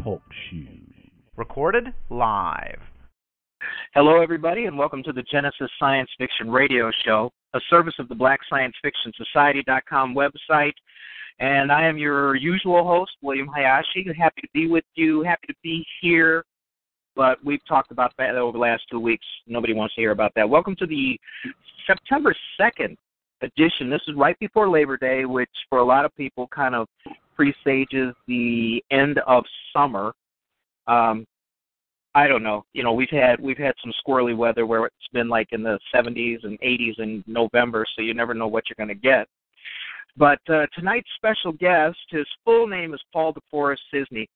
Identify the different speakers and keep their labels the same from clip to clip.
Speaker 1: Talk Shoes. Recorded live.
Speaker 2: Hello, everybody, and welcome to the Genesis Science Fiction Radio Show, a service of the Black Science Fiction Society.com website. And I am your usual host, William Hayashi. Happy to be with you, happy to be here. But we've talked about that over the last 2 weeks. Nobody wants to hear about that. Welcome to the September 2nd edition. This is right before Labor Day, which for a lot of people kind of presages the end of summer. I don't know. You know, we've had some squirrely weather where it's been like in the 70s and 80s in November, so you never know what you're going to get. But tonight's special guest, his full name is Paul Deforrest Scisney,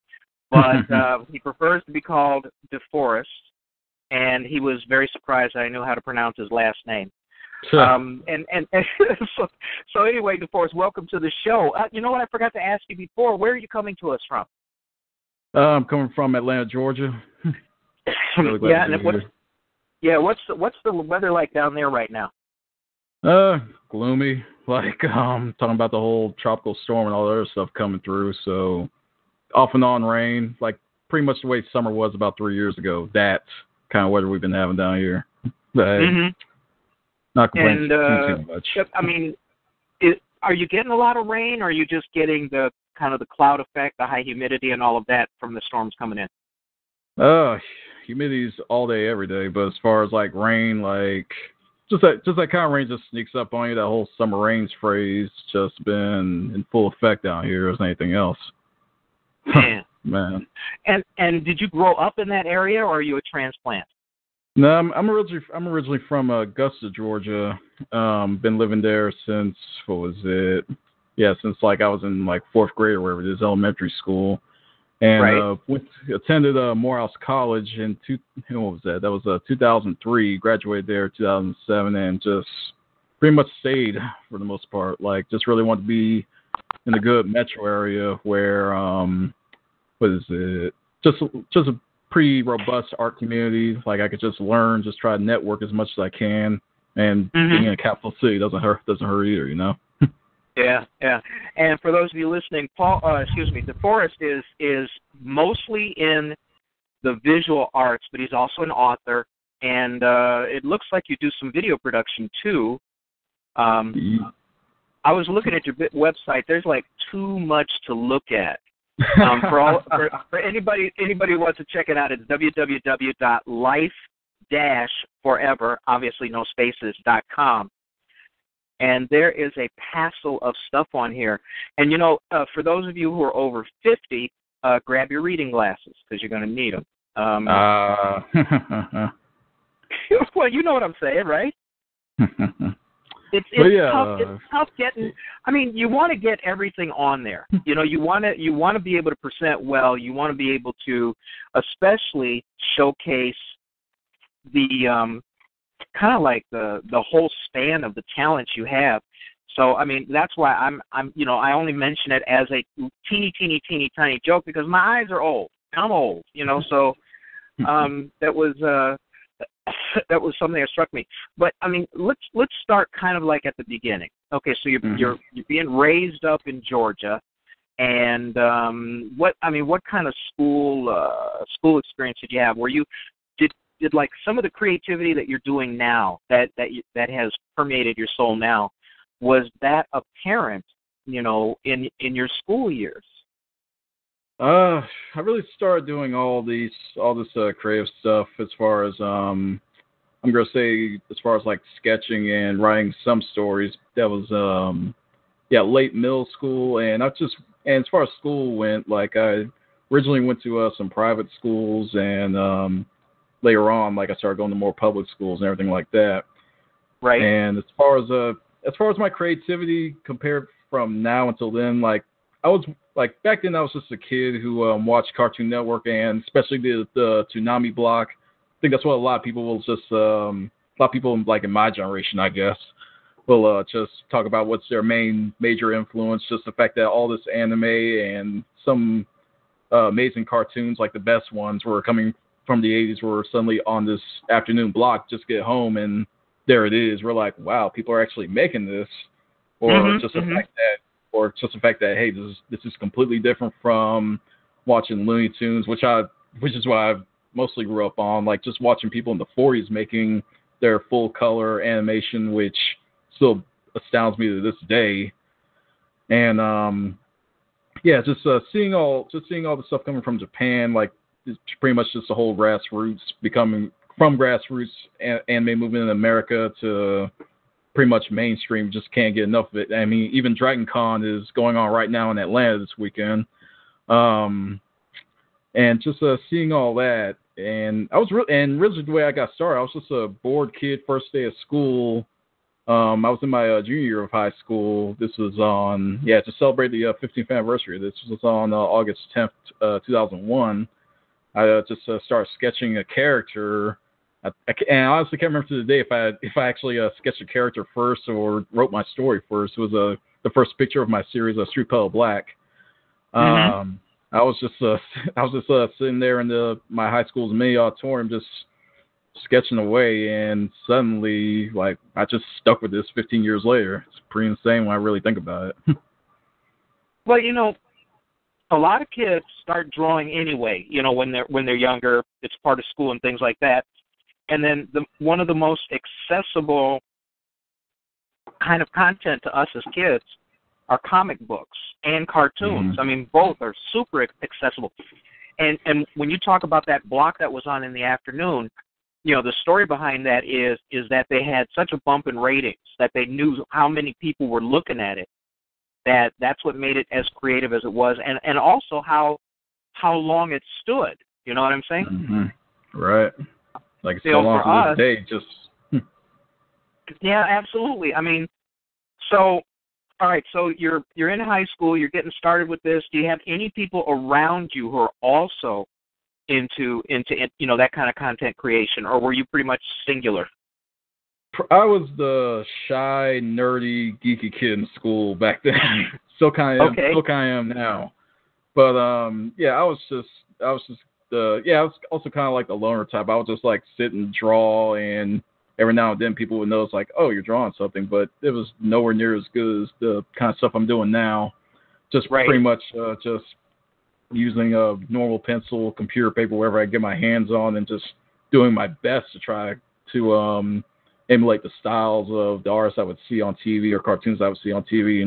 Speaker 2: but he prefers to be called Deforrest, and he was very surprised that I knew how to pronounce his last name. Sure. So anyway, Deforrest, welcome to the show. You know what I forgot to ask you before? Where are you coming to us from?
Speaker 3: I'm coming from Atlanta, Georgia. Really
Speaker 2: what's the weather like down there right now?
Speaker 3: Gloomy. Like talking about the whole tropical storm and all the other stuff coming through. So off and on rain, like pretty much the way summer was about 3 years ago. That's kind of weather we've been having down here. But not complaining too much.
Speaker 2: I mean, are you getting a lot of rain, or are you just getting the kind of the cloud effect, the high humidity, and all of that from the storms coming in?
Speaker 3: Humidity's all day, every day. But as far as like rain, like just that kind of rain just sneaks up on you. That whole summer rains phrase just been in full effect down here as anything else. Man.
Speaker 2: And did you grow up in that area, or are you a transplant?
Speaker 3: No, I'm originally from Augusta, Georgia. Been living there since since like I was in like fourth grade or wherever it is, elementary school, and attended Morehouse College in That was 2003. Graduated there 2007, and just pretty much stayed for the most part. Like just really wanted to be in a good metro area where just a pretty robust art community. Like I could just learn, just try to network as much as I can, and being in a capital city doesn't hurt either, you know.
Speaker 2: Yeah. And for those of you listening, Deforrest is mostly in the visual arts, but he's also an author, and it looks like you do some video production too. I was looking at your website. There's like too much to look at. For anybody who wants to check it out, it's www.life-forever, obviously no spaces.com. And there is a passel of stuff on here. And, you know, for those of you who are over 50, grab your reading glasses because you're going to need them. Well, you know what I'm saying, right? It's tough. It's tough getting. I mean, you want to get everything on there. You know, you want to be able to present well. You want to be able to, especially showcase the kind of like the whole span of the talents you have. So, I mean, that's why I'm I only mention it as a teeny tiny joke because my eyes are old. I'm old, you know. So that was something that struck me. But I mean, let's start kind of like at the beginning. Okay, so you're being raised up in Georgia, and what kind of school experience did you have? Were you did like some of the creativity that you're doing now that has permeated your soul now, was that apparent, you know, in your school years?
Speaker 3: I really started doing all this creative stuff as far as I'm gonna say as far as like sketching and writing some stories. That was late middle school, and as far as school went, like I originally went to some private schools, and later on, like I started going to more public schools and everything like that.
Speaker 2: Right.
Speaker 3: And as far as my creativity compared from now until then, like I was like back then I was just a kid who watched Cartoon Network and especially the Toonami block. I think that's what a lot of people like in my generation, I guess, will just talk about what's their major influence. Just the fact that all this anime and some amazing cartoons, like the best ones, were coming from the 80s, were suddenly on this afternoon block. Just get home and there it is. We're like, wow, people are actually making this, or just the fact that, hey, this is completely different from watching Looney Tunes, which is what I mostly grew up on, like just watching people in the 40s making their full color animation, which still astounds me to this day. And just seeing all the stuff coming from Japan, like it's pretty much just the whole grassroots becoming from grassroots anime movement in America to pretty much mainstream. Just can't get enough of it. I mean, even Dragon Con is going on right now in Atlanta this weekend. And just seeing all that, and originally the way I got started, I was just a bored kid, first day of school. I was in my junior year of high school. This was to celebrate the 15th anniversary. This was on August 10th, 2001. I just started sketching a character. And I honestly can't remember to the day if I actually sketched a character first or wrote my story first. It was the first picture of my series, Street Pedal Black. Mm-hmm. I was just sitting there in my high school's mini auditorium, just sketching away, and suddenly, like, I just stuck with this 15 years later. It's pretty insane when I really think about it.
Speaker 2: Well, a lot of kids start drawing anyway. When they're younger, it's part of school and things like that. And then one of the most accessible kind of content to us as kids are comic books and cartoons. Mm-hmm. I mean, both are super accessible. And when you talk about that block that was on in the afternoon, the story behind that is that they had such a bump in ratings that they knew how many people were looking at it. That's what made it as creative as it was, and also how long it stood. You know what I'm saying?
Speaker 3: Mm-hmm. Right. Like so long to this day, just.
Speaker 2: Yeah, absolutely. I mean, so all right. So you're in high school. You're getting started with this. Do you have any people around you who are also into that kind of content creation, or were you pretty much singular?
Speaker 3: I was the shy, nerdy, geeky kid in school back then. Still kind of am now. But I was also kind of like the loner type. I would just like sit and draw, and every now and then people would notice like, oh, you're drawing something, but it was nowhere near as good as the kind of stuff I'm doing now. Just pretty much just using a normal pencil, computer paper, wherever I get my hands on, and just doing my best to try to emulate the styles of the artists I would see on TV or cartoons I would see on TV,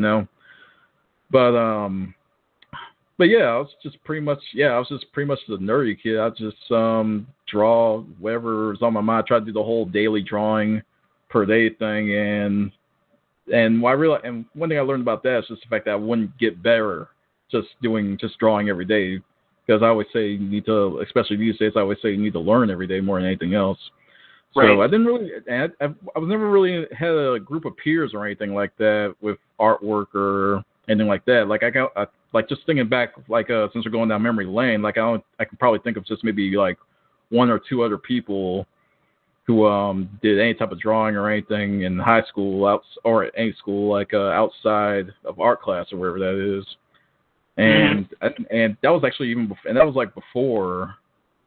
Speaker 3: But yeah, I was just pretty much the nerdy kid. I just draw whatever was on my mind. I tried to do the whole daily drawing per day thing, and one thing I learned about that is just the fact that I wouldn't get better just drawing every day, because I always say you need to, especially these days, I always say you need to learn every day more than anything else. Right. So I didn't really, I was never really had a group of peers or anything like that with artwork or anything like that. Like like just thinking back, like since we're going down memory lane, like I could probably think of just maybe like one or two other people who did any type of drawing or anything in high school or at any school, like outside of art class or wherever that is. And and that was actually before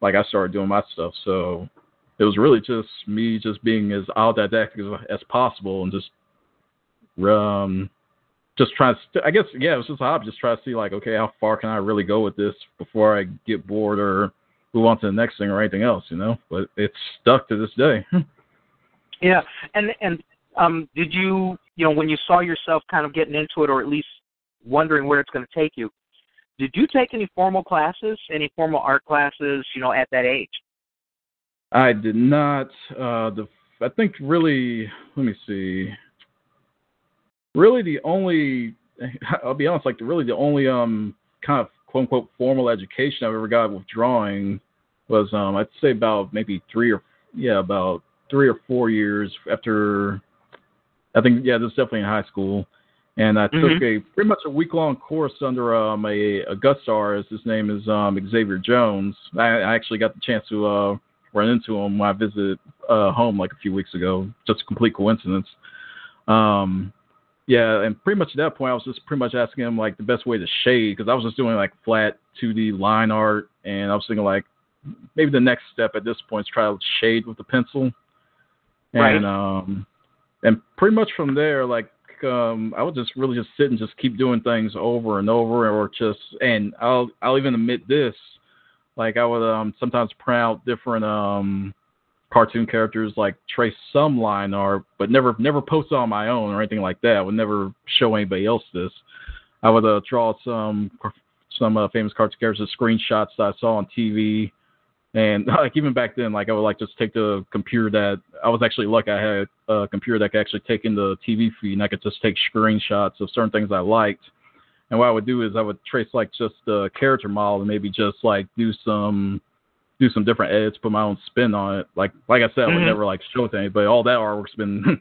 Speaker 3: like I started doing my stuff. So it was really just me just being as autodidactic as possible, and just trying to, I guess, it was just a hobby, just try to see like, okay, how far can I really go with this before I get bored or move on to the next thing or anything else, But it's stuck to this day.
Speaker 2: Yeah, and did you, when you saw yourself kind of getting into it, or at least wondering where it's going to take you, did you take any formal classes, any formal art classes, at that age?
Speaker 3: I did not. I think really, let me see. Really, the only, I'll be honest, really the only kind of quote unquote formal education I've ever got with drawing was I'd say about maybe 3 or 4 years after. I think this is definitely in high school, and I took pretty much a week-long course under a guest artist. His name is Xavier Jones. I actually got the chance to run into him when I visited home like a few weeks ago. Just a complete coincidence. And pretty much at that point, I was just pretty much asking him like the best way to shade, because I was just doing like flat 2D line art, and I was thinking like maybe the next step at this point is try to shade with the pencil. Right. And pretty much from there, like I would just really just sit and just keep doing things over and over, and I'll even admit this, like I would sometimes print out different cartoon characters, like trace some line art, but never post it on my own or anything like that. I would never show anybody else this. I would draw some famous cartoon characters, screenshots that I saw on TV. And like even back then, like I would like just take the computer that I was actually lucky I had a computer that could actually take in the TV feed, and I could just take screenshots of certain things I liked. And what I would do is I would trace like just the character model and maybe just like do some different edits, put my own spin on it. Like I said, I would never like show it to anybody. All that artwork's been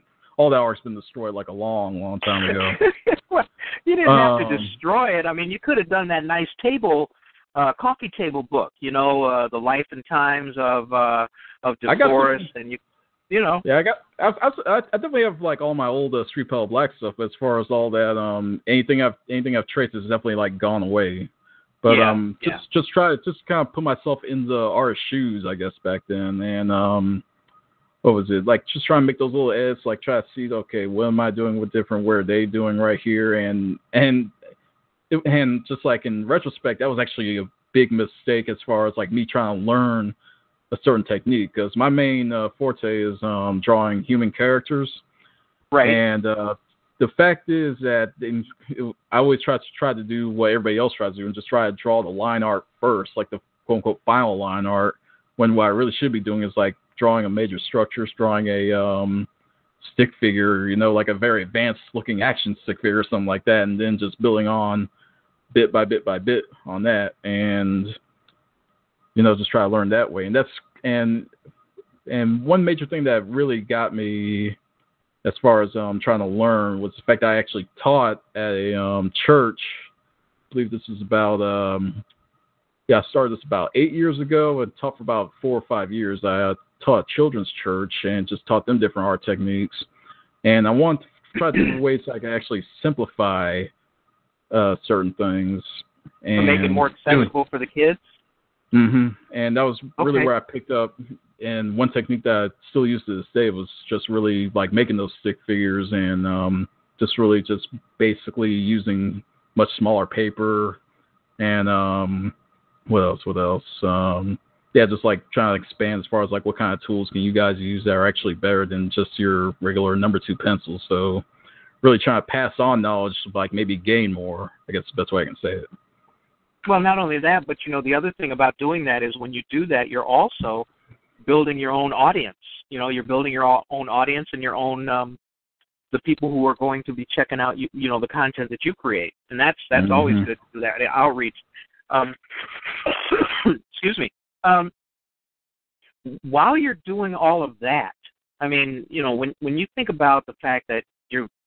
Speaker 3: destroyed like a long time ago.
Speaker 2: Well, you didn't have to destroy it. I mean, you could have done that nice coffee table book, the life and times of Deforrest, and you know. Yeah,
Speaker 3: I definitely have like all my old Street Pedal Black stuff. As far as all that, anything I've traced is definitely like gone away. But just kind of put myself in the artist's shoes, I guess, back then, and what was it like? Just trying to make those little edits, like try to see, okay, what am I doing with different? What are they doing right here? And just like in retrospect, that was actually a big mistake as far as like me trying to learn a certain technique, because my main forte is drawing human characters.
Speaker 2: Right.
Speaker 3: And the fact is that I always try to do what everybody else tries to do and just try to draw the line art first, like the quote unquote final line art, when what I really should be doing is like drawing a major structure, drawing a stick figure, like a very advanced looking action stick figure or something like that, and then just building on bit by bit on that, and just try to learn that way. And one major thing that really got me as far as trying to learn was the fact that I actually taught at a church. I believe this is about I started this about 8 years ago and taught for about 4 or 5 years. I taught children's church and just taught them different art techniques, and I want to try different ways so I can actually simplify certain things and
Speaker 2: make it more accessible for the kids.
Speaker 3: And that was really where I picked up. And one technique that I still use to this day was just really like making those stick figures and just basically using much smaller paper and what else? Just like trying to expand as far as like what kind of tools can you guys use that are actually better than just your regular number 2 pencils. So really trying to pass on knowledge, like maybe gain more, I guess the best way I can say it.
Speaker 2: Well, not only that, but the other thing about doing that is when you do that, you're also building your own audience. You're building your own audience and your own the people who are going to be checking out the content that you create, and that's always good to do that outreach. Excuse me. While you're doing all of that, I mean, when you think about the fact that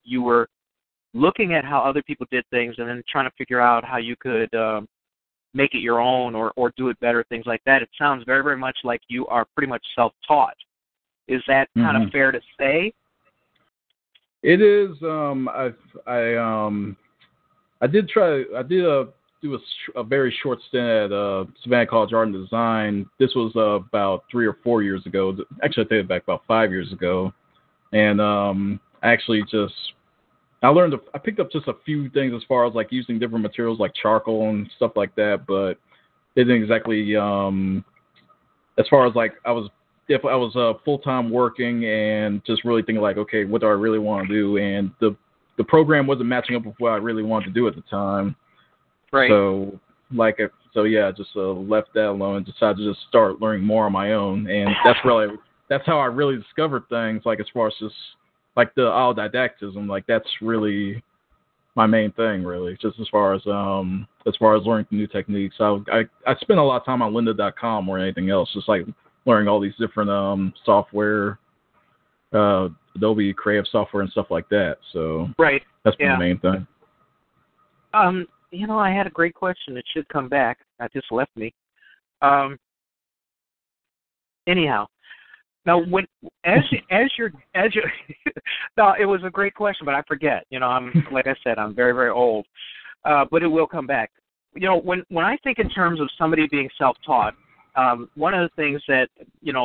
Speaker 2: you were looking at how other people did things and then trying to figure out how you could make it your own or do it better, things like that, it sounds very, very much like you are pretty much self-taught. Is that kind of fair to say?
Speaker 3: It is. I did do a very short stint at Savannah College Art and Design. This was about 3 or 4 years ago. Actually, I take it back about 5 years ago. And I picked up just a few things as far as like using different materials like charcoal and stuff like that, but it didn't exactly, as far as like I was full-time working and just really thinking like, okay, what do I really want to do? And the program wasn't matching up with what I really wanted to do at the time.
Speaker 2: Right.
Speaker 3: So I just left that alone and decided to just start learning more on my own. And that's how I really discovered things, like as far as just like the autodidactism, like that's really my main thing, really, just as far as learning new techniques. I spend a lot of time on lynda.com more than anything else, just like learning all these different software, Adobe Creative software and stuff like that. So that's the main thing.
Speaker 2: I had a great question. It should come back. It just left me. Anyhow, now no, it was a great question, but I forget. I'm like I said, I'm very, very old, but it will come back. When I think in terms of somebody being self-taught, one of the things that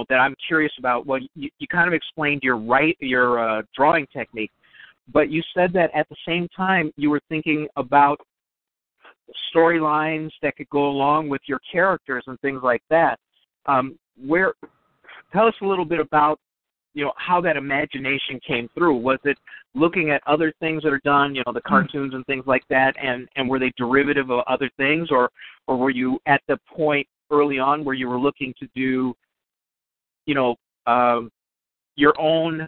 Speaker 2: that I'm curious about. Well, you kind of explained your drawing technique, but you said that at the same time you were thinking about storylines that could go along with your characters and things like that. Tell us a little bit about, how that imagination came through. Was it looking at other things that are done, the cartoons and things like that, and were they derivative of other things, or were you at the point early on where you were looking to do, your own,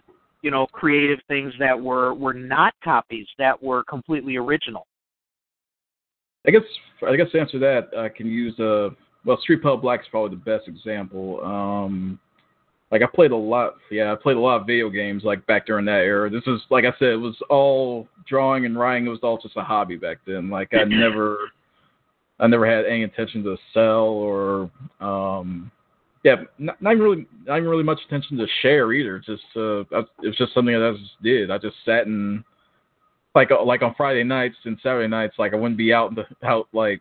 Speaker 2: creative things that were not copies, that were completely original?
Speaker 3: I guess to answer that, I can use Street Pub Black is probably the best example. I played a lot of video games like back during that era. This is, like I said, it was all drawing and writing. It was all just a hobby back then. Like I never had any intention to sell or not even really much attention to share either. Just it was just something that I just did. I just sat and like on Friday nights and Saturday nights, like I wouldn't be out like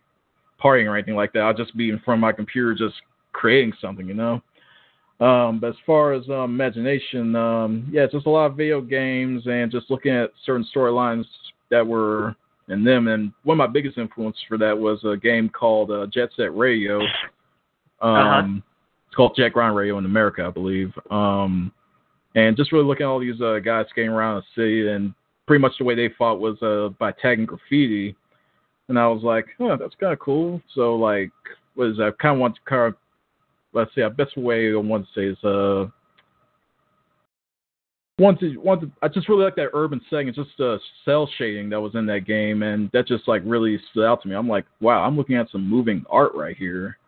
Speaker 3: partying or anything like that. I'd just be in front of my computer just creating something, But as far as imagination, just a lot of video games and just looking at certain storylines that were in them. And one of my biggest influences for that was a game called Jet Set Radio. It's called Jet Grind Radio in America, I believe. And just really looking at all these guys skating around the city, and pretty much the way they fought was by tagging graffiti. And I was like, that's kind of cool. So, like, I kind of want to let's see, the best way I want to say is, I just really like that urban setting. It's just the cell shading that was in that game, and that just, like, really stood out to me. I'm like, wow, I'm looking at some moving art right here.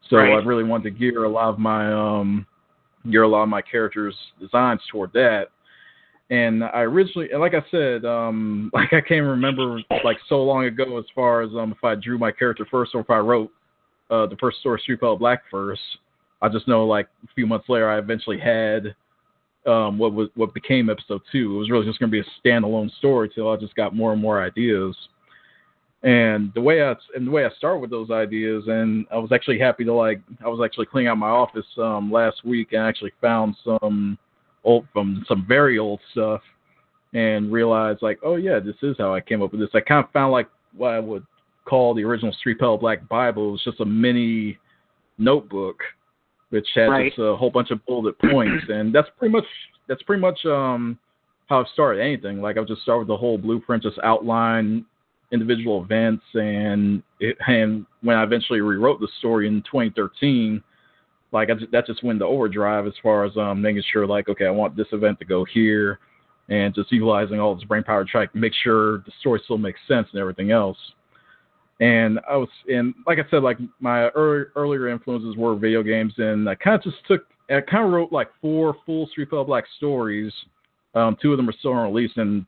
Speaker 3: So right. I really wanted to gear a lot of my characters' designs toward that. And I originally, and like I said, like I can't remember like so long ago as far as if I drew my character first or if I wrote the first story, Street Pub Black, first. I just know like a few months later I eventually had what became episode 2. It was really just going to be a standalone story till I just got more and more ideas. And the way I started with those ideas, and I was actually happy to I was actually cleaning out my office last week and actually found some very old stuff and realized like, oh yeah, this is how I came up with this. I kind of found like what I would call the original Street Pub Black Bible. It was just a mini notebook which had just a whole bunch of bullet points, and that's pretty much how I've started anything. Like I've just started with the whole blueprint, just outline individual events, and when I eventually rewrote the story in 2013, like that just went to overdrive as far as making sure like, okay, I want this event to go here, and just utilizing all this brain power to try to make sure the story still makes sense and everything else. And like I said, like my earlier influences were video games, and I kind of wrote like 4 full Street Pub Black stories. 2 of them are still unreleased, and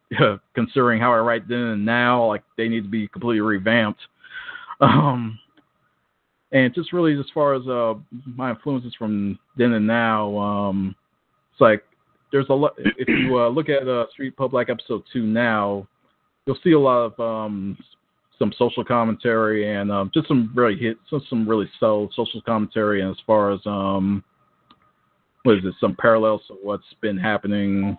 Speaker 3: considering how I write then and now, like they need to be completely revamped. And just really as far as my influences from then and now, it's like there's a lot. If you look at Street Pub Black episode 2 now, you'll see a lot of some social commentary and just some really subtle social commentary, and as far as some parallels to what's been happening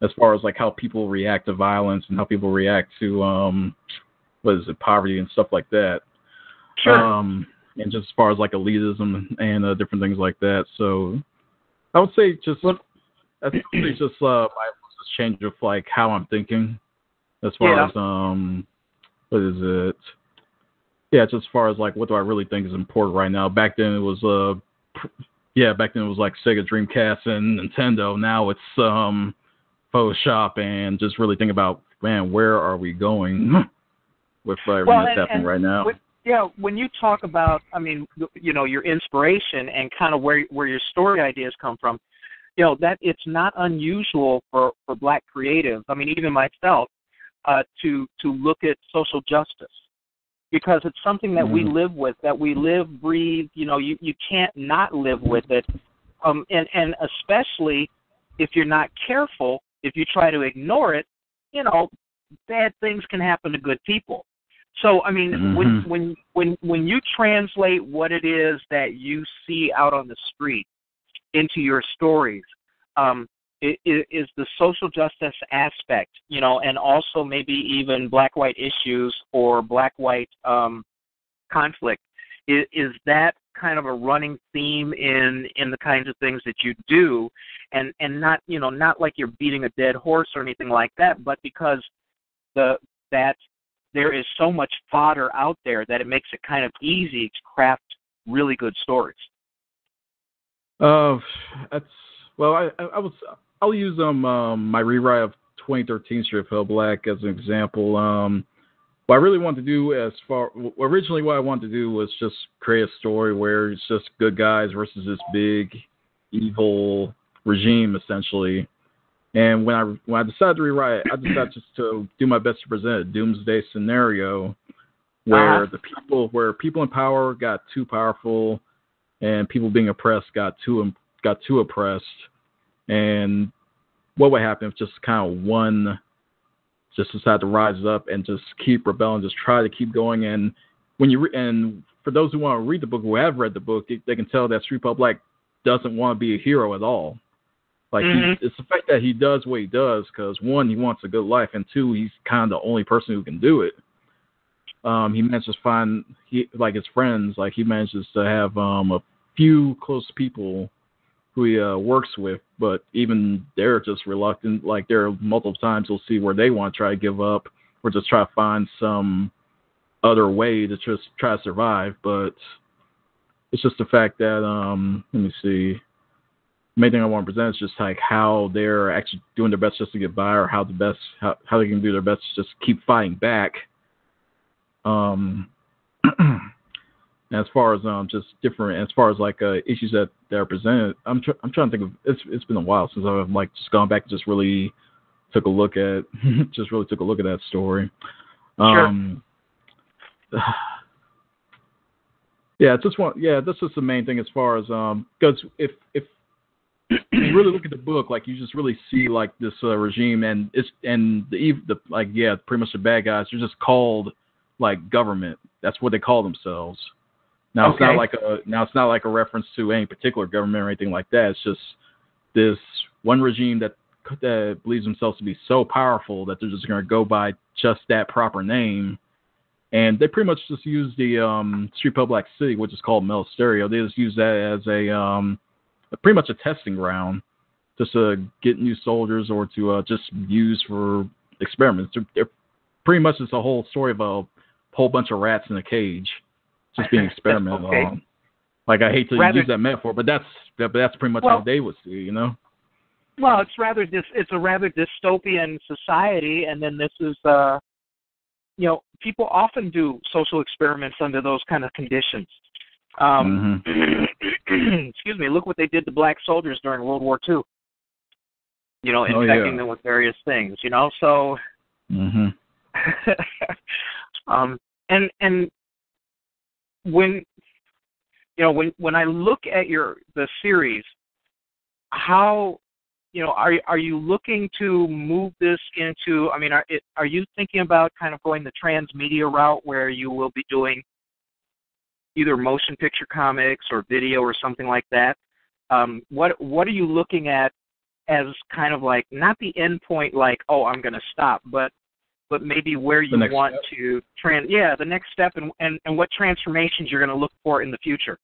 Speaker 3: as far as like how people react to violence and how people react to poverty and stuff like that.
Speaker 2: Sure.
Speaker 3: And just as far as like elitism and different things like that. So I would say just my change of like how I'm thinking as far as just as far as like what do I really think is important right now. Back then it was like Sega Dreamcast and Nintendo. Now it's Photoshop, and just really think about, man, where are we going with everything that's happening right now?
Speaker 2: When you talk about, I mean, your inspiration and kind of where your story ideas come from, that it's not unusual for Black creatives, I mean, even myself, to look at social justice, because it's something that we live with, that we live, breathe. You can't not live with it, and especially if you're not careful, if you try to ignore it, bad things can happen to good people. So, I mean, when you translate what it is that you see out on the street into your stories, is the social justice aspect, and also maybe even black-white issues or black-white conflict. Is that kind of a running theme in the kinds of things that you do, and not not like you're beating a dead horse or anything like that, but because that there is so much fodder out there that it makes it kind of easy to craft really good stories.
Speaker 3: I'll use my rewrite of 2013 Strip Hell Black as an example. What I really wanted to do originally what I wanted to do was just create a story where it's just good guys versus this big evil regime, essentially. And when I decided to rewrite it, I decided just to do my best to present a doomsday scenario where people in power got too powerful and people being oppressed got too oppressed. And what would happen if just kind of one just decide to rise up and just keep rebelling, just try to keep going. And and for those who want to read the book, who have read the book, they can tell that Street Pub Black doesn't want to be a hero at all. Like it's the fact that he does what he does because one, he wants a good life, and two, he's kind of the only person who can do it. He manages to find his friends. Like he manages to have a few close people who he works with, but even they're just reluctant. Like there are multiple times you'll see where they want to try to give up or just try to find some other way to just try to survive. But it's just the fact that let me see. The main thing I want to present is just like how they're actually doing their best just to get by, or how they can do their best to just keep fighting back. As far as just different, as far as issues that are presented, I'm trying to think of. It's been a while since I've just gone back and just really took a look at that story.
Speaker 2: Sure.
Speaker 3: That's just the main thing as far as because if you really look at the book, like you just really see like this regime and pretty much the bad guys are just called like government. That's what they call themselves. Now it's not like a reference to any particular government or anything like that. It's just this one regime that believes themselves to be so powerful that they're just going to go by just that proper name, and they pretty much just use the Street Pub Black City, which is called Metal Stereo. They just use that as a pretty much a testing ground, just to get new soldiers or to just use for experiments. They're pretty much it's a whole story of a whole bunch of rats in a cage. Just being experimented on. Like I hate to use that metaphor, but that's pretty much how they would see it,
Speaker 2: Well, it's a rather dystopian society, and then this is people often do social experiments under those kind of conditions. Excuse me. Look what they did to black soldiers during World War II. Infecting them with various things. So. And when I look at the series, how are you looking to move this into? I mean, are you thinking about kind of going the transmedia route where you will be doing either motion picture comics or video or something like that? What are you looking at as kind of like not the end point, like I'm going to stop, but maybe where you want to the next step, and what transformations you're going to look for in the future?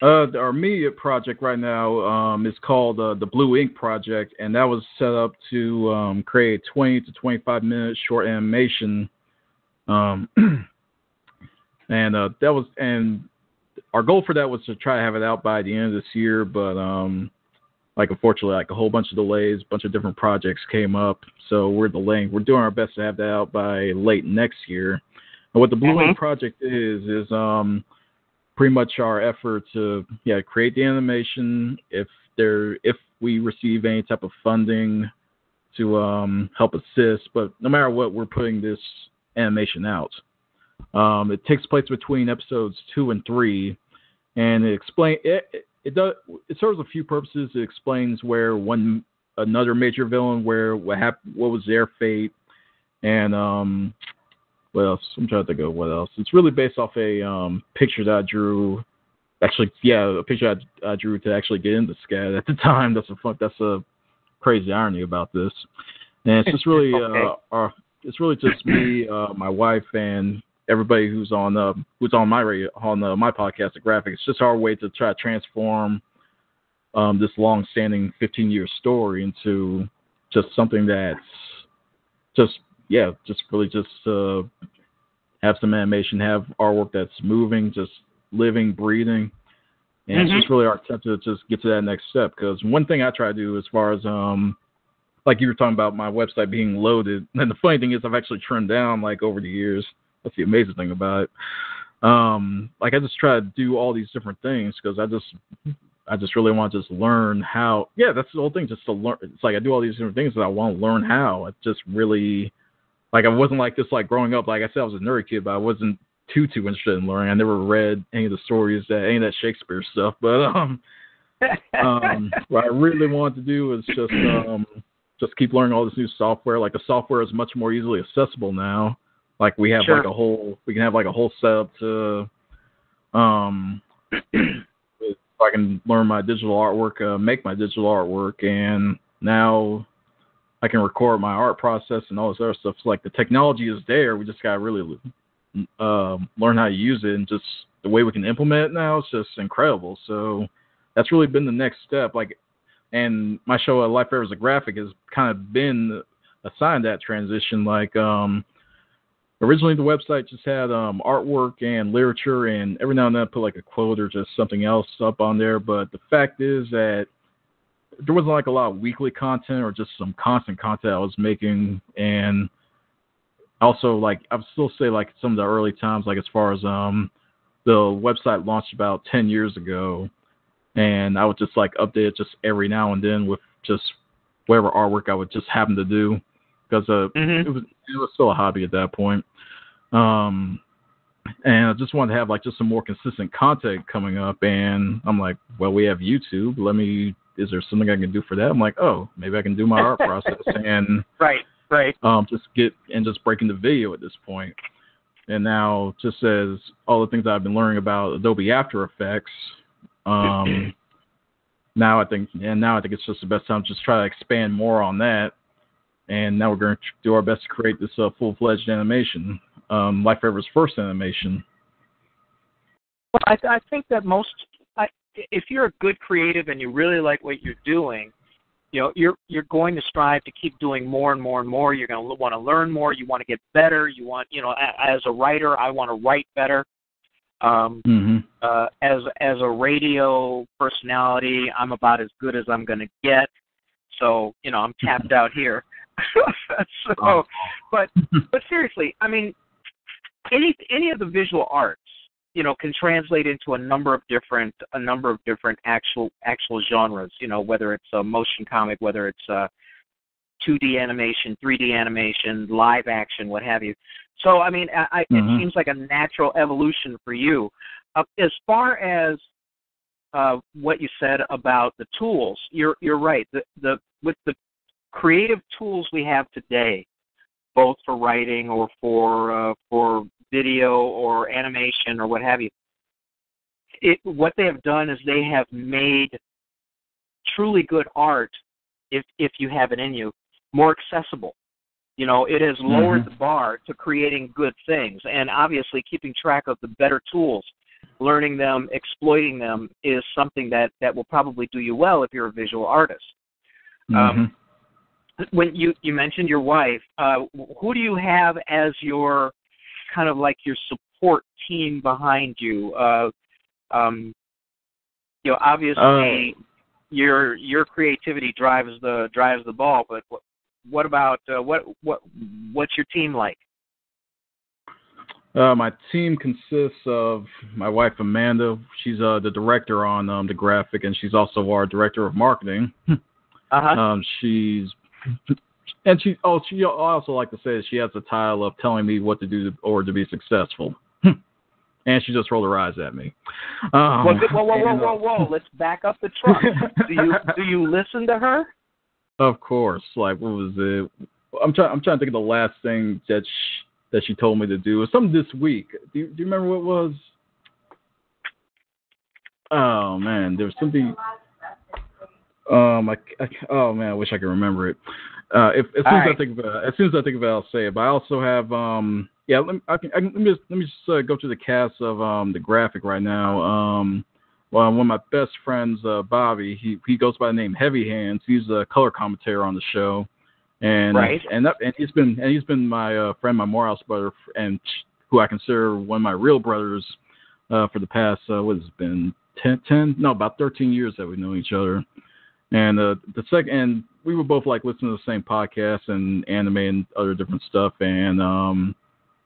Speaker 3: Our immediate project right now is called the Blue Ink Project, and that was set up to create a 20 to 25 minute short animation. And our goal for that was to try to have it out by the end of this year, but unfortunately, a whole bunch of delays, a bunch of different projects came up, so we're delaying. We're doing our best to have that out by late next year. And what the Blue Ink Project is pretty much our effort to create the animation. If we receive any type of funding to help assist, but no matter what, we're putting this animation out. It takes place between episodes 2 and 3, and it serves a few purposes. It explains where another major villain, what was their fate, and what else? I'm trying to think of what else. It's really based off a picture that I drew. Actually, a picture I drew to actually get into SCAD at the time. That's crazy irony about this. And it's just really, it's really just me, my wife, and everybody who's on my radio, on my podcast, The Graphic. It's just our way to try to transform this long-standing 15-year story into just something that's just really have some animation, have artwork that's moving, just living, breathing. And it's just really our attempt to just get to that next step. Because one thing I try to do as far as, like you were talking about my website being loaded, and the funny thing is I've actually trimmed down, like, over the years. That's the amazing thing about it. Like, I just try to do all these different things because I just really want to just learn how. Yeah, that's the whole thing, just to learn. It's like I do all these different things that I want to learn how. It just really, like, I wasn't like this, like, growing up. Like I said, I was a nerdy kid, but I wasn't too interested in learning. I never read any of the stories, any of that Shakespeare stuff. But what I really wanted to do is just keep learning all this new software. Like, the software is much more easily accessible now. Like, we have we can have like a whole setup to, I can learn my digital artwork, make my digital artwork, and now I can record my art process and all this other stuff. So, like, the technology is there. We just gotta really learn how to use it, and just the way we can implement it now is just incredible. So that's really been the next step. Like, and my show, Life Forever as a Graphic, has kind of been assigned that transition. Like, originally the website just had artwork and literature, and every now and then I put like a quote or just something else up on there. But the fact is that there wasn't like a lot of weekly content or just some constant content I was making. And also, like, I would still say, like, some of the early times, like, as far as the website launched about 10 years ago, and I would just like update it just every now and then with just whatever artwork I would just happen to do, because it was still a hobby at that point. And I just wanted to have like just some more consistent content coming up, and I'm like, well, we have YouTube. Is there something I can do for that? I'm like, oh, maybe I can do my art process and just break into video at this point. And now, just as all the things I've been learning about Adobe After Effects, now I think it's just the best time to just try to expand more on that. And now we're going to do our best to create this full-fledged animation, Life Forever's first animation.
Speaker 2: Well, I think that if you're a good creative and you really like what you're doing, you know, you're going to strive to keep doing more and more and more. You're going to want to learn more. You want to get better. You want, you know, as a writer, I want to write better. As a radio personality, I'm about as good as I'm going to get. So, you know, I'm tapped out here. But seriously, I mean, any of the visual arts, you know, can translate into a number of different actual genres. You know, whether it's a motion comic, whether it's 2D animation, 3D animation, live action, what have you. So, I mean, it seems like a natural evolution for you. As far as what you said about the tools, you're right. With the creative tools we have today, both for writing or for video or animation or what have you, what they have done is they have made truly good art, if you have it in you, more accessible. You know, it has lowered the bar to creating good things, and obviously keeping track of the better tools, learning them, exploiting them is something that will probably do you well if you're a visual artist. When you mentioned your wife, who do you have as your kind of like your support team behind you? You know, obviously your creativity drives the ball, but what about what's your team like?
Speaker 3: My team consists of my wife Amanda. She's the director on The Graphic, and she's also our director of marketing. She also like to say that she has the title of telling me what to do to be successful. And she just rolled her eyes at me.
Speaker 2: Whoa! Let's back up the truck. Do you listen to her?
Speaker 3: Of course. Like, what was it? I'm trying to think of the last thing that she told me to do. It was something this week. Do you remember what it was? Oh man, there was something. Oh man, I wish I could remember it. As soon as I think of it, I'll say it. But I also have let me just go through the cast of the graphic right now. Well, one of my best friends, Bobby, he goes by the name Heavy Hands. He's a color commentator on the show, and he's been my friend, my Morehouse brother, and who I consider one of my real brothers for the past what has it been about 13 years that we've known each other. And and we were both like listening to the same podcast and anime and other different stuff. And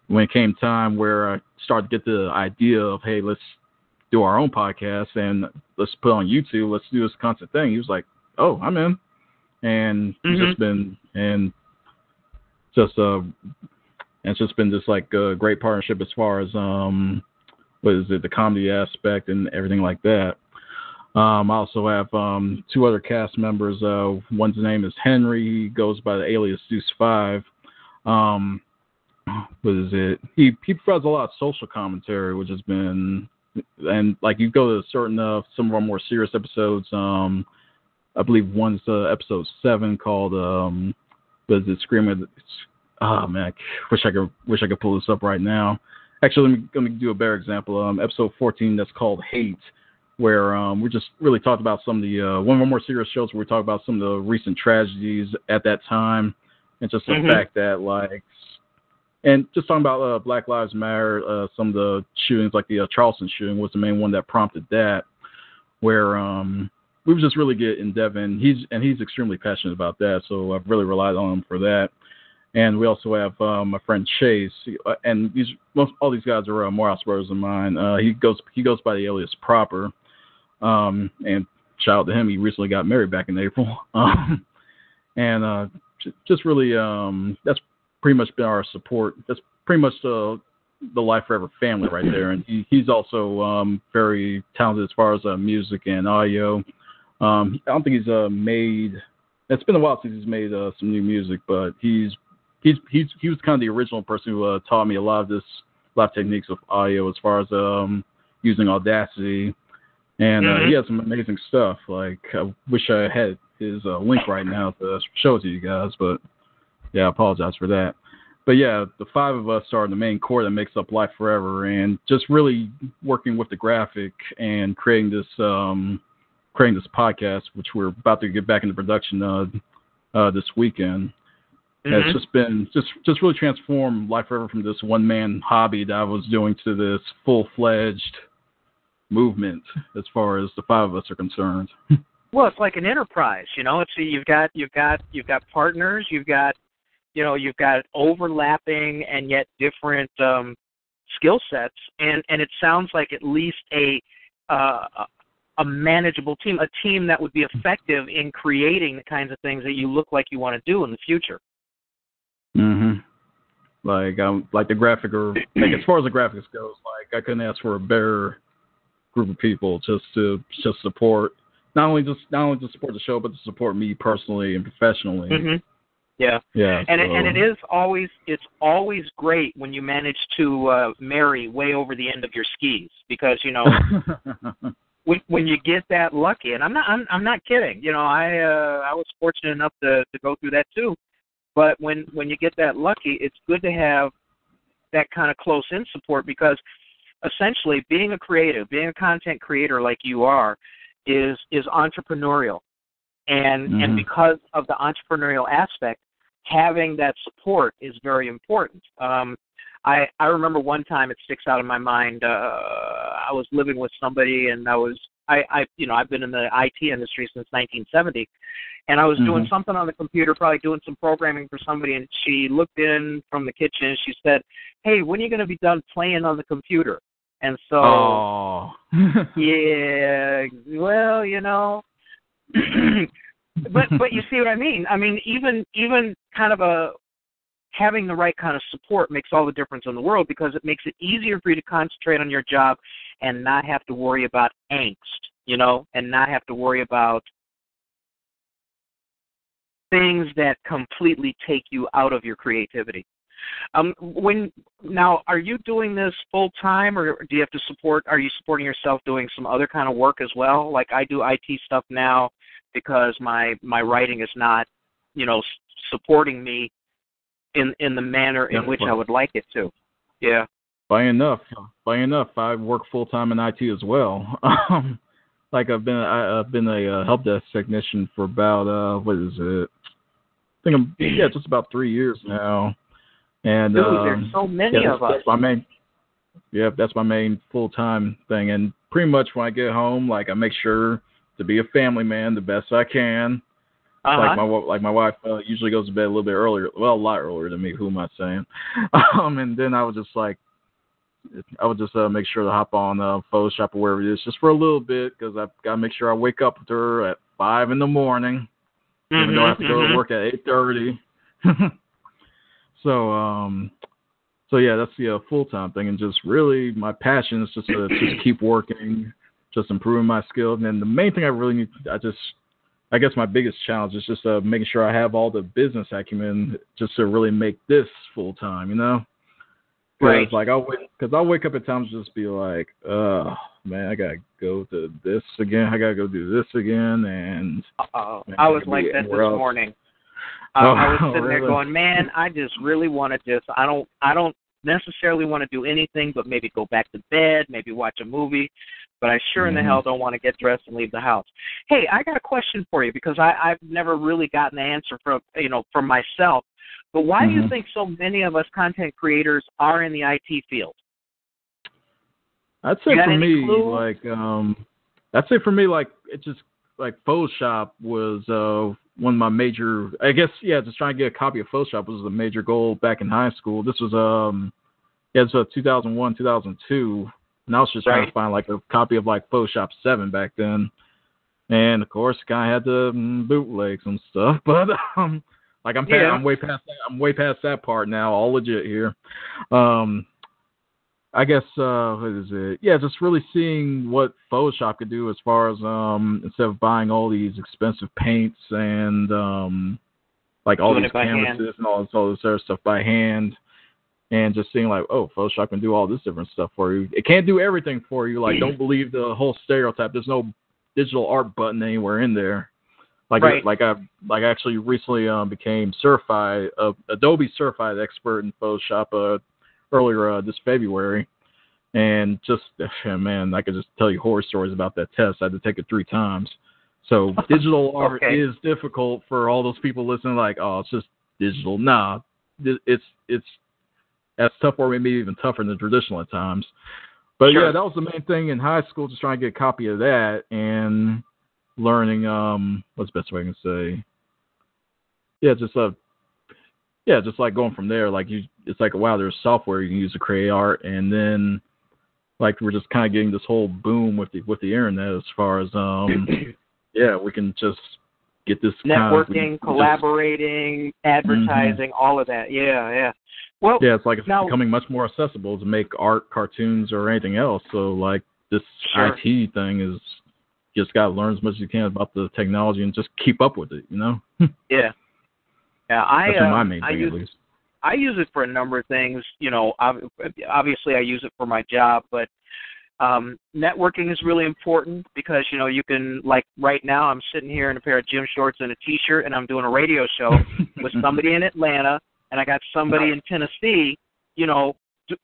Speaker 3: when it came time where I started to get the idea of, hey, let's do our own podcast and let's put it on YouTube, let's do this constant thing. He was like, oh, I'm in. And it's just been this like great partnership as far as the comedy aspect and everything like that. I also have two other cast members. One's name is Henry. He goes by the alias Deuce 5. He provides a lot of social commentary, which has been, and like you go to certain some of our more serious episodes. I believe one's episode 7 called Screaming. Oh man, I wish I could pull this up right now. Actually, let me do a better example. Episode 14 that's called Hate, where we just really talked about some of the one of our more serious shows where we talked about some of the recent tragedies at that time, and just the fact that and just talking about Black Lives Matter, some of the shootings like the Charleston shooting was the main one that prompted that, where we would just really get in depth, and he's extremely passionate about that, so I've really relied on him for that. And we also have my friend Chase, and all these guys are Morehouse brothers of mine. He goes by the alias Proper, and shout out to him. He recently got married back in April, and just really that's pretty much been our support. That's pretty much the Life Forever family right there. And he's also very talented as far as music and audio. I don't think he's made. It's been a while since he's made some new music, but he was kind of the original person who taught me a lot of techniques of audio as far as using Audacity, and he has some amazing stuff. Like I wish I had his link right now to show it to you guys, but yeah, I apologize for that. But yeah, the 5 of us are the main core that makes up Life Forever, and just really working with the graphic and creating this podcast, which we're about to get back into production this weekend. It's just been just really transformed Life Forever from this one-man hobby that I was doing to this full-fledged movement as far as the 5 of us are concerned.
Speaker 2: Well, it's like an enterprise, It's you've got partners, you've got overlapping and yet different skill sets, and it sounds like at least a manageable team, a team that would be effective in creating the kinds of things that you look like you want to do in the future.
Speaker 3: Like the graphic, or like as far as the graphics goes, like I couldn't ask for a better group of people just to support not only to support the show, but to support me personally and professionally. Yeah.
Speaker 2: And it's always great when you manage to marry way over the end of your skis, because when you get that lucky, and I'm not kidding. I was fortunate enough to go through that too. But when you get that lucky, it's good to have that kind of close-in support, because essentially being a creative, being a content creator like you are, is entrepreneurial. And because of the entrepreneurial aspect, having that support is very important. I remember one time, it sticks out in my mind, I was living with somebody, and I've been in the IT industry since 1970, and I was doing something on the computer, probably doing some programming for somebody, and she looked in from the kitchen and she said, "Hey, when are you going to be done playing on the computer?" And so, yeah, well, but you see what I mean? I mean, even kind of having the right kind of support makes all the difference in the world, because it makes it easier for you to concentrate on your job and not have to worry about angst, and not have to worry about things that completely take you out of your creativity. Now, are you doing this full time, or do you have to are you supporting yourself doing some other kind of work as well? Like I do IT stuff now, because my writing is not, supporting me in the manner in which I would like it to. Yeah.
Speaker 3: By enough, I work full time in IT as well. Like I've been a help desk technician for about what is it? I think just about 3 years now. And
Speaker 2: dude, there's so many of us.
Speaker 3: That's my main full time thing. And pretty much when I get home, like I make sure to be a family man the best I can. Like my wife usually goes to bed a little bit earlier, a lot earlier than me. Who am I saying? And then I would just make sure to hop on Photoshop or wherever it is just for a little bit, because I've got to make sure I wake up with her at 5 a.m, even though I have to go to work at 8:30. So yeah, that's the full-time thing, and just really my passion is just to just keep working, just improving my skills. And the main thing I really need, I guess my biggest challenge is just making sure I have all the business acumen just to really make this full-time, Right. Like I'll wake up at times and just be like, oh man, I gotta go to this again. I gotta go do this again. And man,
Speaker 2: I was like that this morning. I was sitting there going, man, I just really want to I don't necessarily want to do anything but maybe go back to bed, maybe watch a movie, but I sure in the hell don't want to get dressed and leave the house. Hey, I got a question for you, because I've never really gotten the answer from myself. But why do you think so many of us content creators are in the IT field?
Speaker 3: I'd say for me, it's just like Photoshop was one of my major, I guess, just trying to get a copy of Photoshop was a major goal back in high school. This was, it's 2001, 2002, and I was just trying to find like a copy of like Photoshop 7 back then. And of course, kind of had the bootlegs and stuff, but like I'm way past that. I'm way past that part now. All legit here. I guess what is it? Yeah, just really seeing what Photoshop could do as far as instead of buying all these expensive paints and like all these canvases and all this other stuff by hand, and just seeing like, oh, Photoshop can do all this different stuff for you. It can't do everything for you. Like, don't believe the whole stereotype. There's no digital art button anywhere in there. Like I actually recently became certified, Adobe certified expert in Photoshop earlier this February, and just man, I could just tell you horror stories about that test. I had to take it 3 times. So digital art is difficult for all those people listening. Like, oh, it's just digital. Nah, it's that's tough, or maybe even tougher than traditional at times. But yeah, that was the main thing in high school, just trying to get a copy of that and learning what's the best way I can say? Just like going from there. Like it's like, wow, there's software you can use to create art, and then like we're just kind of getting this whole boom with the internet as far as we can just get this
Speaker 2: networking, collaborating, advertising, all of that. Yeah. Well,
Speaker 3: it's like it's becoming much more accessible to make art, cartoons, or anything else. So like this IT thing is. Just got to learn as much as you can about the technology and just keep up with it,
Speaker 2: Yeah.
Speaker 3: That's my main thing, at least.
Speaker 2: I use it for a number of things. Obviously I use it for my job, but networking is really important because, you can, like right now I'm sitting here in a pair of gym shorts and a T-shirt, and I'm doing a radio show with somebody in Atlanta, and I got somebody in Tennessee,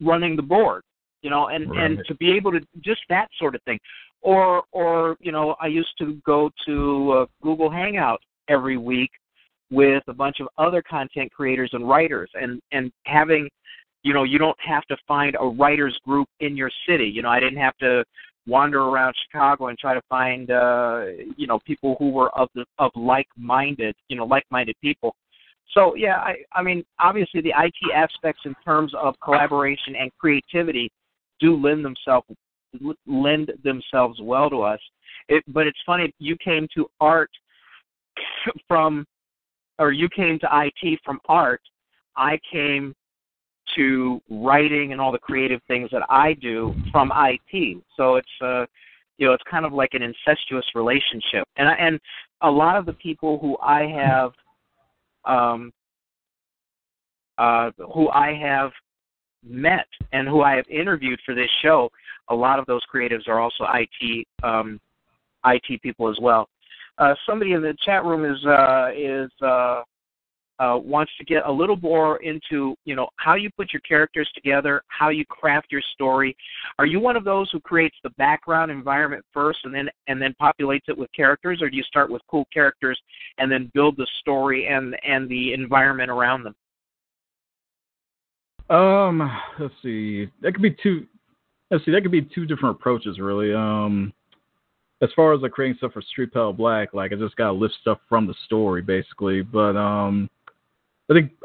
Speaker 2: running the board, and to be able to just that sort of thing. Or I used to go to Google Hangout every week with a bunch of other content creators and writers, and having, you don't have to find a writers group in your city. I didn't have to wander around Chicago and try to find, people who were of like-minded people. So yeah, I mean, obviously the IT aspects in terms of collaboration and creativity do lend themselves well to us. But it's funny, you came to IT from art. I came to writing and all the creative things that I do from IT. So it's it's kind of like an incestuous relationship. And a lot of the people who I have met and who I have interviewed for this show, a lot of those creatives are also IT people as well. Somebody in the chat room is wants to get a little more into, how you put your characters together, how you craft your story. Are you one of those who creates the background environment first and then populates it with characters, or do you start with cool characters and then build the story and the environment around them?
Speaker 3: Let's see. That could be two different approaches, really. As far as creating stuff for Street Pedal Black, I just gotta lift stuff from the story, basically. But I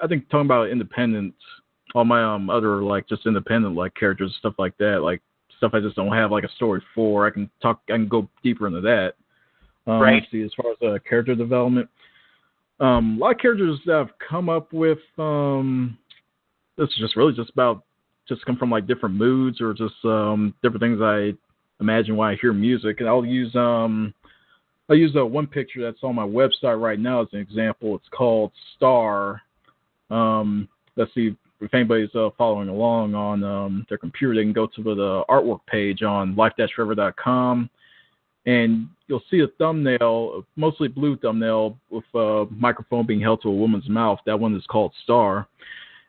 Speaker 3: think talking about independent, all my other just independent characters, stuff like that, stuff I just don't have a story for. I can go deeper into that.
Speaker 2: Right.
Speaker 3: Let's see, as far as character development, a lot of characters that I've come up with. It's just really just come from different moods or just different things I imagine when I hear music, and I'll use one picture that's on my website right now as an example. It's called Star. Let's see if anybody's following along on their computer. They can go to the artwork page on life-forever.com, and you'll see a thumbnail, a mostly blue thumbnail with a microphone being held to a woman's mouth. That one is called Star.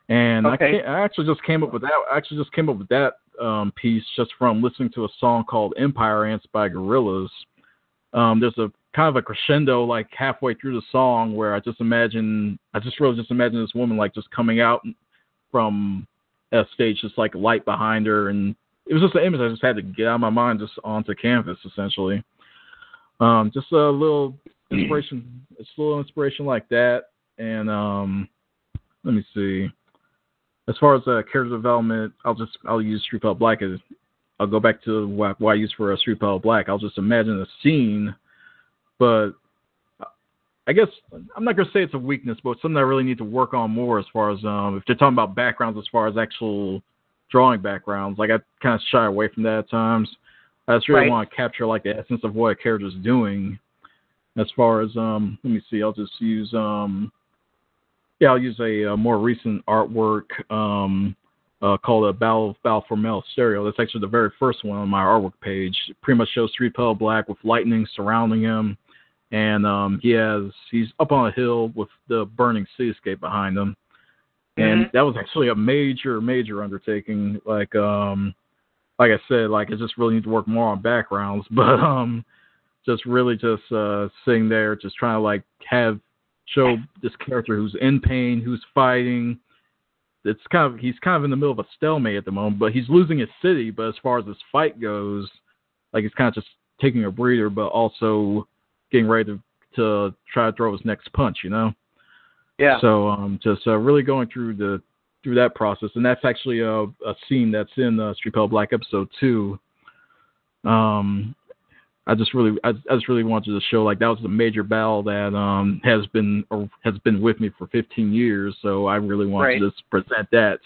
Speaker 3: And
Speaker 2: okay.
Speaker 3: I actually just came up with that. Piece just from listening to a song called Empire Ants by Gorillaz. There's a kind of a crescendo halfway through the song where I just imagine this woman just coming out from a stage, just light behind her, and it was just an image I just had to get out of my mind just onto canvas, essentially. Just a little inspiration, like that. And let me see. As far as character development, I'll use Street Pedal Black as I'll go back to what I use for Street Pedal Black. I'll just imagine a scene, but I guess I'm not gonna say it's a weakness, but it's something I really need to work on more. As far as if they're talking about backgrounds, as far as actual drawing backgrounds, I kind of shy away from that at times. I just really want to capture the essence of what a character's doing. As far as let me see, I'll just use I'll use a more recent artwork called a Battle for Metal Stereo. That's actually the very first one on my artwork page. It pretty much shows Street Pedal Black with lightning surrounding him, and he's up on a hill with the burning seascape behind him. And that was actually a major undertaking. Like I said, I just really need to work more on backgrounds, but just sitting there, just trying to show this character who's in pain, who's fighting. He's kind of in the middle of a stalemate at the moment, but he's losing his city. But as far as this fight goes, he's kind of just taking a breather, but also getting ready to try to throw his next punch, Yeah. So just really going through that process, and that's actually a scene that's in Street Pedal Black episode 2. I just really wanted to show that was a major battle that has been with me for 15 years. So I really wanted to present that,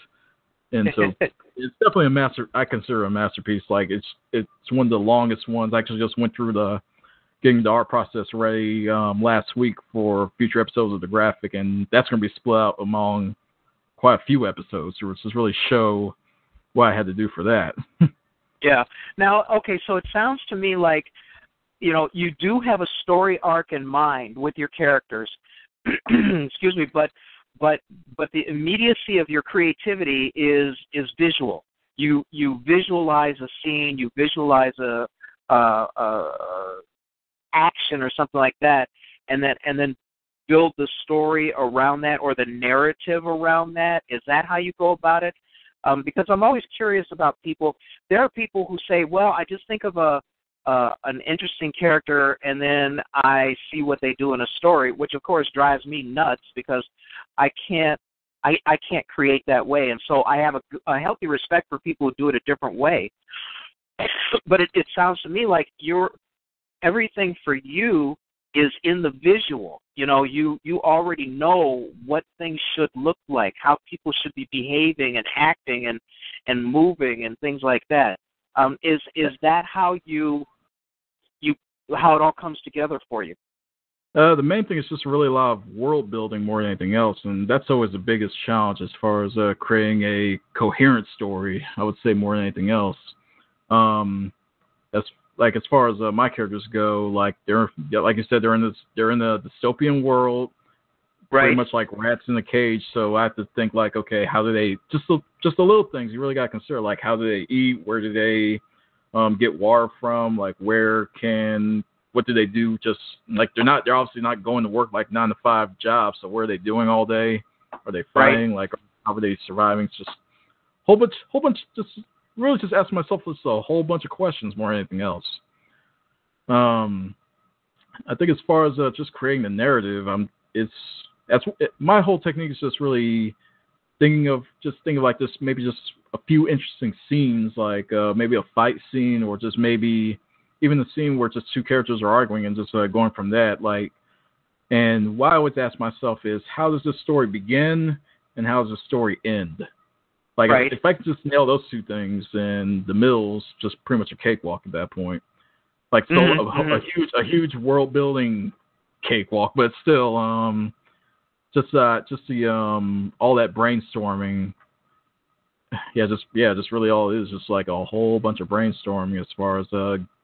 Speaker 3: and so it's definitely I consider a masterpiece. It's one of the longest ones. I actually just went through getting the art process ready last week for future episodes of the graphic, and that's going to be split out among quite a few episodes to just really show what I had to do for that.
Speaker 2: Yeah. Now, okay, so it sounds to me like, you do have a story arc in mind with your characters. Excuse me, but the immediacy of your creativity is visual. You visualize a scene, you visualize a action or something like that, and then build the story around that or the narrative around that. Is that how you go about it? Because I'm always curious about people. There are people who say, well, I just think of an interesting character and then I see what they do in a story, which of course drives me nuts because I can't create that way. And so I have a healthy respect for people who do it a different way. But it sounds to me like everything for you is in the visual. You already know what things should look like, how people should be behaving and acting and moving and things like that. Is that how how it all comes together for you?
Speaker 3: The main thing is just really a lot of world building more than anything else, and that's always the biggest challenge as far as creating a coherent story. I would say more than anything else. like as far as my characters go, like they're like you said, they're in a dystopian world, pretty much like rats in a cage. So I have to think like, okay, how do they just the little things you really got to consider, like how do they eat, where do they get water from, like what do they do? Just like they're obviously not going to work like 9-to-5 jobs. So what are they doing all day? Are they fighting? Like how are they surviving? It's just whole bunch. Just really just ask myself this a whole bunch of questions more than anything else. I think as far as just creating the narrative, my whole technique is just really thinking of like this, maybe just a few interesting scenes, like maybe a fight scene, or just maybe even the scene where just two characters are arguing and just going from that. Like, and what I always ask myself is, how does this story begin and how does the story end? Like, if I could just nail those two things, then the middle's just pretty much a cakewalk at that point. Like, so a huge world building cakewalk, but still, just the all that brainstorming. Just really all it is, just like a whole bunch of brainstorming as far as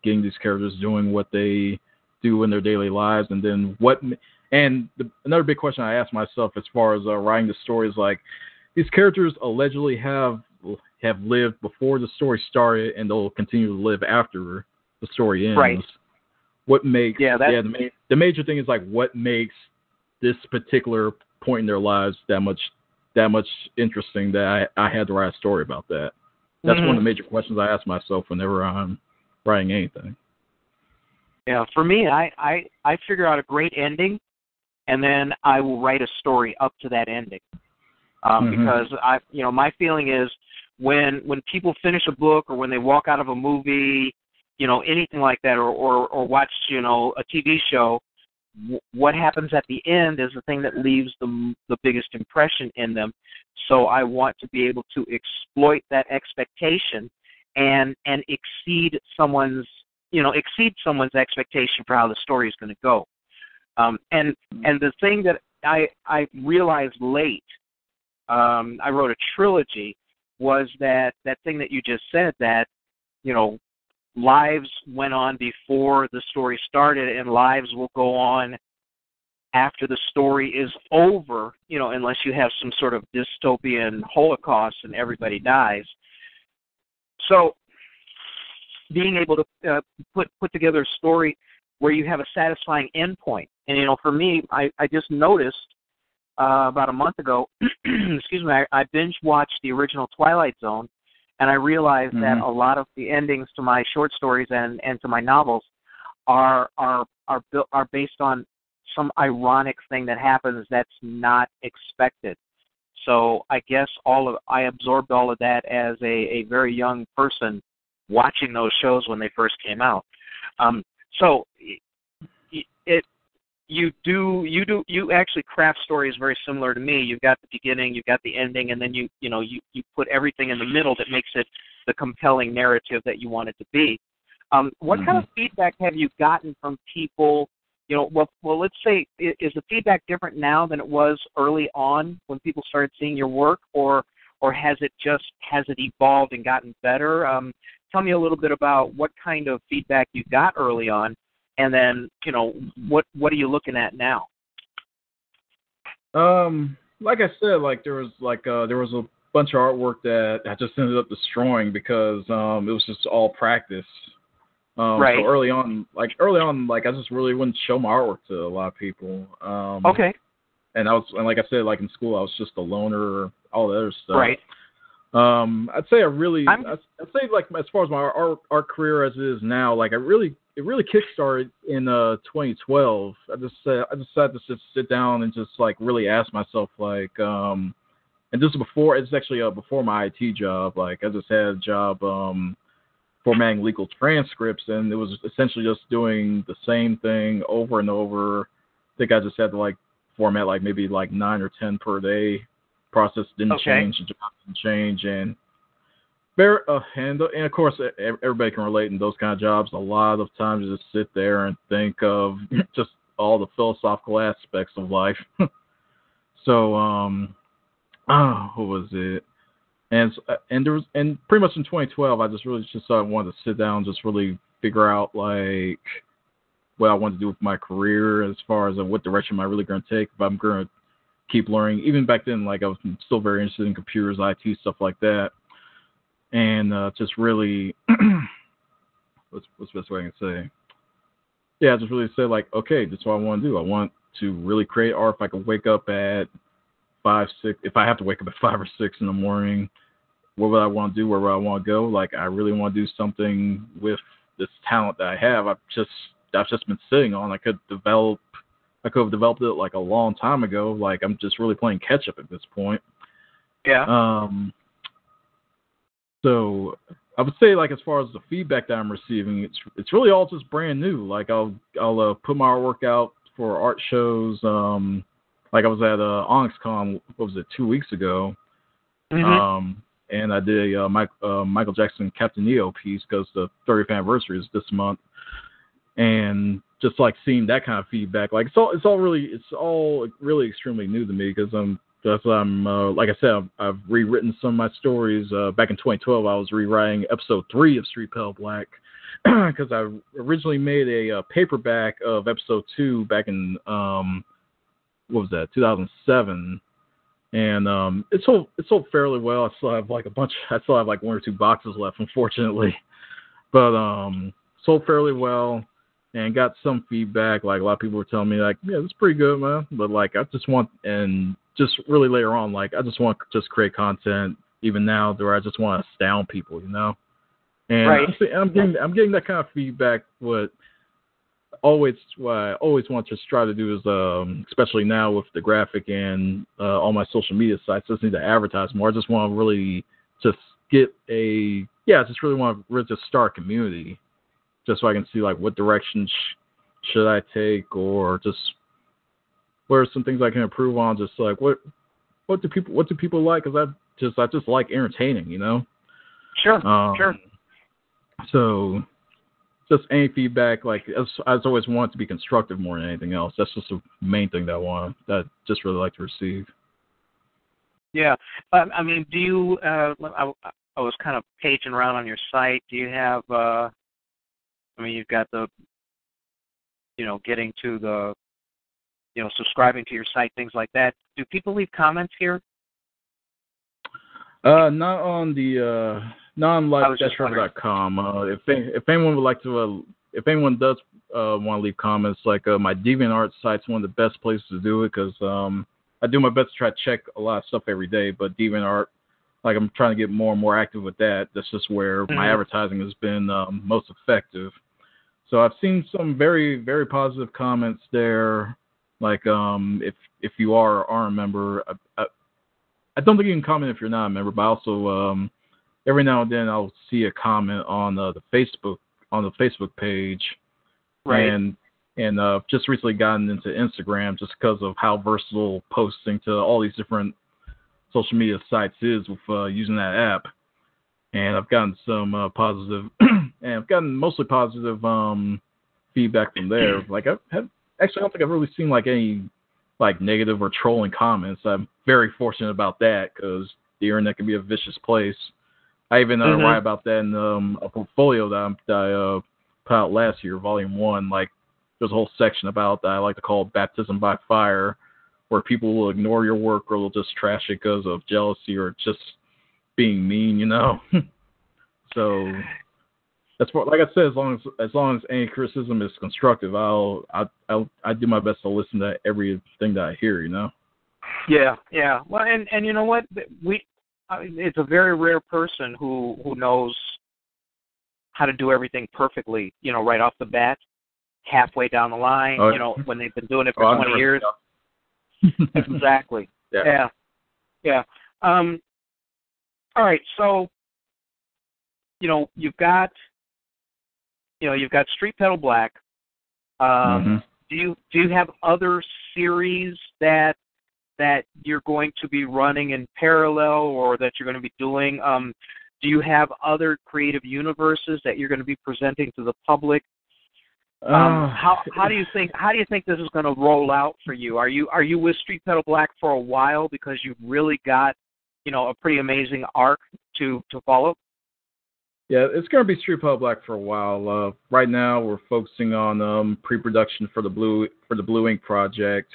Speaker 3: getting these characters doing what they do in their daily lives, and then another big question I ask myself as far as writing the story is like, these characters allegedly have lived before the story started, and they'll continue to live after the story ends. Right. What makes the major thing is like, what makes this particular point in their lives that much interesting that I had to write a story about that. That's one of the major questions I ask myself whenever I'm writing anything.
Speaker 2: Yeah, for me, I figure out a great ending, and then I will write a story up to that ending. Because my feeling is when people finish a book or when they walk out of a movie, anything like that, or watch, a TV show, what happens at the end is the thing that leaves the biggest impression in them. So I want to be able to exploit that expectation and exceed someone's expectation for how the story is going to go. And the thing that I realized late, I wrote a trilogy, was that thing that you just said, that, lives went on before the story started, and lives will go on after the story is over, unless you have some sort of dystopian Holocaust and everybody dies. So being able to put together a story where you have a satisfying endpoint. And, for me, I just noticed about a month ago, excuse me, I binge-watched the original Twilight Zone, and I realized that a lot of the endings to my short stories and to my novels are based on some ironic thing that happens that's not expected. So I guess I absorbed all of that as a very young person watching those shows when they first came out. So you actually craft stories very similar to me. You've got the beginning, you've got the ending, and then you put everything in the middle that makes it the compelling narrative that you want it to be. What kind of feedback have you gotten from people? Well, let's say, is the feedback different now than it was early on when people started seeing your work, or has it evolved and gotten better? Tell me a little bit about what kind of feedback you got early on, and then what are you looking at now?
Speaker 3: Like I said, like there was a bunch of artwork that I just ended up destroying because it was just all practice. Right. So early on, I just really wouldn't show my artwork to a lot of people.
Speaker 2: Okay.
Speaker 3: And like I said, like in school, I was just a loner, all the other stuff.
Speaker 2: Right.
Speaker 3: I'd say like as far as my art career as it is now, like it really kickstarted in 2012. I decided to just sit down and just like really ask myself, like, and this is before my IT job. Like I just had a job formatting legal transcripts, and it was essentially just doing the same thing over and over. I think I just had to like format like maybe like 9 or 10 per day. Process didn't change, the job didn't change, and of course everybody can relate in those kind of jobs. A lot of times you just sit there and think of just all the philosophical aspects of life. So what was it? And pretty much in 2012, I just really wanted to sit down, and just really figure out like what I want to do with my career as far as what direction am I really going to take. If I'm going to keep learning, even back then, like I was still very interested in computers, IT, stuff like that, and just really, what's the best way I can say? Yeah, I just really said like, okay, that's what I want to do. I want to really create art. If I can wake up at 5, 6, if I have to wake up at 5 or 6 in the morning, what would I want to do? Where would I want to go? Like, I really want to do something with this talent that I have. I've just been sitting on. I could have developed it like a long time ago. Like, I'm just really playing catch up at this point.
Speaker 2: Yeah.
Speaker 3: So I would say, like, as far as the feedback that I'm receiving, it's really all just brand new. Like, I'll put my artwork out for art shows. Like I was at OnyxCon, what was it, 2 weeks ago?
Speaker 2: Mm-hmm.
Speaker 3: And I did a Michael Jackson Captain EO piece because the 30th anniversary is this month. And just like seeing that kind of feedback, like it's all really extremely new to me because like I said, I've rewritten some of my stories. Back in 2012, I was rewriting episode 3 of Street Petal Black because I originally made a paperback of episode 2 back in what was that, 2007. And it sold fairly well. I still have like 1 or 2 boxes left, unfortunately. But sold fairly well and got some feedback. Like a lot of people were telling me like, yeah, it's pretty good, man. But like I just want, and just really later on, like I just want to just create content even now where I just want to astound people, you know? And
Speaker 2: right.
Speaker 3: I'm getting that kind of feedback. What I always want to try to do is, especially now with the graphic and all my social media sites, I just need to advertise more. I just want to really just just really want to really just start a community, just so I can see like what direction should I take, or just what are some things I can improve on. Just like what do people like? Because I just like entertaining, you know.
Speaker 2: Sure. Sure.
Speaker 3: So. Just any feedback, like I always want it to be constructive more than anything else. That's just the main thing that I just really like to receive.
Speaker 2: Yeah, I mean, do you? I was kind of paging around on your site. Do you have? I mean, you've got the, getting to the, subscribing to your site, things like that. Do people leave comments here?
Speaker 3: Not on the non-live-trevor.com. If anyone would like to, if anyone does want to leave comments, like my DeviantArt site's one of the best places to do it because I do my best to try to check a lot of stuff every day. But DeviantArt, like I'm trying to get more and more active with that. That's just where my advertising has been most effective. So I've seen some very, very positive comments there. Like if you are a member, I don't think you can comment if you're not a member, but also every now and then I'll see a comment on the Facebook page,
Speaker 2: right?
Speaker 3: And just recently gotten into Instagram just because of how versatile posting to all these different social media sites is with using that app. And I've gotten some positive, and I've gotten mostly positive feedback from there. Like I don't think I've really seen like any like negative or trolling comments. I'm very fortunate about that because the internet can be a vicious place. I even write about that in a portfolio that I put out last year, Volume 1. Like there's a whole section about that I like to call Baptism by Fire, where people will ignore your work or they'll just trash it because of jealousy or just being mean, you know. So that's what, like I said, as long as any criticism is constructive, I do my best to listen to everything that I hear, you know.
Speaker 2: Yeah. Well, and you know what, it's a very rare person who knows how to do everything perfectly, right off the bat, halfway down the line, when they've been doing it for 20 years. Exactly. Yeah. All right. So, you've got Street Petal Black. Do you have other series that you're going to be running in parallel, or that you're going to be doing? Do you have other creative universes that you're going to be presenting to the public? How do you think this is going to roll out for you? Are you with Street Petal Black for a while because you've really got a pretty amazing arc to follow?
Speaker 3: Yeah, it's going to be Street Pub Black for a while. Right now, we're focusing on pre-production for the Blue Ink project.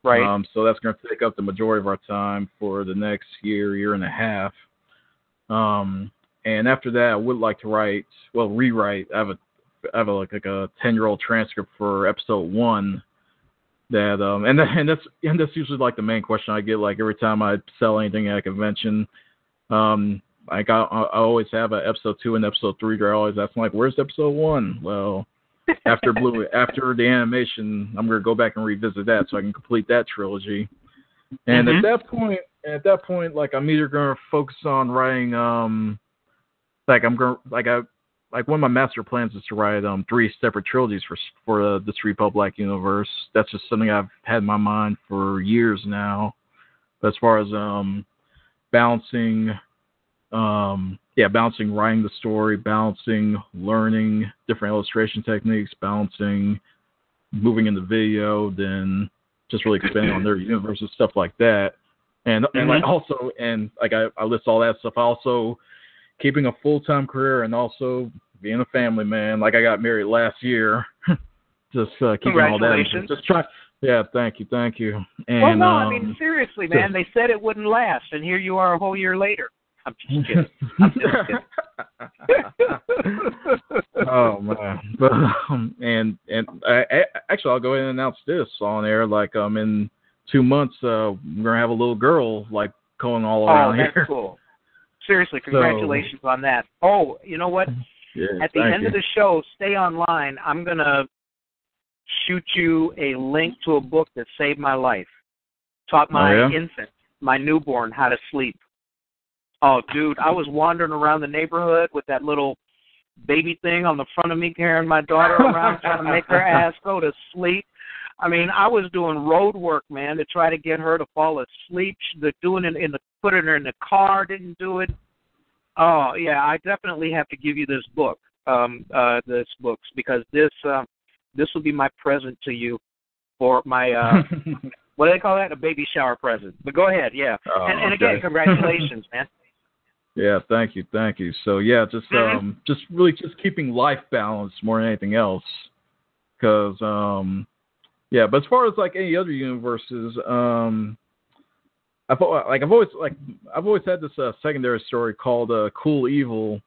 Speaker 2: Right.
Speaker 3: So that's going to take up the majority of our time for the next year and a half. And after that, I would like to rewrite. I have a 10-year-old transcript for episode 1. And that's usually like the main question I get like every time I sell anything at a convention. I always have an episode 2 and episode 3. They're always asking like, "Where's episode 1?" Well, after the animation, I'm gonna go back and revisit that so I can complete that trilogy. And at that point, like I'm either gonna focus on writing one of my master plans is to write 3 separate trilogies for the Street Pub Black universe. That's just something I've had in my mind for years now. But as far as balancing writing the story, balancing learning different illustration techniques, balancing moving into video, then just really expanding on their universe and stuff like that. And I list all that stuff. Also keeping a full-time career and also being a family man. Like I got married last year. Just keeping all that. Just try. Yeah, thank you. And,
Speaker 2: well, no, I mean seriously, man. They said it wouldn't last, and here you are a whole year later. I'm just kidding.
Speaker 3: Oh man, but actually, I'll go ahead and announce this on air. Like in 2 months, we're gonna have a little girl like going all around here.
Speaker 2: Oh, that's cool. Seriously, congratulations on that. Oh, you know what?
Speaker 3: Yeah,
Speaker 2: at the end of the show, stay online. I'm gonna shoot you a link to a book that saved my life. Taught my infant, my newborn, how to sleep. Oh, dude, I was wandering around the neighborhood with that little baby thing on the front of me, carrying my daughter around, trying to make her ass go to sleep. I mean, I was doing road work, man, to try to get her to fall asleep. Doing it putting her in the car, didn't do it. Oh, yeah, I definitely have to give you this book, because this will be my present to you for my, what do they call that? A baby shower present. But go ahead, yeah.
Speaker 3: Oh,
Speaker 2: and again, congratulations, man.
Speaker 3: Yeah, thank you. So yeah, just really keeping life balanced more than anything else. Because but as far as like any other universes, I've always had this secondary story called Cool Evil.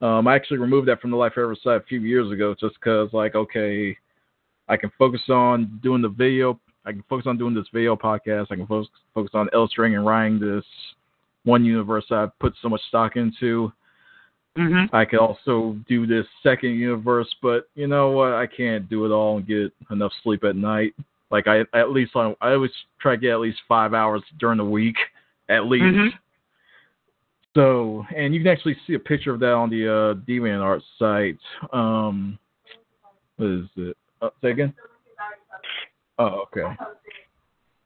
Speaker 3: I actually removed that from the Life Forever site a few years ago, just because I can focus on doing the video. I can focus on doing this video podcast. I can focus on illustrating and writing this one universe I've put so much stock into. I could also do this second universe, but you know what? I can't do it all and get enough sleep at night. Like I always try to get at least 5 hours during the week, at least. So, and you can actually see a picture of that on the DeviantArt site. What is it? Say again? Oh, okay.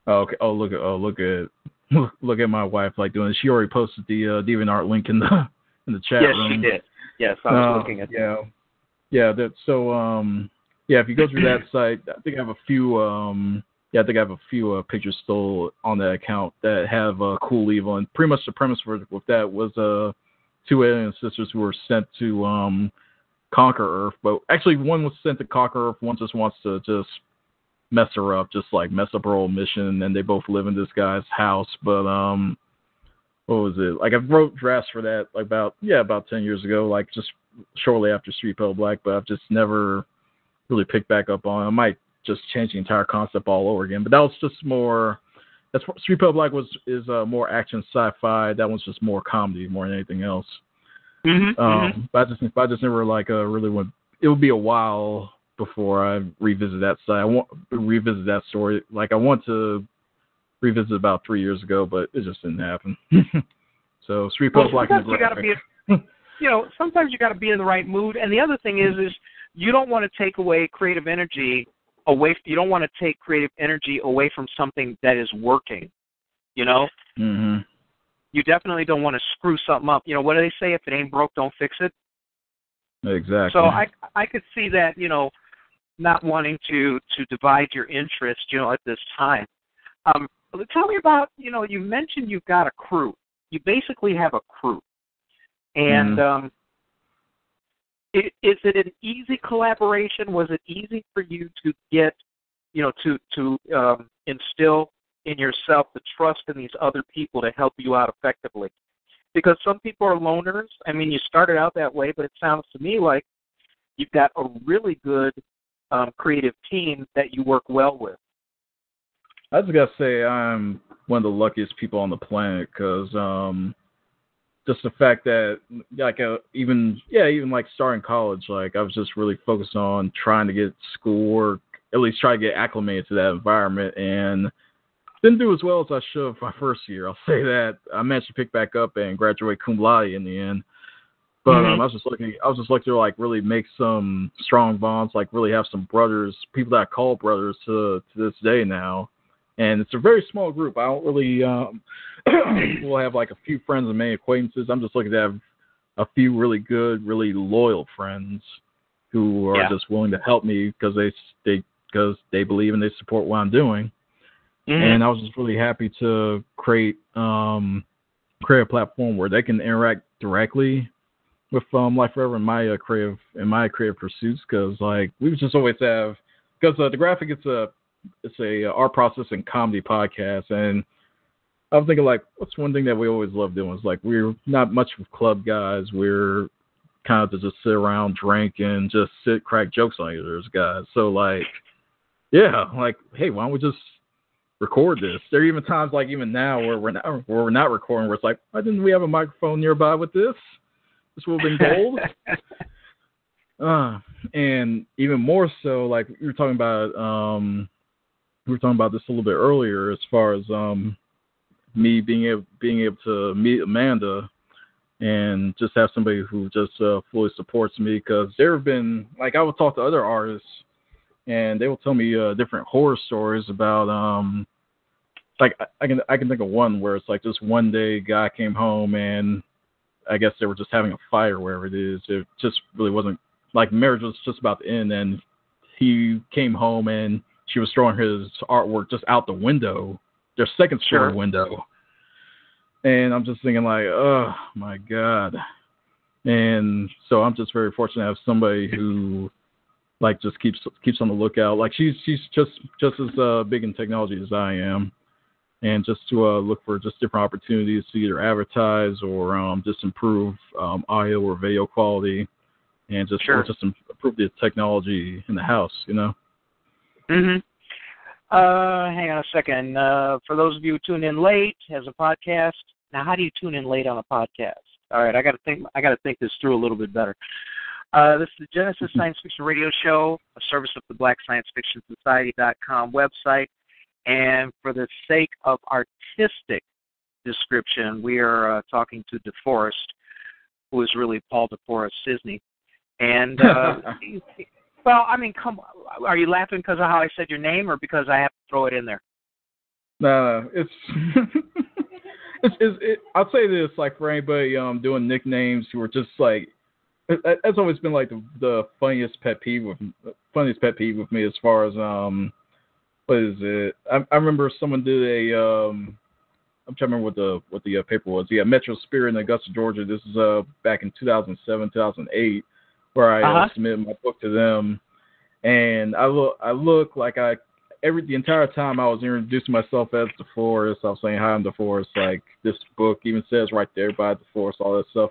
Speaker 3: Oh, look at my wife like doing this. She already posted the DeviantArt link in the chat room.
Speaker 2: Yes, she did. Yes, I was looking at that.
Speaker 3: Yeah. If you go through that site, I think I have a few pictures still on that account that have Cool Evil, and pretty much the premise with that was 2 alien sisters who were sent to conquer Earth, but actually one was sent to conquer Earth, one just wants to just mess her up, just like mess up her whole mission, and they both live in this guy's house. But what was it? Like I wrote drafts for that about 10 years ago, like just shortly after Street Pub Black, but I've just never really picked back up on it. I might just change the entire concept all over again. But that was just more. That's what Street Pub Black is more action sci-fi. That one's just more comedy more than anything else. But I just never really went. It would be a while before I revisit that site. I want to revisit that story. Like I want to revisit about 3 years ago, but it just didn't happen. So Street Pub Black.
Speaker 2: Sometimes you got to be in the right mood. And the other thing is you don't want to take away creative energy away. You don't want to take creative energy away from something that is working. You know. You definitely don't want to screw something up. You know, what do they say? If it ain't broke, don't fix it.
Speaker 3: Exactly.
Speaker 2: So I could see that, not wanting to divide your interest, at this time. Tell me about, you mentioned you've got a crew. You basically have a crew. And Is it an easy collaboration? Was it easy for you to get, to instill in yourself the trust in these other people to help you out effectively? Because some people are loners. I mean, you started out that way, but it sounds to me like you've got a really good creative team that you work well with.
Speaker 3: I just got to say I'm one of the luckiest people on the planet because just the fact that, like, even like starting college, like, I was just really focused on trying to get schoolwork, at least try to get acclimated to that environment, and didn't do as well as I should have my first year. I'll say that. I managed to pick back up and graduate cum laude in the end. But I was just lucky to, like, really make some strong bonds, like, really have some brothers, people that I call brothers to this day now. And it's a very small group. I don't really we'll have, like, a few friends and many acquaintances. I'm just lucky to have a few really good, really loyal friends who are just willing to help me because they believe and they support what I'm doing. And I was just really happy to create a platform where they can interact directly with Life Forever in my creative pursuits, because, like, we just always have, because the graphic it's a art process and comedy podcast, and I'm thinking, like, what's one thing that we always love doing is, like, we're not much of club guys. We're kind of to just sit around, drink, and just crack jokes on each other's guys. So, like, yeah, like, hey, why don't we just record this? There are even times, like, even now where we're not recording, where it's like, why didn't we have a microphone nearby with this? This would have been gold. And even more so, like, we were talking about this a little bit earlier, as far as me being able to meet Amanda and just have somebody who just fully supports me, because there have been, like, I would talk to other artists and they will tell me different horror stories about like, I can think of one where it's like, this one day guy came home and I guess they were just having a fight or wherever it is. It just really wasn't, like, marriage was just about to end, and he came home and she was throwing his artwork just out the window, their second story window. And I'm just thinking, like, oh my God. And so I'm just very fortunate to have somebody who, like, just keeps on the lookout. Like, she's just as big in technology as I am. And just to look for just different opportunities to either advertise or just improve audio or video quality, and just improve the technology in the house, you know.
Speaker 2: Hang on a second. For those of you who tune in late as a podcast, now how do you tune in late on a podcast? All right, I got to think this through a little bit better. This is the Genesis Science Fiction Radio Show, a service of the BlackScienceFictionSociety.com website. And for the sake of artistic description, we are talking to Deforrest, who is really Paul Deforrest Scisney. And, well, I mean, come on. Are you laughing because of how I said your name, or because I have to throw it in there?
Speaker 3: No, it's I'll say this, like, for anybody doing nicknames who are just, like, that's always been, like, the funniest pet peeve with me, as far as what is it? I remember someone did a I'm trying to remember what the paper was. Yeah, Metro Spirit in Augusta, Georgia. This is back in 2007, 2008, where I submitted my book to them, and I look like the entire time I was introducing myself as Deforrest. I was saying, hi, I'm Deforrest. Like, this book even says right there by Deforrest, all that stuff.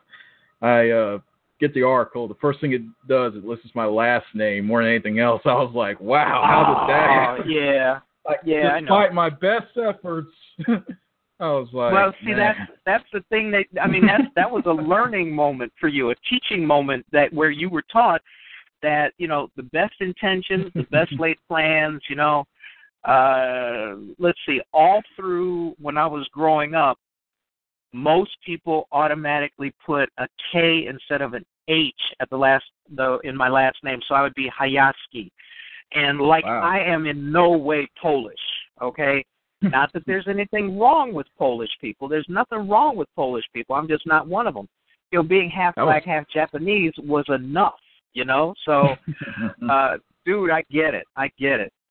Speaker 3: I get the article. The first thing it does, it lists my last name more than anything else. I was like, wow, how did that happen?
Speaker 2: Yeah.
Speaker 3: Like,
Speaker 2: yeah,
Speaker 3: despite my best efforts, I was like,
Speaker 2: well, see, that's the thing that was a learning moment for you, a teaching moment where you were taught that, the best intentions, the best laid plans, let's see, all through when I was growing up, most people automatically put a K instead of an H in my last name, so I would be Hayaski. And wow. I am in no way Polish, okay? Not that there's anything wrong with Polish people. There's nothing wrong with Polish people. I'm just not one of them. Being half black, half Japanese was enough, So, dude, I get it.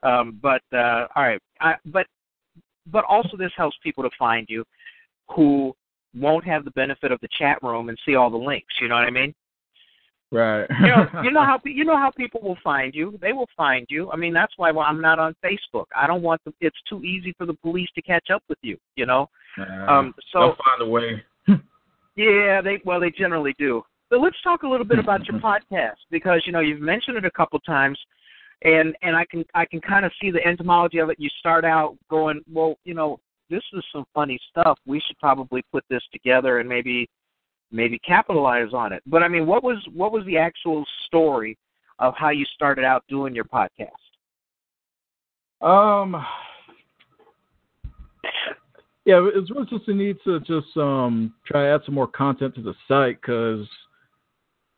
Speaker 2: But all right. But also this helps people to find you who won't have the benefit of the chat room and see all the links. You know what I mean?
Speaker 3: Right.
Speaker 2: You know how people will find you. They will find you. I mean, that's why I'm not on Facebook. I don't want it's too easy for the police to catch up with you. So
Speaker 3: they'll find a way.
Speaker 2: Yeah, they generally do. But let's talk a little bit about your podcast, because you've mentioned it a couple times, and I can kind of see the entomology of it. You start out going, well, this is some funny stuff. We should probably put this together and maybe capitalize on it. But I mean, what was the actual story of how you started out doing your podcast?
Speaker 3: Yeah, it's really just a need to just try to add some more content to the site, because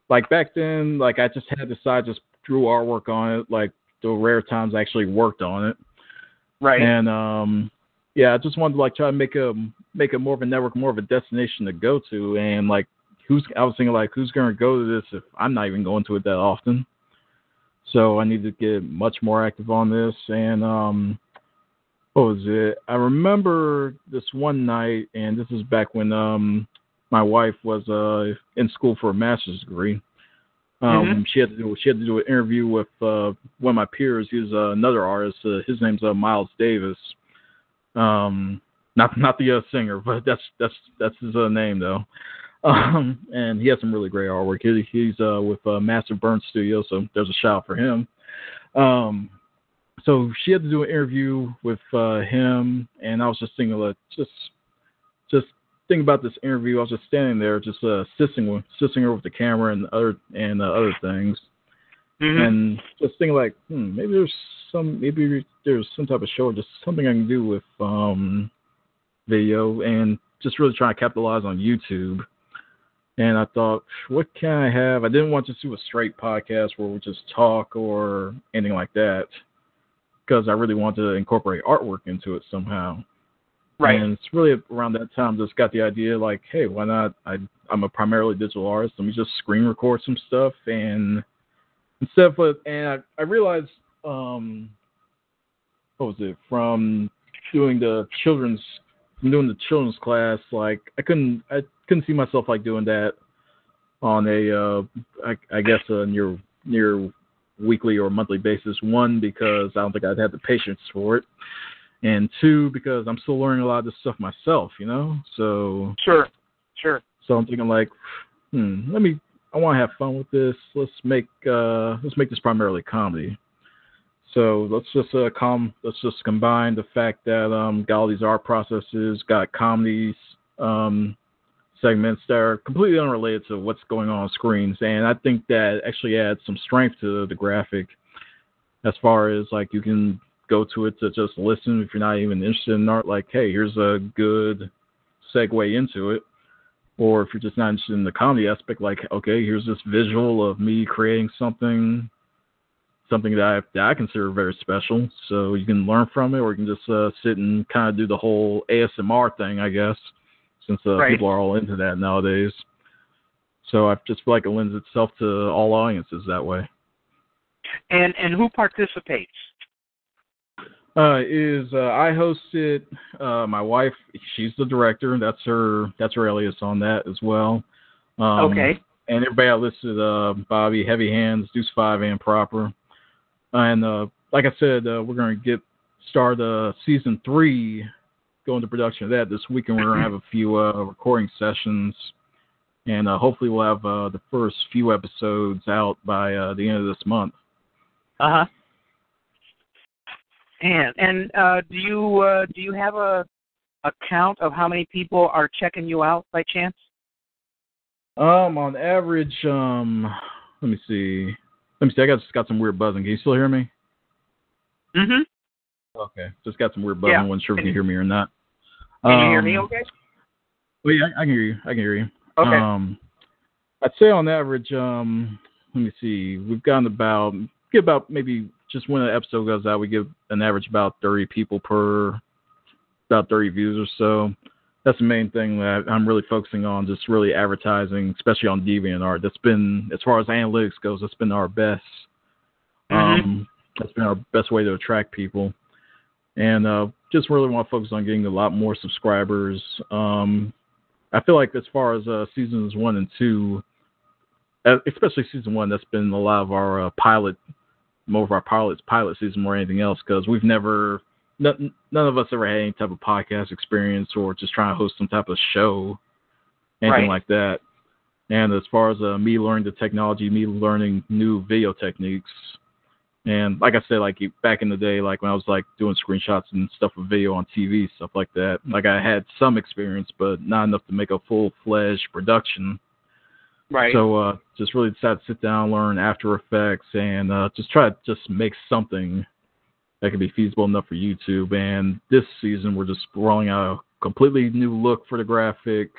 Speaker 3: like back then, like I just had the site, just drew artwork on it, like the rare times I actually worked on it.
Speaker 2: Right.
Speaker 3: And I just wanted to like try to make it more of a network, more of a destination to go to, and like I was thinking like who's going to go to this if I'm not even going to it that often. So I need to get much more active on this. And what was it? I remember this one night, and this is back when my wife was in school for a master's degree. She had to do an interview with one of my peers. He's another artist. His name's Miles Davis. Not the singer, but that's his name though. And he has some really great artwork. He's with Master Burn Studio, so there's a shout out for him. So she had to do an interview with him, and I was just thinking, just thinking about this interview. I was just standing there, just assisting her with the camera and other things, and just thinking like, maybe there's some type of show or just something I can do with video, and just really trying to capitalize on YouTube. And I thought, what can I have? I didn't want to do a straight podcast where we just talk or anything like that, because I really wanted to incorporate artwork into it somehow. Right. And it's really around that time just got the idea like, hey, why not? I'm a primarily digital artist. Let me just screen record some stuff. And I realized, what was it? From doing the children's class, like I couldn't see myself like doing that on a I guess near weekly or monthly basis. One, because I don't think I'd have the patience for it, and two, because I'm still learning a lot of this stuff myself, So
Speaker 2: sure.
Speaker 3: So I'm thinking like, I want to have fun with this. Let's make this primarily comedy. So let's just combine the fact that got all these art processes, got comedy segments that are completely unrelated to what's going on screens, and I think that actually adds some strength to the graphic, as far as like you can go to it to just listen if you're not even interested in art. Like, hey, here's a good segue into it. Or if you're just not interested in the comedy aspect, like, okay, here's this visual of me creating something that I consider very special. So you can learn from it, or you can just sit and kind of do the whole ASMR thing, I guess, since people are all into that nowadays. So I just feel like it lends itself to all audiences that way.
Speaker 2: And who participates?
Speaker 3: I host it. My wife, she's the director. That's her alias on that as well.
Speaker 2: Okay.
Speaker 3: And everybody I listed, Bobby, Heavy Hands, Deuce 5, and Proper. And like I said, we're going to start season 3, go into production of that this weekend. We're going to have a few recording sessions, and hopefully we'll have the first few episodes out by the end of this month.
Speaker 2: Uh-huh. And do you have a count of how many people are checking you out by chance?
Speaker 3: On average, let me see. I got some weird buzzing. Can you still hear me?
Speaker 2: Mm-hmm.
Speaker 3: Okay. Just got some weird buzzing. I wasn't sure if you can hear me or not.
Speaker 2: Can you hear me okay?
Speaker 3: Well, yeah, I can hear you.
Speaker 2: Okay.
Speaker 3: I'd say on average, let me see. We've gotten about maybe just when an episode goes out, we get an average about 30 people about 30 views or so. That's the main thing that I'm really focusing on, just really advertising, especially on DeviantArt. That's been, as far as analytics goes, that's been our best. That's been our best way to attract people. And just really want to focus on getting a lot more subscribers. I feel like as far as seasons 1 and 2, especially season 1, that's been a lot of our more of our pilot season more than anything else, because we've never, none of us ever had any type of podcast experience or just trying to host some type of show, anything like that. And as far as me learning the technology, me learning new video techniques, and like I said, like back in the day, like when I was like doing screenshots and stuff with video on TV, stuff like that, like I had some experience, but not enough to make a full-fledged production.
Speaker 2: Right.
Speaker 3: So just really decided to sit down, learn After Effects, and just try to just make something that can be feasible enough for YouTube. And this season, we're just rolling out a completely new look for the graphic.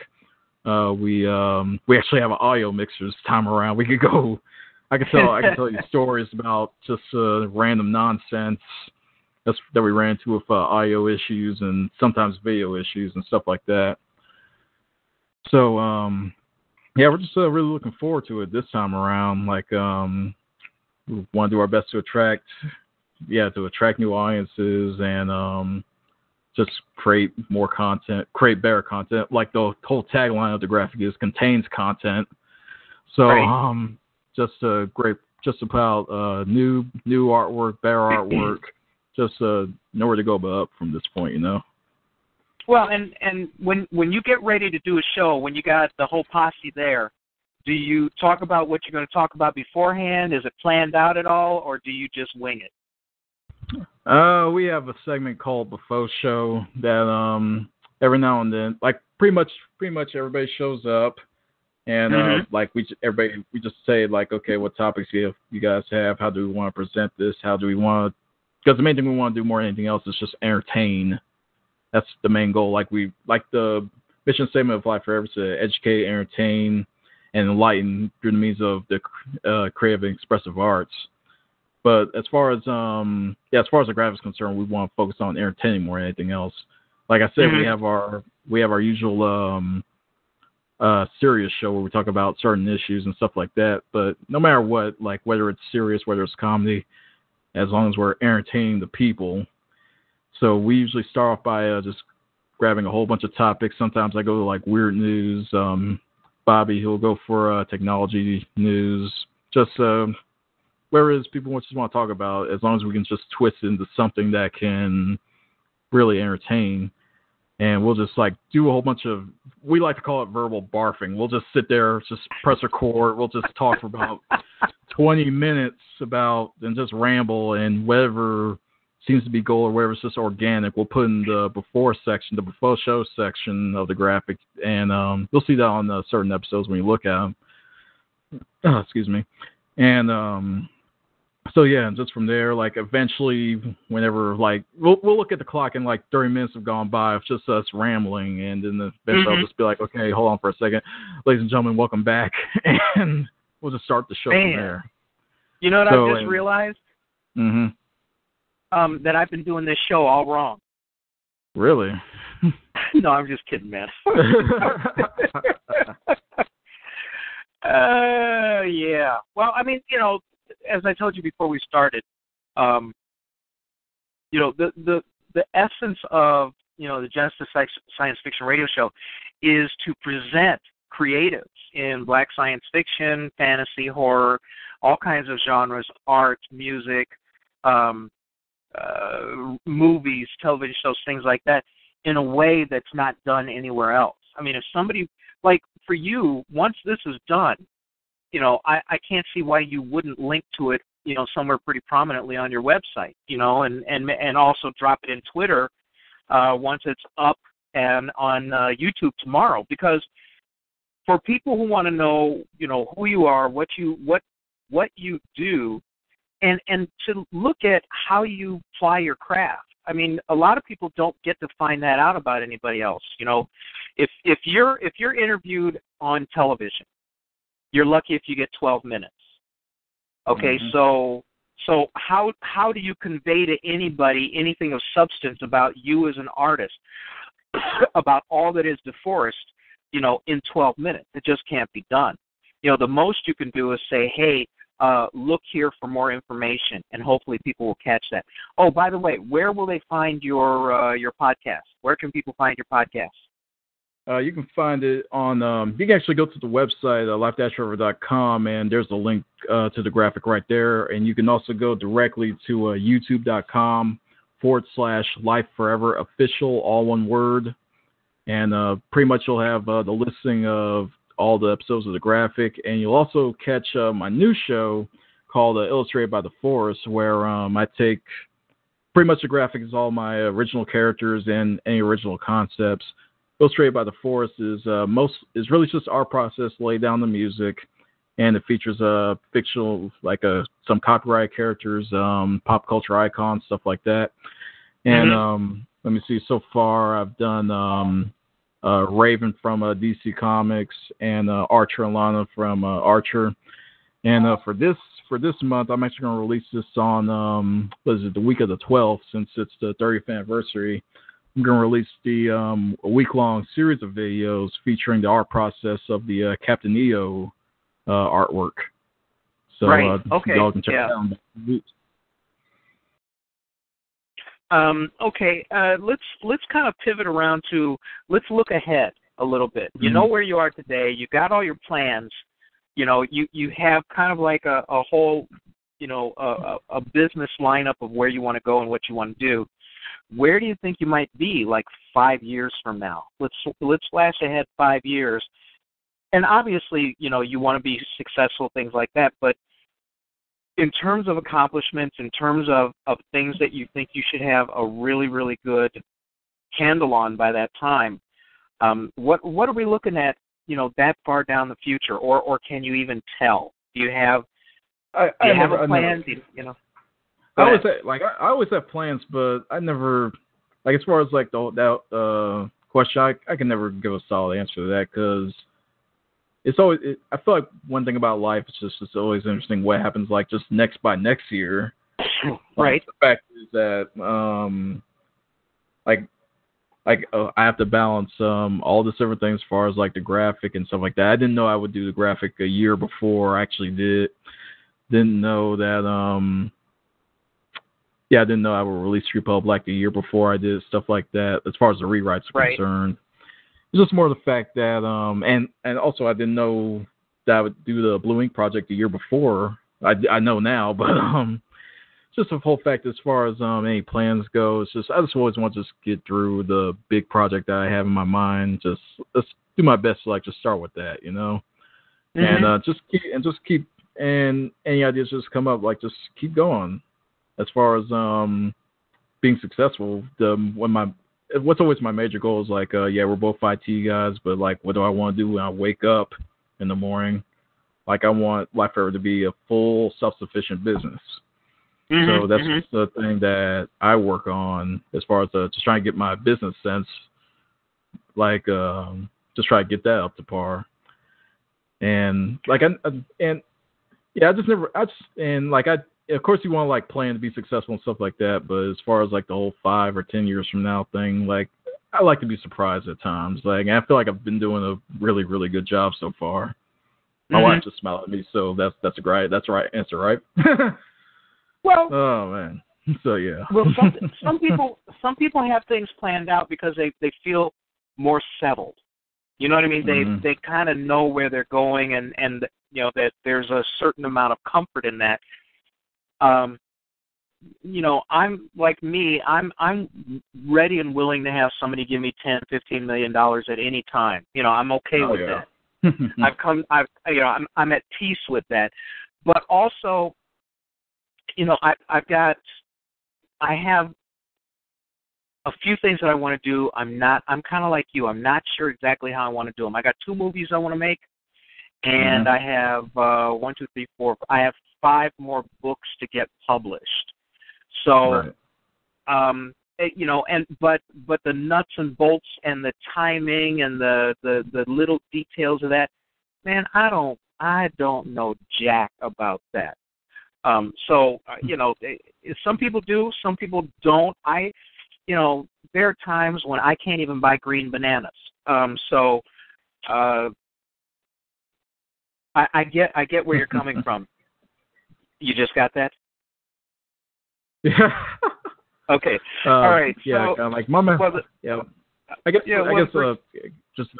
Speaker 3: We actually have an audio mixer this time around. We could go. I can tell you stories about just random nonsense that we ran into with audio issues and sometimes video issues and stuff like that. So yeah, we're just really looking forward to it this time around. Like we want to do our best to attract new audiences and just create more content, create better content. Like the whole tagline of the graphic is contains content. So just about new artwork, better artwork, just nowhere to go but up from this point, you know.
Speaker 2: Well, and when you get ready to do a show, when you got the whole posse there, do you talk about what you're going to talk about beforehand? Is it planned out at all, or do you just wing it?
Speaker 3: We have a segment called The Faux Show that every now and then, like pretty much everybody shows up, and like we just say like, okay, what topics you guys have? How do we want to present this? How do we want to? Because the main thing we want to do more than anything else is just entertain. That's the main goal. Like the mission statement of Life Forever to educate, entertain, and enlighten through the means of the creative and expressive arts. But as far as the graphics concerned, we want to focus on entertaining more than anything else. Like I said, we have our usual serious show where we talk about certain issues and stuff like that. But no matter what, like whether it's serious, whether it's comedy, as long as we're entertaining the people. So we usually start off by just grabbing a whole bunch of topics. Sometimes I go to like weird news. Bobby, he'll go for technology news. Just whatever it is people just want to talk about, as long as we can just twist it into something that can really entertain. And we'll just like do a whole bunch of, we like to call it verbal barfing. We'll just sit there, just press record. We'll just talk for about 20 minutes and just ramble, and whatever seems to be gold or whatever is just organic, we'll put in the before show section of the graphic, and you'll see that on certain episodes when you look at them. Excuse me. And so yeah, and just from there, like eventually, whenever like we'll look at the clock and like 30 minutes have gone by of just us rambling, and then eventually I'll just be like, okay, hold on for a second, ladies and gentlemen, welcome back, and we'll just start the show from there.
Speaker 2: You know what I just realized? That I've been doing this show all wrong.
Speaker 3: Really?
Speaker 2: No, I'm just kidding, man. Yeah. Well, I mean, you know, as I told you before we started, you know, the essence of, you know, the Genesis Science Fiction Radio Show is to present creatives in Black science fiction, fantasy, horror, all kinds of genres, art, music, movies, television shows, things like that, in a way that's not done anywhere else. I mean, if somebody, like for you, once this is done, you know, I can't see why you wouldn't link to it, you know, somewhere pretty prominently on your website, you know, and also drop it in Twitter once it's up and on YouTube tomorrow. Because for people who want to know, you know, who you are, what you do, and to look at how you ply your craft. I mean, a lot of people don't get to find that out about anybody else. You know, if you're interviewed on television, you're lucky if you get 12 minutes. Okay, so how do you convey to anybody anything of substance about you as an artist, about all that is Deforrest, you know, in 12 minutes? It just can't be done. You know, the most you can do is say, hey, look here for more information, and hopefully people will catch that. Oh, by the way, where will they find your podcast? Where can people find your podcast?
Speaker 3: You can find it on, you can actually go to the website, life-forever.com, and there's a link to the graphic right there. And you can also go directly to youtube.com/lifeforeverofficial, all one word. And pretty much you'll have the listing of all the episodes of the graphic. And you'll also catch my new show called Illustrated by Deforrest, where I take pretty much the graphic is all my original characters and any original concepts. Illustrated by Deforrest is really just our process, lay down the music, and it features fictional, like some copyright characters, pop culture icons, stuff like that. And let me see. So far, I've done Raven from DC Comics and Archer and Lana from Archer. And for this month, I'm actually going to release this on the week of the 12th, since it's the 30th anniversary. I'm going to release a week-long series of videos featuring the art process of the Captain EO artwork. So
Speaker 2: okay.
Speaker 3: Y'all can check it out.
Speaker 2: Okay. Let's kind of pivot around to, let's look ahead a little bit. You know where you are today. You got all your plans. You know, you have kind of like a whole, a business lineup of where you want to go and what you want to do. Where do you think you might be like 5 years from now? Let's flash ahead 5 years. And obviously, you want to be successful, things like that. But in terms of accomplishments, in terms of things that you think you should have a really, really good handle on by that time, what are we looking at, that far down the future? Or can you even tell? Do you have a plan?
Speaker 3: I always have plans, but I never, like, as far as like that question, I can never give a solid answer to that, because it's always, I feel like one thing about life is just, it's always interesting what happens like just next year.
Speaker 2: Right.
Speaker 3: The fact is that I have to balance all this different things as far as like the graphic and stuff like that. I didn't know I would do the graphic a year before I actually did. Didn't know that I didn't know I would release Republic like a year before I did stuff like that. As far as the rewrites are concerned, it's just more the fact that and also I didn't know that I would do the Blue Ink project a year before. I know now, but just the whole fact as far as any plans go, it's just I just always want to just get through the big project that I have in my mind. Let's do my best to like just start with that, and just keep and any ideas just come up, like just keep going. As far as being successful, what's always my major goal is like, we're both IT guys, but like, what do I want to do when I wake up in the morning? Like, I want Life Forever to be a full self-sufficient business. So that's the thing that I work on as far as just trying to get my business sense, like just try to get that up to par. And like, of course you want to like plan to be successful and stuff like that, but as far as like the whole 5 or 10 years from now thing, like I like to be surprised at times. Like, I feel like I've been doing a really, really good job so far. My wife just smiled at me, so that's the right answer, right?
Speaker 2: Well,
Speaker 3: oh man. So yeah.
Speaker 2: Well, some people have things planned out because they feel more settled. You know what I mean? They kind of know where they're going, and that there's a certain amount of comfort in that. I'm like me. I'm ready and willing to have somebody give me $10-15 million at any time. I'm okay with that. I'm at peace with that. But also, I have a few things that I want to do. I'm kind of like you. I'm not sure exactly how I want to do them. I got 2 movies I want to make, and I have 1, 2, 3, 4. I have 5 more books to get published. So, but the nuts and bolts and the timing and the little details of that, man, I don't know jack about that. Some people do, some people don't. There are times when I can't even buy green bananas. I get where you're coming from. You just got that?
Speaker 3: Yeah.
Speaker 2: Okay. All right.
Speaker 3: Yeah.
Speaker 2: So,
Speaker 3: like Mama.
Speaker 2: Well,
Speaker 3: yeah. I guess just to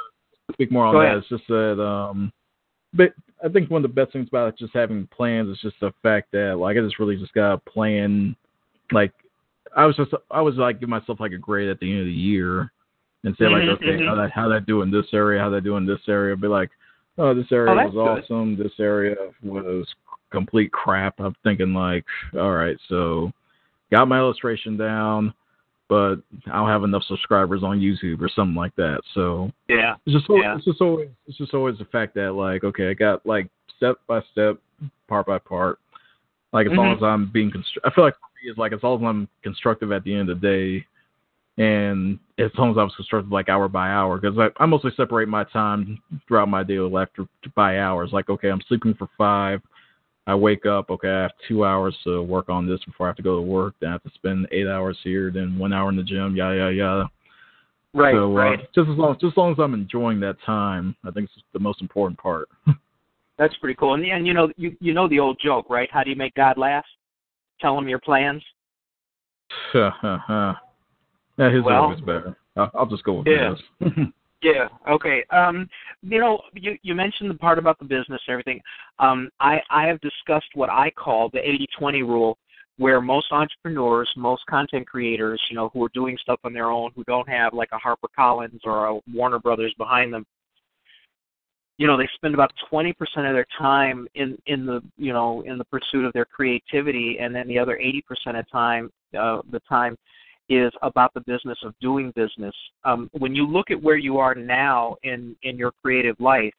Speaker 3: speak more on that, it's just that but I think one of the best things about it, just having plans, is just the fact that like I just really just got a plan. Like I was like give myself like a grade at the end of the year and say like, okay, how did I do in this area? How did I do in this area? Be like, oh, this area was awesome. This area was complete crap. I'm thinking like, all right, so got my illustration down, but I don't have enough subscribers on YouTube or something like that. So it's just always the fact that like, okay, I got like step by step, part by part. Like as long as I'm being I feel like for me it's like as long as I'm constructive at the end of the day, and as long as I was constructive like hour by hour, because I mostly separate my time throughout my daily life by hours. Like, okay, I'm sleeping for 5. I wake up, okay, I have 2 hours to work on this before I have to go to work. Then I have to spend 8 hours here, then 1 hour in the gym, yada, yada, yada.
Speaker 2: Right,
Speaker 3: so,
Speaker 2: right.
Speaker 3: Just as long as I'm enjoying that time, I think it's the most important part.
Speaker 2: That's pretty cool. And you know the old joke, right? How do you make God laugh? Tell him your plans.
Speaker 3: His is always better. I'll just go with this.
Speaker 2: Yeah. Okay. You mentioned the part about the business and everything. I have discussed what I call the 80-20 rule, where most entrepreneurs, most content creators, who are doing stuff on their own, who don't have like a HarperCollins or a Warner Brothers behind them, they spend about 20% of their time in the pursuit of their creativity, and then the other 80% of the time is about the business of doing business. When you look at where you are now in your creative life,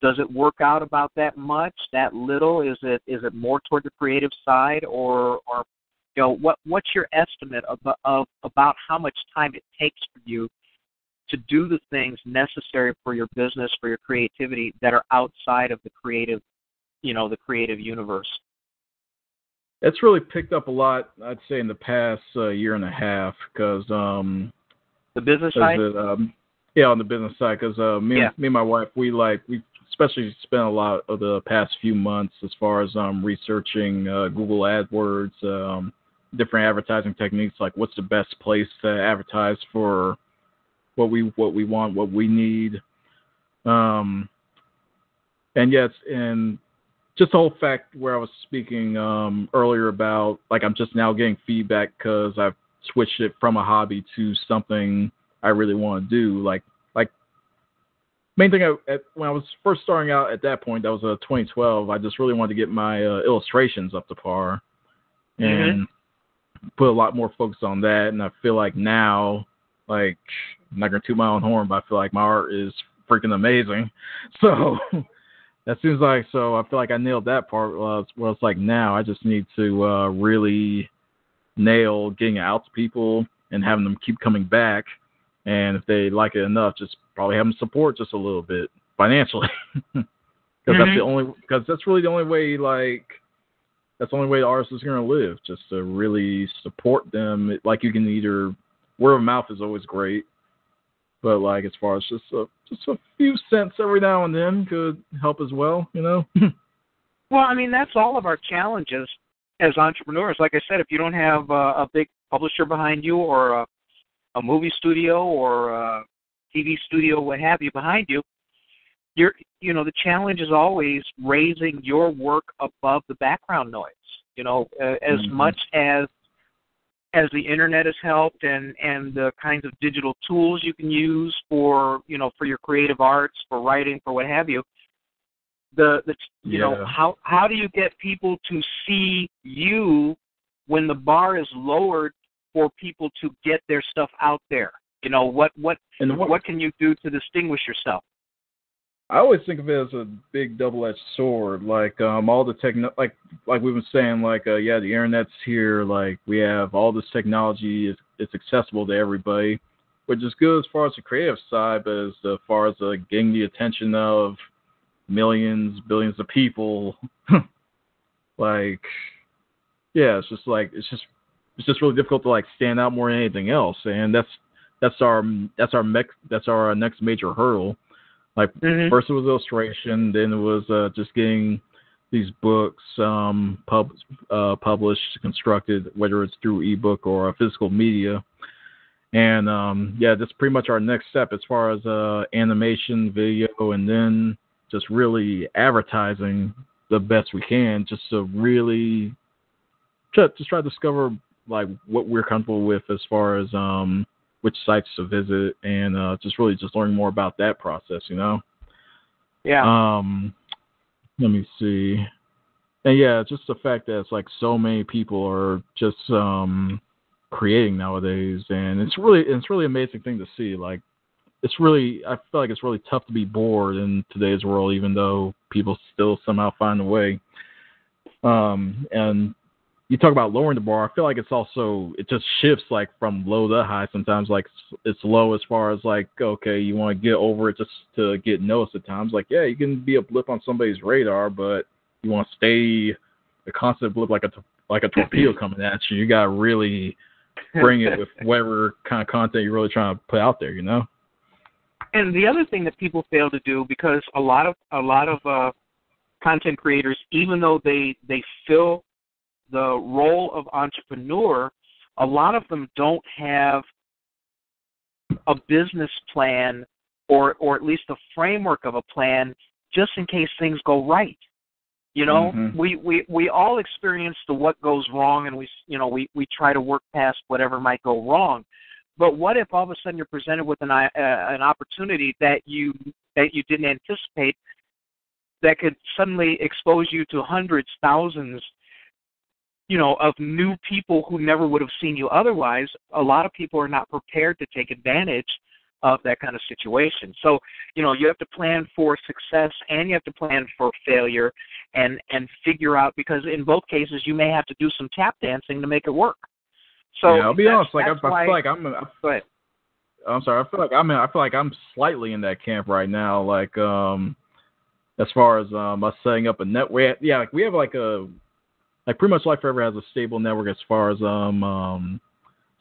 Speaker 2: does it work out about that much, that little? Is it more toward the creative side, or what's your estimate of about how much time it takes for you to do the things necessary for your business, for your creativity, that are outside of the creative universe?
Speaker 3: It's really picked up a lot, I'd say, in the past year and a half, because
Speaker 2: the business side.
Speaker 3: On the business side, because me and my wife, we especially spent a lot of the past few months as far as researching Google AdWords, different advertising techniques, like what's the best place to advertise for what we want, what we need, and just the whole fact where I was speaking earlier about, like, I'm just now getting feedback because I've switched it from a hobby to something I really want to do. Like main thing when I was first starting out at that point, that was 2012. I just really wanted to get my illustrations up to par and put a lot more focus on that. And I feel like now, like, I'm not gonna toot my own horn, but I feel like my art is freaking amazing. So. That seems like, so I feel like I nailed that part. Well, it's like now I just need to really nail getting it out to people and having them keep coming back. And if they like it enough, just probably have them support just a little bit financially. Because that's really the only way, that's the only way the artist is going to live, just to really support them. Like, you can either, word of mouth is always great. But, like, as far as just a few cents every now and then could help as well, Well,
Speaker 2: I mean, that's all of our challenges as entrepreneurs. Like I said, if you don't have a big publisher behind you, or a movie studio, or a TV studio, what have you, behind you, the challenge is always raising your work above the background noise. As much as the internet has helped, and the kinds of digital tools you can use for your creative arts, for writing, for what have you, how do you get people to see you when the bar is lowered for people to get their stuff out there? What can you do to distinguish yourself?
Speaker 3: I always think of it as a big double-edged sword. Like, all the like we've been saying, like, the internet's here. Like, we have all this technology. It's accessible to everybody, which is good as far as the creative side, but as far as getting the attention of millions, billions of people, it's just really difficult to, like, stand out more than anything else. And that's our next major hurdle. Like, first it was illustration, then it was just getting these books published, constructed, whether it's through ebook or physical media. And yeah, that's pretty much our next step as far as animation, video, and then just really advertising the best we can, just to really try to discover like what we're comfortable with as far as which sites to visit, and just really just learning more about that process, you know.
Speaker 2: Yeah.
Speaker 3: Let me see. And yeah, just the fact that it's like so many people are just creating nowadays, and it's really amazing thing to see. Like, I feel like it's really tough to be bored in today's world, even though people still somehow find a way. And you talk about lowering the bar. I feel like it just shifts like from low to high. Sometimes like it's low as far as like, okay, you want to get over it just to get noticed at times. Like, yeah, you can be a blip on somebody's radar, but you want to stay a constant blip like a torpedo coming at you. You got to really bring it with whatever kind of content you're really trying to put out there, you know?
Speaker 2: And the other thing that people fail to do, because a lot of content creators, even though they fill the role of entrepreneur, a lot of them don't have a business plan or at least a framework of a plan just in case things go right. You know, we all experience the what goes wrong, and we try to work past whatever might go wrong. But what if all of a sudden you're presented with an opportunity that you didn't anticipate, that could suddenly expose you to hundreds, thousands, of new people who never would have seen you otherwise? A lot of people are not prepared to take advantage of that kind of situation. So, you have to plan for success and you have to plan for failure and figure out, because in both cases you may have to do some tap dancing to make it work. So
Speaker 3: yeah, I'll be honest. Like I feel like I'm slightly in that camp right now. Like as far as us setting up a network, we have like pretty much Life Forever has a stable network as far as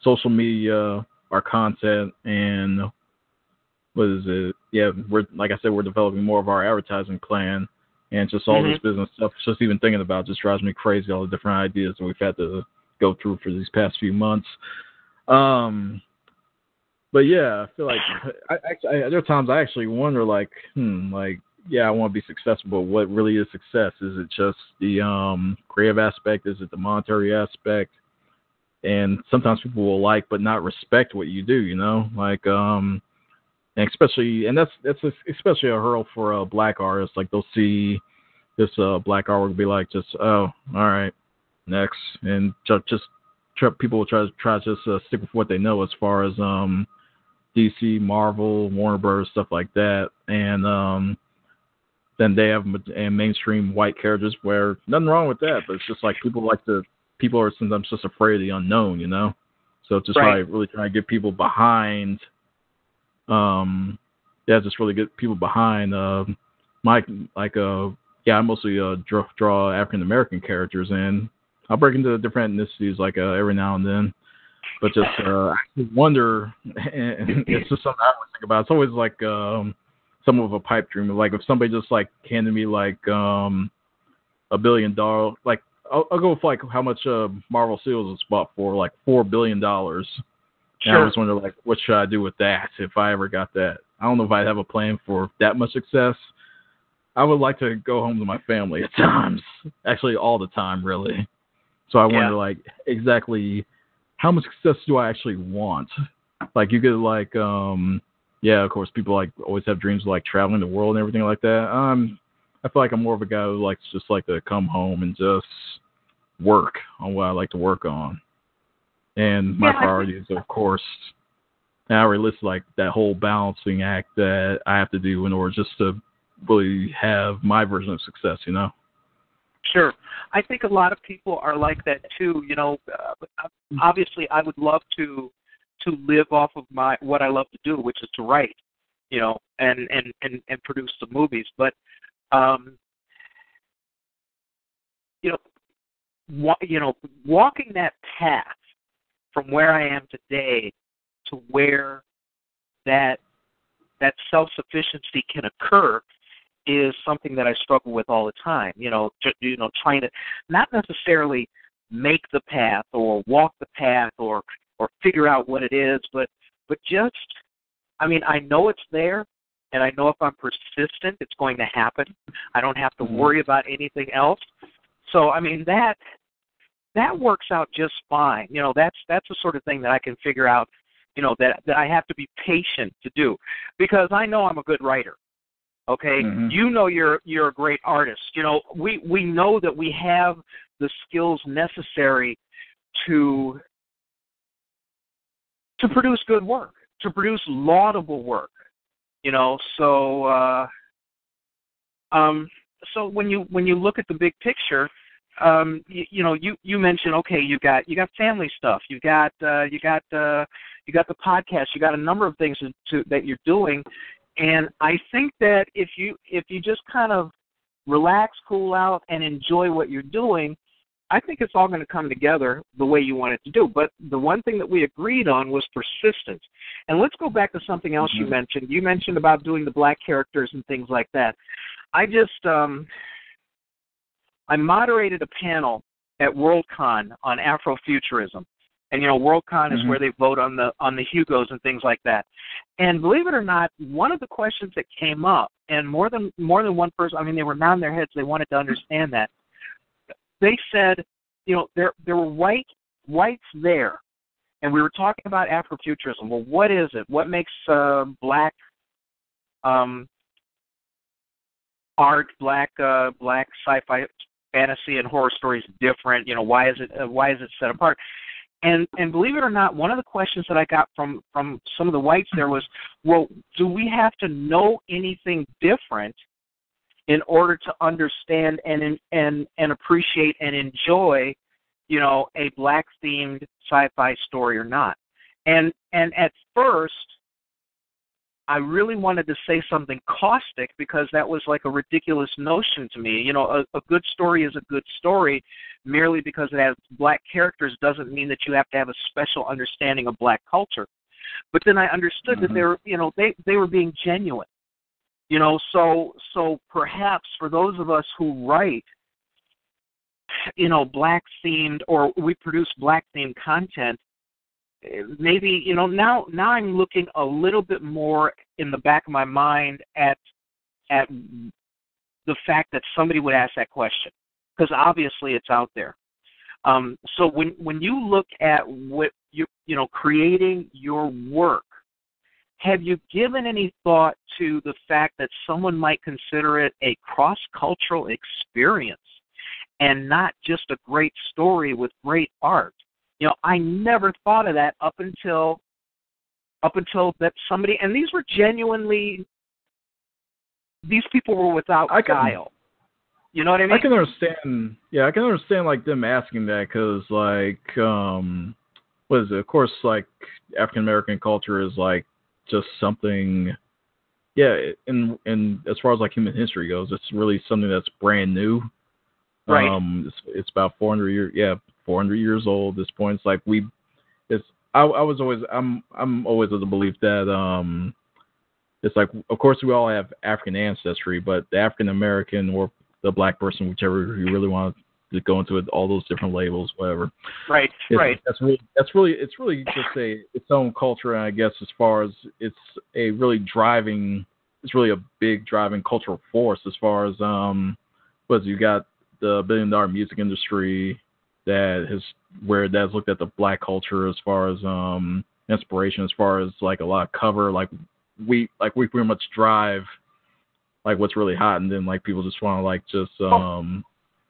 Speaker 3: social media, our content, and what is it? Yeah, we're developing more of our advertising plan, and just all this business stuff. Just even thinking about it just drives me crazy. All the different ideas that we've had to go through for these past few months. But yeah, I feel like there are times I actually wonder, like, yeah, I want to be successful, but what really is success? Is it just the creative aspect? Is it the monetary aspect? And sometimes people will like but not respect what you do, like, and that's especially a hurdle for black artists. Like, they'll see this black artwork, be like, just, oh, all right, next, and people will try to just stick with what they know as far as DC, Marvel, Warner Bros., stuff like that, and then they have mainstream white characters, where nothing wrong with that, but it's just like people are sometimes just afraid of the unknown, So just really trying to get people behind, just really get people behind I mostly draw African American characters, and I'll break into different ethnicities like every now and then, but just I wonder, and it's just something I always think about. It's always like some of a pipe dream. Like, if somebody just like handed me like $1 billion, like I'll go with like how much Marvel Seals was bought for, like $4 billion. Sure. And I was wondering, like, what should I do with that if I ever got that? I don't know if I'd have a plan for that much success. I would like to go home to my family at times, actually all the time, really. So I wonder, like, exactly how much success do I actually want? Like, you could, like, of course, people, like, always have dreams of, like, traveling the world and everything like that. I feel like I'm more of a guy who likes just, like, to come home and just work on what I like to work on. And my priority is, of course, and I already listed, like, that whole balancing act that I have to do in order just to really have my version of success,
Speaker 2: Sure. I think a lot of people are like that too. Obviously, I would love to live off of what I love to do, which is to write, and produce the movies. But walking that path from where I am today to where that self-sufficiency can occur is something that I struggle with all the time. Trying to not necessarily make the path or walk the path or figure out what it is, but just, I mean, I know it's there, and I know if I'm persistent, it's going to happen. I don't have to worry about anything else. So, I mean, that works out just fine. You know, that's the sort of thing that I can figure out, you know, that I have to be patient to do, because I know I'm a good writer. Okay, you know you're a great artist. You know, we know that we have the skills necessary to produce good work, to produce laudable work. You know, so so when you look at the big picture, you mentioned, okay, you got family stuff, you got the podcast, you got a number of things that you're doing. And I think that if you just kind of relax, cool out, and enjoy what you're doing, I think it's all going to come together the way you want it to do. But the one thing that we agreed on was persistence. And let's go back to something else you mentioned. You mentioned about doing the black characters and things like that. I just I moderated a panel at Worldcon on Afrofuturism. And, you know, Worldcon is where they vote on the Hugos and things like that. And believe it or not, one of the questions that came up, and more than one person, I mean, they were nodding their heads, they wanted to understand that. They said, you know, there were whites there, and we were talking about Afrofuturism. Well, what is it? What makes black art, black sci-fi, fantasy, and horror stories different? You know, why is it set apart? And believe it or not, one of the questions that I got from some of the whites there was, well, do we have to know anything different in order to understand and appreciate and enjoy, you know, a black themed sci-fi story or not? And at first, I really wanted to say something caustic, because that was like a ridiculous notion to me. You know, a good story is a good story. Merely because it has black characters doesn't mean that you have to have a special understanding of black culture. But then I understood that they were being genuine. You know, so perhaps for those of us who write, you know, black themed, or we produce black themed content, maybe, you know, now I'm looking a little bit more in the back of my mind at the fact that somebody would ask that question, because obviously it's out there. So when you look at what you know, creating your work, have you given any thought to the fact that someone might consider it a cross-cultural experience and not just a great story with great art? You know, I never thought of that up until that somebody, and these were genuinely, these people were without guile. You know what I mean?
Speaker 3: I can understand. Yeah, I can understand like them asking that, because like, what is it? Of course, like African American culture is like just something. Yeah, and as far as like human history goes, it's really something that's brand new.
Speaker 2: Right.
Speaker 3: It's about 400 years. Yeah, 400 years old at this point. It's like I'm always of the belief that it's like, of course we all have African ancestry, but the African American or the black person, whichever you really want to go into it, all those different labels, whatever.
Speaker 2: Right.
Speaker 3: It's really just its own culture, and I guess as far as it's really a big driving cultural force as far as you got the $1 billion music industry that's looked at the black culture as far as inspiration, as far as like a lot of cover, like we pretty much drive like what's really hot, and then like people just want to like just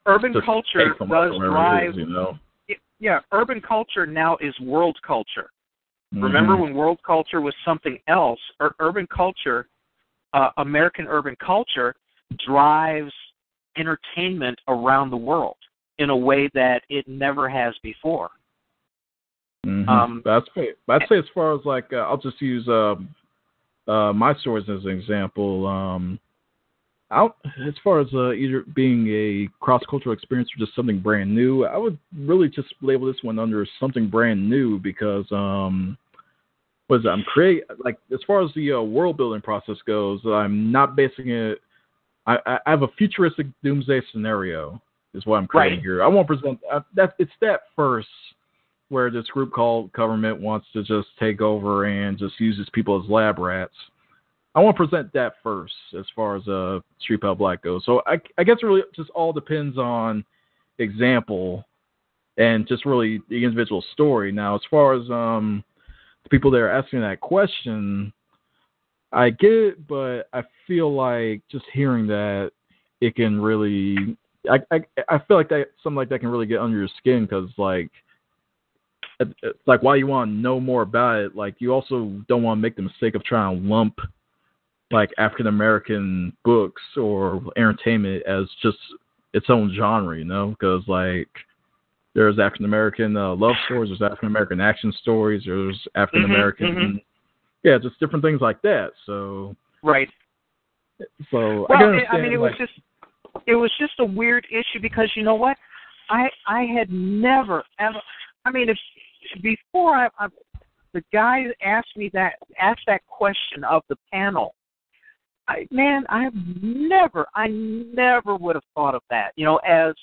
Speaker 2: urban culture does drive.
Speaker 3: You know?
Speaker 2: Yeah, urban culture now is world culture.
Speaker 3: Mm-hmm.
Speaker 2: Remember when world culture was something else? Urban culture, American urban culture, drives entertainment around the world in a way that it never has before.
Speaker 3: Mm-hmm. I'd say as far as like I'll just use my stories as an example. As far as either being a cross-cultural experience or just something brand new, I would really just label this one under something brand new, because I'm creating, like, as far as the world building process goes, I'm not basing it. I have a futuristic doomsday scenario is what I'm creating here. I won't present that. It's that first, where this group called government wants to just take over and just uses people as lab rats. I want to present that first as far as Street Pile Black goes. So I guess it really just all depends on example and just really the individual story. Now, as far as the people that are asking that question, I get it, but I feel like just hearing that, it can really, I feel like that something like that can really get under your skin, because like while you want to know more about it, like you also don't want to make the mistake of trying to lump like African American books or entertainment as just its own genre, you know? Because like there's African American love stories, there's African American action stories, there's African American, yeah, just different things like that. So
Speaker 2: right.
Speaker 3: So
Speaker 2: well,
Speaker 3: I can understand.
Speaker 2: I mean, it was just a weird issue, because you know what, I had never ever. I mean, if before the guy asked that question of the panel, I never would have thought of that, you know, as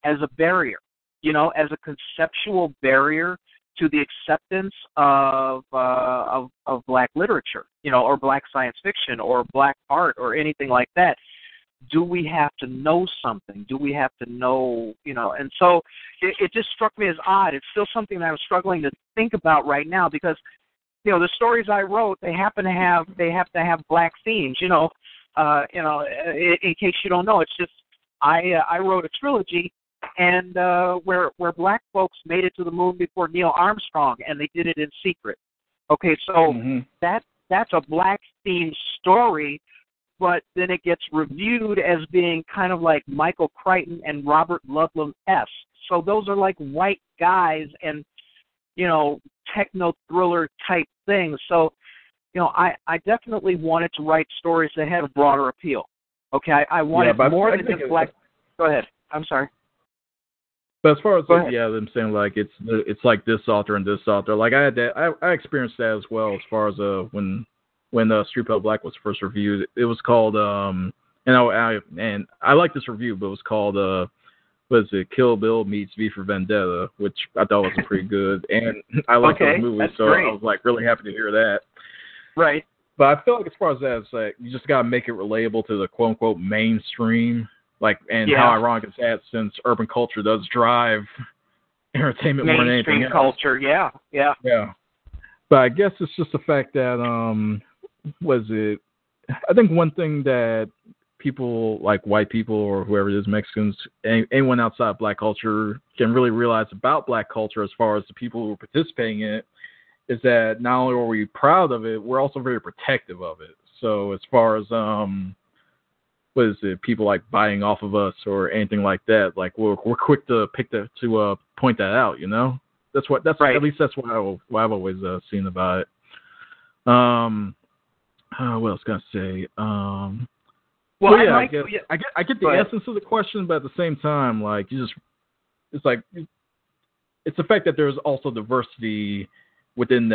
Speaker 2: a barrier, you know, as a conceptual barrier to the acceptance of black literature, you know, or black science fiction or black art or anything like that. Do we have to know something? Do we have to know, you know? And so it just struck me as odd. It's still something that I'm struggling to think about right now, because, you know, the stories I wrote, they have to have black themes, you know, in case you don't know. It's just I wrote a trilogy, and where black folks made it to the moon before Neil Armstrong, and they did it in secret. Okay, so that's a black themed story, but then it gets reviewed as being kind of like Michael Crichton and Robert Ludlum-esque. So those are like white guys and, you know, techno thriller type things. So, you know, I definitely wanted to write stories that had a broader appeal. Okay, I wanted more than just black. Go ahead. I'm sorry.
Speaker 3: But as far as them saying like it's like this author and this author, like I had that, I experienced that as well. As far as when Street Pile Black was first reviewed, it was called and I like this review, but it was called what is it, Kill Bill meets V for Vendetta, which I thought was pretty good, and I like those movies, so great. I was like really happy to hear that.
Speaker 2: Right.
Speaker 3: But I feel like as far as that, it's like you just gotta make it relatable to the quote unquote mainstream. Like, and how ironic is that, since urban culture does drive entertainment more than anything else.
Speaker 2: Culture, yeah.
Speaker 3: But I guess it's just the fact that, I think one thing that people, like white people or whoever it is, Mexicans, anyone outside black culture can really realize about black culture as far as the people who are participating in it, is that not only are we proud of it, we're also very protective of it. So as far as, people like buying off of us or anything like that, like we're quick to point that out, you know? That's right. At least that's what I've always seen about it. What else can I say? I get the essence of the question, but at the same time, like it's the fact that there's also diversity within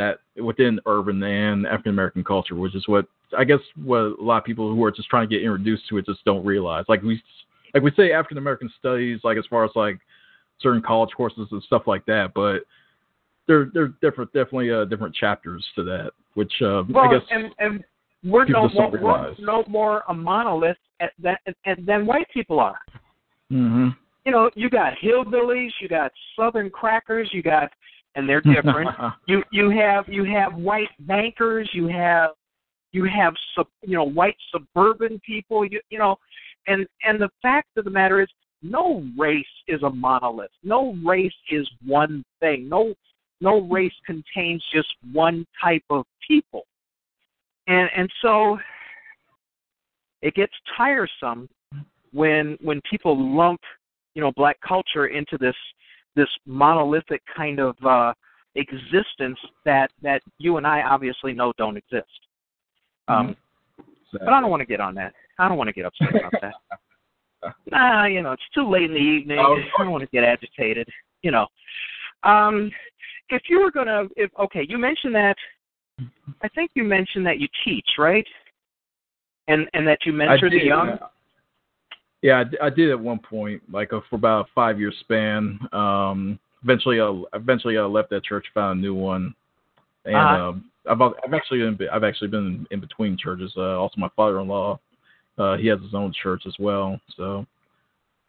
Speaker 3: urban and African American culture, which is what a lot of people who are just trying to get introduced to it just don't realize. Like we say African American studies, like as far as like certain college courses and stuff like that, but there definitely different chapters to that, which I guess
Speaker 2: and we're no more a monolith than white people are.
Speaker 3: Mm-hmm.
Speaker 2: You know, you got hillbillies, you got Southern crackers, and they're different. you have white bankers, you have white suburban people, you know, and the fact of the matter is, no race is a monolith. No race is one thing. No race contains just one type of people. And so it gets tiresome when people lump, you know, black culture into this monolithic kind of existence that you and I obviously know don't exist. But I don't want to get on that. I don't want to get upset about that. You know, it's too late in the evening. I don't want to get agitated. You know, if you were gonna, you mentioned that. I think you mentioned that you teach, right? And that you mentor the young.
Speaker 3: Yeah, I did at one point, like for about a 5-year span. eventually I left that church, found a new one, and I've actually been in between churches. Also, my father-in-law, he has his own church as well. So,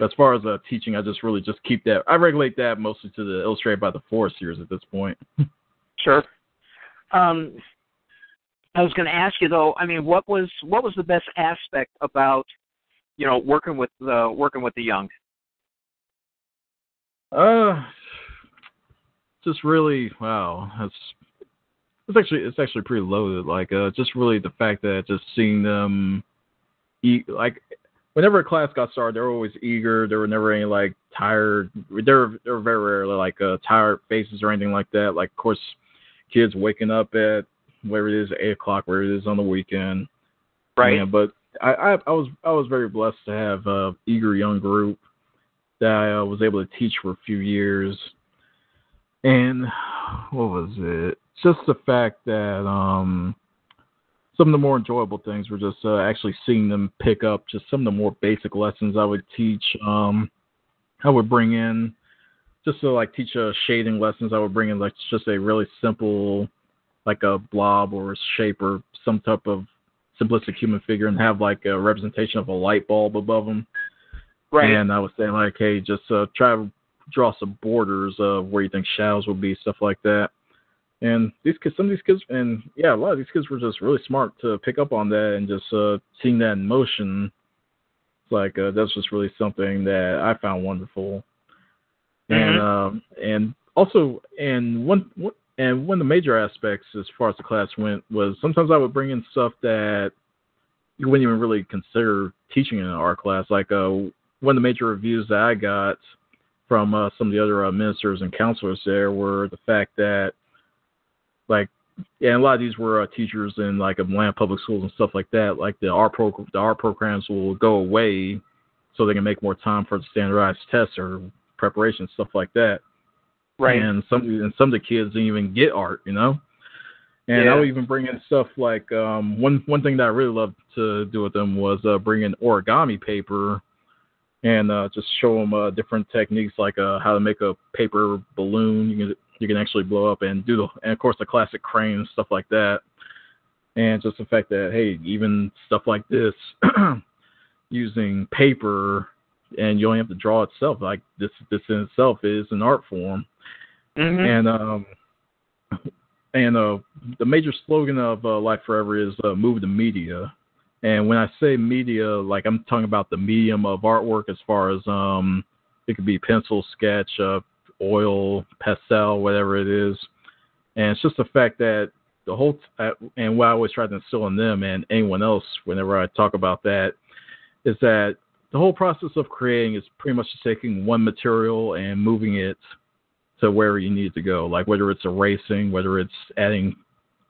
Speaker 3: as far as teaching, I just keep that. I regulate that mostly to the Illustrated by Deforrest series at this point.
Speaker 2: Sure. I was going to ask you though. I mean, what was the best aspect about, working with the young?
Speaker 3: Just really, wow. It's actually pretty loaded. Like, just really the fact that just seeing them eat, like, whenever a class got started, they were always eager. There were never any like tired. There were very rarely like tired faces or anything like that. Like, of course, kids waking up at whatever it is, 8:00, where it is on the weekend.
Speaker 2: Right.
Speaker 3: Yeah, but I was very blessed to have a eager young group that I was able to teach for a few years. And what was it? Just the fact that some of the more enjoyable things were just actually seeing them pick up just some of the more basic lessons I would teach. I would bring in, just to like teach shading lessons, I would bring in like just a really simple, like a blob or a shape or some type of simplistic human figure, and have like a representation of a light bulb above them.
Speaker 2: Right.
Speaker 3: And I would say like, hey, just try to draw some borders of where you think shadows would be, stuff like that. And some of these kids, and yeah, a lot of these kids were just really smart to pick up on that, and just seeing that in motion. It's like that's just really something that I found wonderful. Mm-hmm. And also, one of the major aspects as far as the class went was sometimes I would bring in stuff that you wouldn't even really consider teaching in an art class. Like one of the major reviews that I got from some of the other ministers and counselors there were the fact that, like, yeah, a lot of these were teachers in like Atlanta public schools and stuff like that. Like the art programs will go away so they can make more time for the standardized tests or preparation, stuff like that.
Speaker 2: Right.
Speaker 3: And some of the kids didn't even get art, And yeah. I would even bring in stuff like one thing that I really loved to do with them was bring in origami paper and just show them different techniques, like how to make a paper balloon. You can actually blow up and and of course the classic crane and stuff like that. And just the fact that, hey, even stuff like this, using paper, and you only have to draw itself. Like this in itself is an art form. Mm-hmm. And the major slogan of Life Forever is move the media. And when I say media, like I'm talking about the medium of artwork, as far as it could be pencil, sketch, oil, pastel, whatever it is. And it's just the fact that the whole and what I always try to instill in them and anyone else whenever I talk about that is that the whole process of creating is pretty much just taking one material and moving it to wherever you need to go. Like whether it's erasing, whether it's adding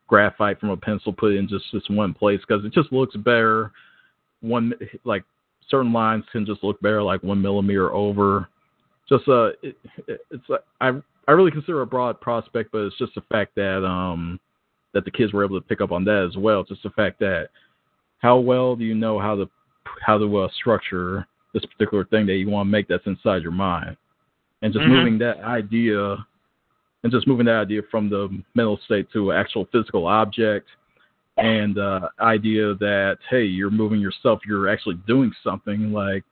Speaker 3: graphite from a pencil, put it in just this one place, because it just looks better. Like certain lines can just look better like 1 millimeter over. Just it's I really consider a broad prospect, but it's just the fact that that the kids were able to pick up on that as well. Just the fact that how well do you know how to structure this particular thing that you want to make that's inside your mind, and just moving that idea from the mental state to an actual physical object, and idea that, hey, you're moving yourself, you're actually doing something. Like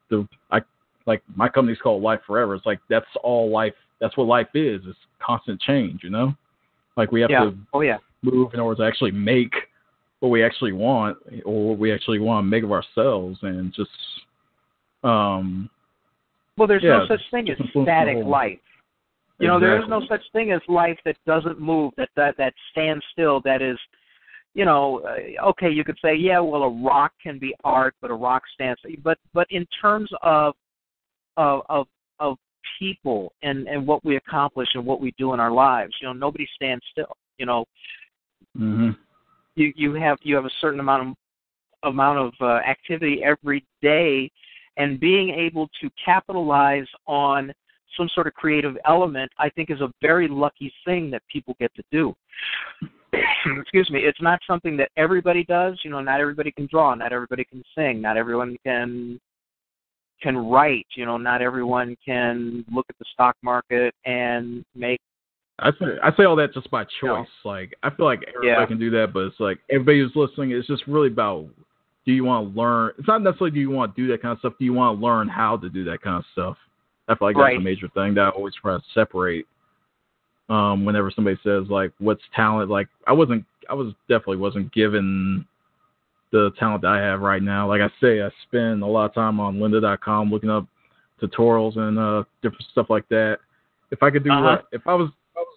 Speaker 3: my company's called Life Forever. It's like that's all life. That's what life is. It's constant change, Like we have to move in order to actually make what we actually want, or what we actually want to make of ourselves, and just
Speaker 2: well, there's no such thing as static life.
Speaker 3: Exactly.
Speaker 2: There is no such thing as life that doesn't move, that stands still, that is, okay, you could say, yeah, well, a rock can be art, but a rock stands. But in terms of people and what we accomplish and what we do in our lives, nobody stands still. You have a certain amount of activity every day, and being able to capitalize on some sort of creative element, I think, is a very lucky thing that people get to do. Excuse me. It's not something that everybody does. Not everybody can draw. Not everybody can sing. Not everyone can can write. Not everyone can look at the stock market and make.
Speaker 3: I say all that just by choice. Like, I feel like everybody can do that, but it's like everybody who's listening, it's just really about, do you want to learn? It's not necessarily do you want to do that kind of stuff. Do you want to learn how to do that kind of stuff? I feel like that's a major thing that I always try to separate. Whenever somebody says like, what's talent? Like, I definitely wasn't given the talent that I have right now. Like I say, I spend a lot of time on lynda.com looking up tutorials and different stuff like that. If I could do if I was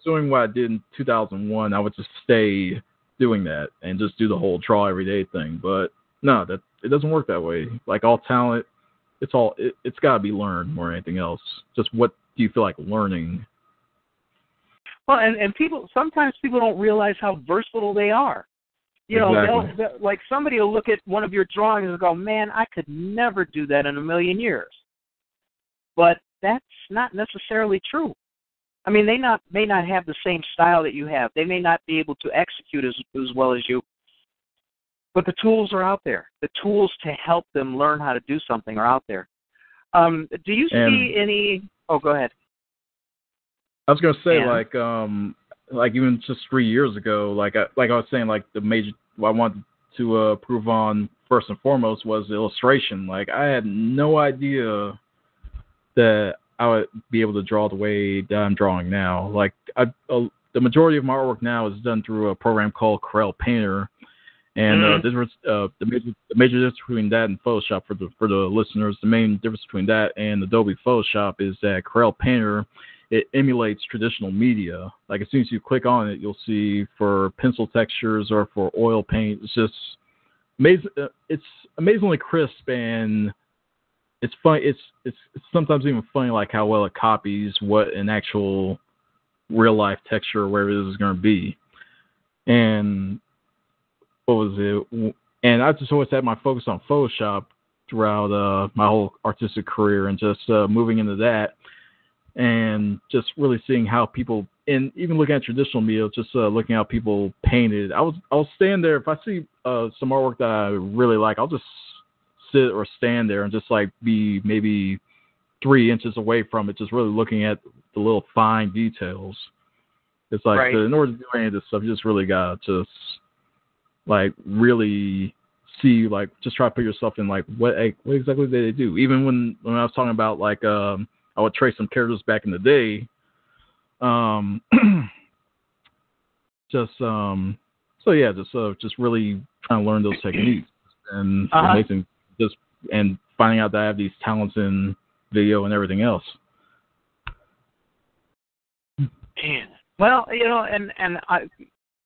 Speaker 3: doing what I did in 2001, I would just stay doing that and just do the whole draw every day thing. But no, it doesn't work that way. Like, all talent, it's got to be learned more than anything else. Just what do you feel like learning?
Speaker 2: Well, and sometimes people don't realize how versatile they are.
Speaker 3: Exactly.
Speaker 2: Like, somebody will look at one of your drawings and go, man, I could never do that in a million years. But that's not necessarily true. I mean, they may not have the same style that you have. They may not be able to execute as well as you. But the tools are out there. The tools to help them learn how to do something are out there. Do you see any? Oh, go ahead.
Speaker 3: I was going to say, like even just 3 years ago, like I was saying, like the major what I wanted to prove on first and foremost was illustration. Like, I had no idea that I would be able to draw the way that I'm drawing now. Like, the majority of my artwork now is done through a program called Corel Painter, and the major difference between that and Photoshop for the listeners, the main difference between that and Adobe Photoshop is that Corel Painter, it emulates traditional media. Like, as soon as you click on it, you'll see for pencil textures or for oil paint, it's just amazing. It's amazingly crisp, and it's fun. It's sometimes even funny, like how well it copies what an actual real life texture or wherever it is going to be. And what was it? And I just always had my focus on Photoshop throughout my whole artistic career, and just moving into that, and just really seeing how people, and even looking at traditional media, just looking at how people painted. I'll stand there if I see some artwork that I really like. I'll just sit or stand there and just like be maybe 3 inches away from it, just really looking at the little fine details. It's like, in order to do any of this stuff, you just really gotta just like really see, like, just try to put yourself in, like, what exactly did they do? Even when I was talking about, like, I would trace some characters back in the day, just really trying to learn those techniques, and amazing, and finding out that I have these talents in video and everything else.
Speaker 2: Man. Well, and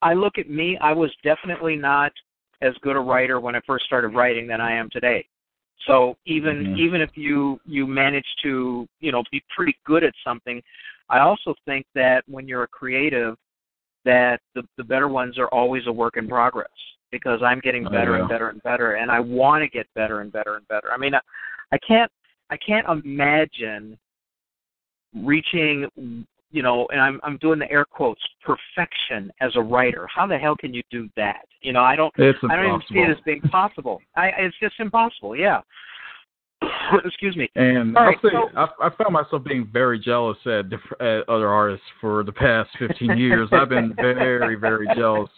Speaker 2: I look at me, I was definitely not as good a writer when I first started writing than I am today. So even if you manage to, be pretty good at something, I also think that when you're a creative, that the better ones are always a work in progress, because I'm getting better and better and better, and I want to get better and better and better. I mean, I can't imagine reaching, and I'm doing the air quotes, perfection as a writer. How the hell can you do that? I don't even see it as being possible. It's just impossible. Yeah. Excuse me.
Speaker 3: And I'll say, I found myself being very jealous at other artists for the past 15 years. I've been very, very jealous.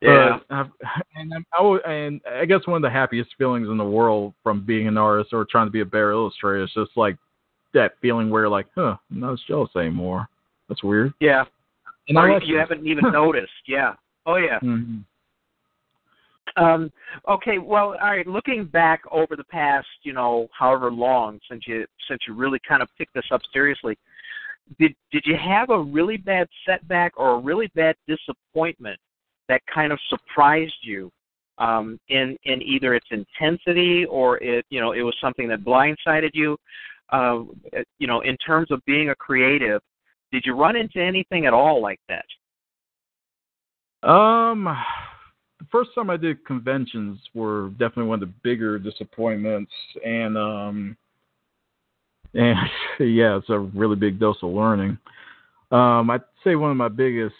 Speaker 2: Yeah.
Speaker 3: And I guess one of the happiest feelings in the world from being an artist or trying to be a better illustrator is just like that feeling where you're like, I'm not as jealous anymore. That's weird.
Speaker 2: Yeah.
Speaker 3: And
Speaker 2: you haven't even noticed. Yeah. Oh, yeah.
Speaker 3: Mm-hmm.
Speaker 2: Okay, well, all right, looking back over the past, however long since you really kind of picked this up seriously, did you have a really bad setback or a really bad disappointment that kind of surprised you in either its intensity or it was something that blindsided you? In terms of being a creative, did you run into anything at all like that?
Speaker 3: The first time I did conventions were definitely one of the bigger disappointments, and yeah, it's a really big dose of learning. I'd say one of my biggest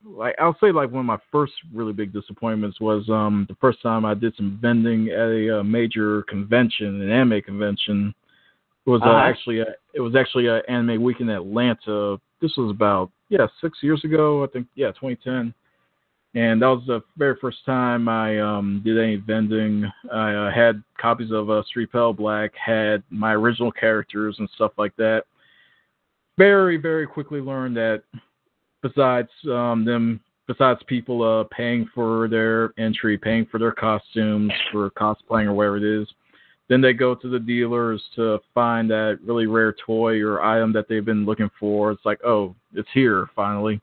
Speaker 3: like I'll say like one of my first really big disappointments was the first time I did some vending at a major convention, an anime convention. It was actually an anime week in Atlanta. This was about 6 years ago, I think. 2010. And that was the very first time I did any vending. I had copies of Street Pale Black, had my original characters and stuff like that. Very, very quickly learned that besides people paying for their entry, paying for their costumes, for cosplaying or whatever it is, then they go to the dealers to find that really rare toy or item that they've been looking for. It's like, oh, it's here finally.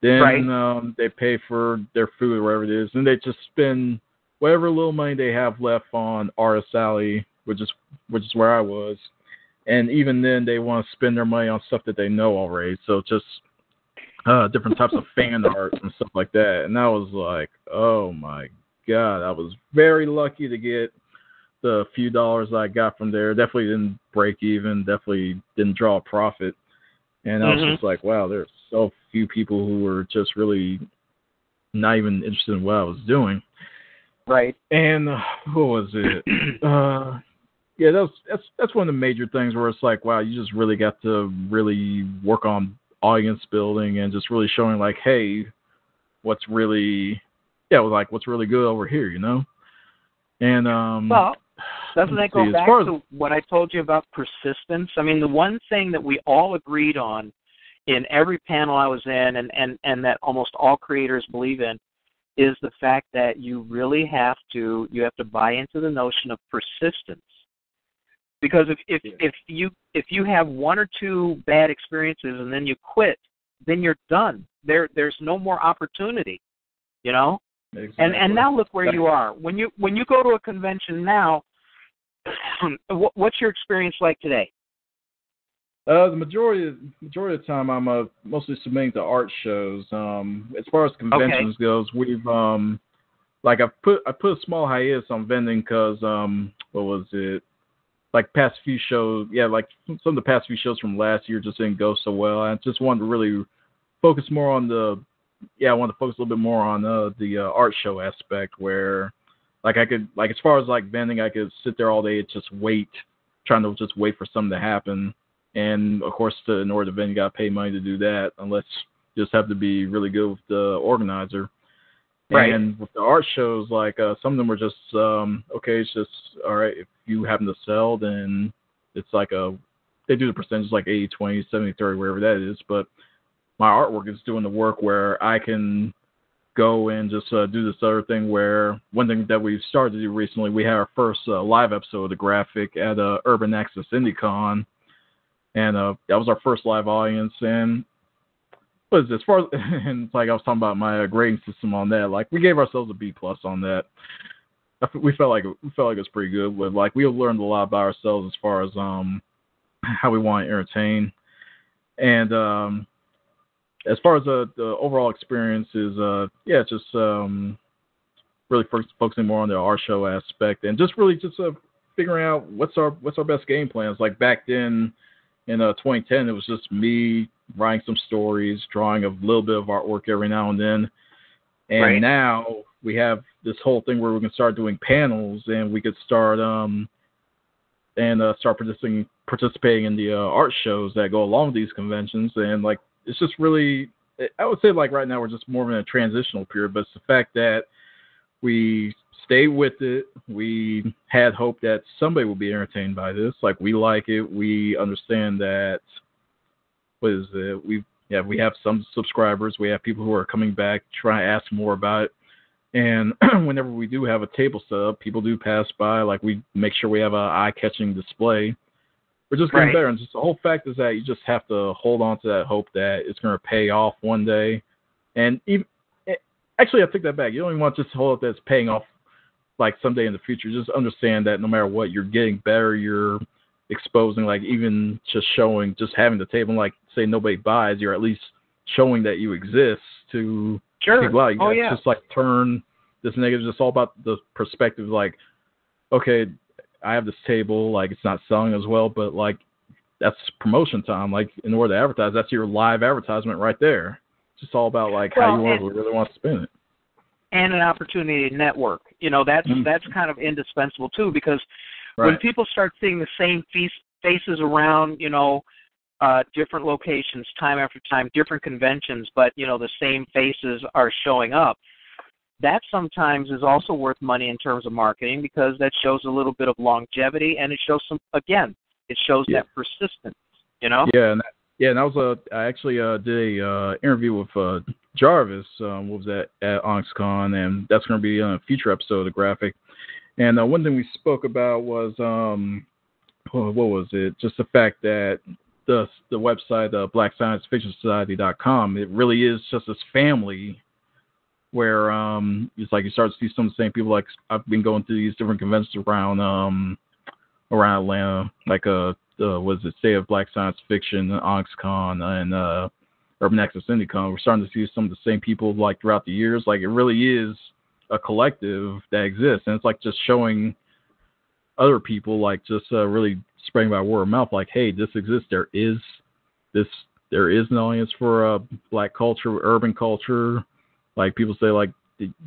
Speaker 3: Then they pay for their food or whatever it is, and they just spend whatever little money they have left on Artist Alley, which is where I was. And even then, they want to spend their money on stuff that they know already. So just different types of fan art and stuff like that. And I was like, oh my God, I was very lucky to get the few dollars I got from there. Definitely didn't break even, definitely didn't draw a profit. And I was just like, wow, there's so few people who were just really not even interested in what I was doing.
Speaker 2: Right.
Speaker 3: And what was it? That's one of the major things where it's like, wow, you just really got to really work on audience building and just really showing like, hey, what's really good over here, you know? And
Speaker 2: well, doesn't that go back to what I told you about persistence? I mean, the one thing that we all agreed on in every panel I was in and that almost all creators believe in is the fact that you really have to buy into the notion of persistence. Because if you have one or two bad experiences and then you quit, then you're done. There's no more opportunity, you know? Exactly. And now look where you are. When you go to a convention now, what's your experience like today?
Speaker 3: The majority of the time, I'm mostly submitting to art shows. As far as conventions goes, we've I put a small hiatus on vending because what was it? Like past few shows, like some of the past few shows from last year just didn't go so well. I just wanted to really focus more on I wanted to focus a little bit more on the art show aspect where, like, I could, like, as far as like vending, I could sit there all day and just trying to wait for something to happen. And of course, in order to vend, you got to pay money to do that, unless you just have to be really good with the organizer. Right. And with the art shows, like, some of them were just, it's just, all right, if you happen to sell, then it's like they do the percentages like 80-20, 70-30, wherever that is. But my artwork is doing the work where I can go and just do this other thing where one thing that we've started to do recently, we had our first live episode of the graphic at Urban Access IndieCon. And that was our first live audience. And and it's like I was talking about my grading system on that. Like we gave ourselves a B+ on that. We felt like it was pretty good. But like we learned a lot about ourselves as far as how we want to entertain. And as far as the overall experience is, just really focusing more on the art show aspect and just really figuring out what's our best game plans. Like back then in 2010, it was just me writing some stories, drawing a little bit of artwork every now and then. And now we have this whole thing where we can start doing panels and we could start participating in the art shows that go along with these conventions. And like it's just really, I would say like right now we're just more in a transitional period, but it's the fact that we stayed with it. We had hope that somebody will be entertained by this. Like we like it. We understand that. What is it? We have some subscribers. We have people who are coming back trying to ask more about it. And whenever we do have a table set up, people do pass by. Like we make sure we have an eye-catching display. We're just getting better. And just the whole fact is that you just have to hold on to that hope that it's going to pay off one day. And actually, I take that back. You don't even want to just hold up that it's paying off like someday in the future. Just understand that no matter what, you're getting better. You're exposing, like even just showing, just having the table, like say nobody buys, you're at least showing that you exist to people out. Just like turn this negative. It's all about the perspective. Like, okay, I have this table, like it's not selling as well, but like that's promotion time. Like in order to advertise, that's your live advertisement right there. just all about like how you really want to spend it.
Speaker 2: And an opportunity to network. That's kind of indispensable too, because when people start seeing the same faces around, different locations, time after time, different conventions, but the same faces are showing up. That sometimes is also worth money in terms of marketing, because that shows a little bit of longevity, and it shows that persistence.
Speaker 3: Yeah, and I was I actually did a interview with Jarvis, was at OnyxCon, and that's going to be on a future episode of the Graphic. And one thing we spoke about was what was it? Just the fact that the website, BlackScienceFictionSociety.com, it really is just this family where it's like you start to see some of the same people. Like I've been going through these different conventions around Atlanta, like State of Black Science Fiction, OnyxCon, and Urban Access IndieCon. We're starting to see some of the same people like throughout the years. Like it really is a collective that exists, and it's like just showing other people, like just really spreading by word of mouth, like, hey, this exists. There is an audience for black culture, urban culture. Like people say, like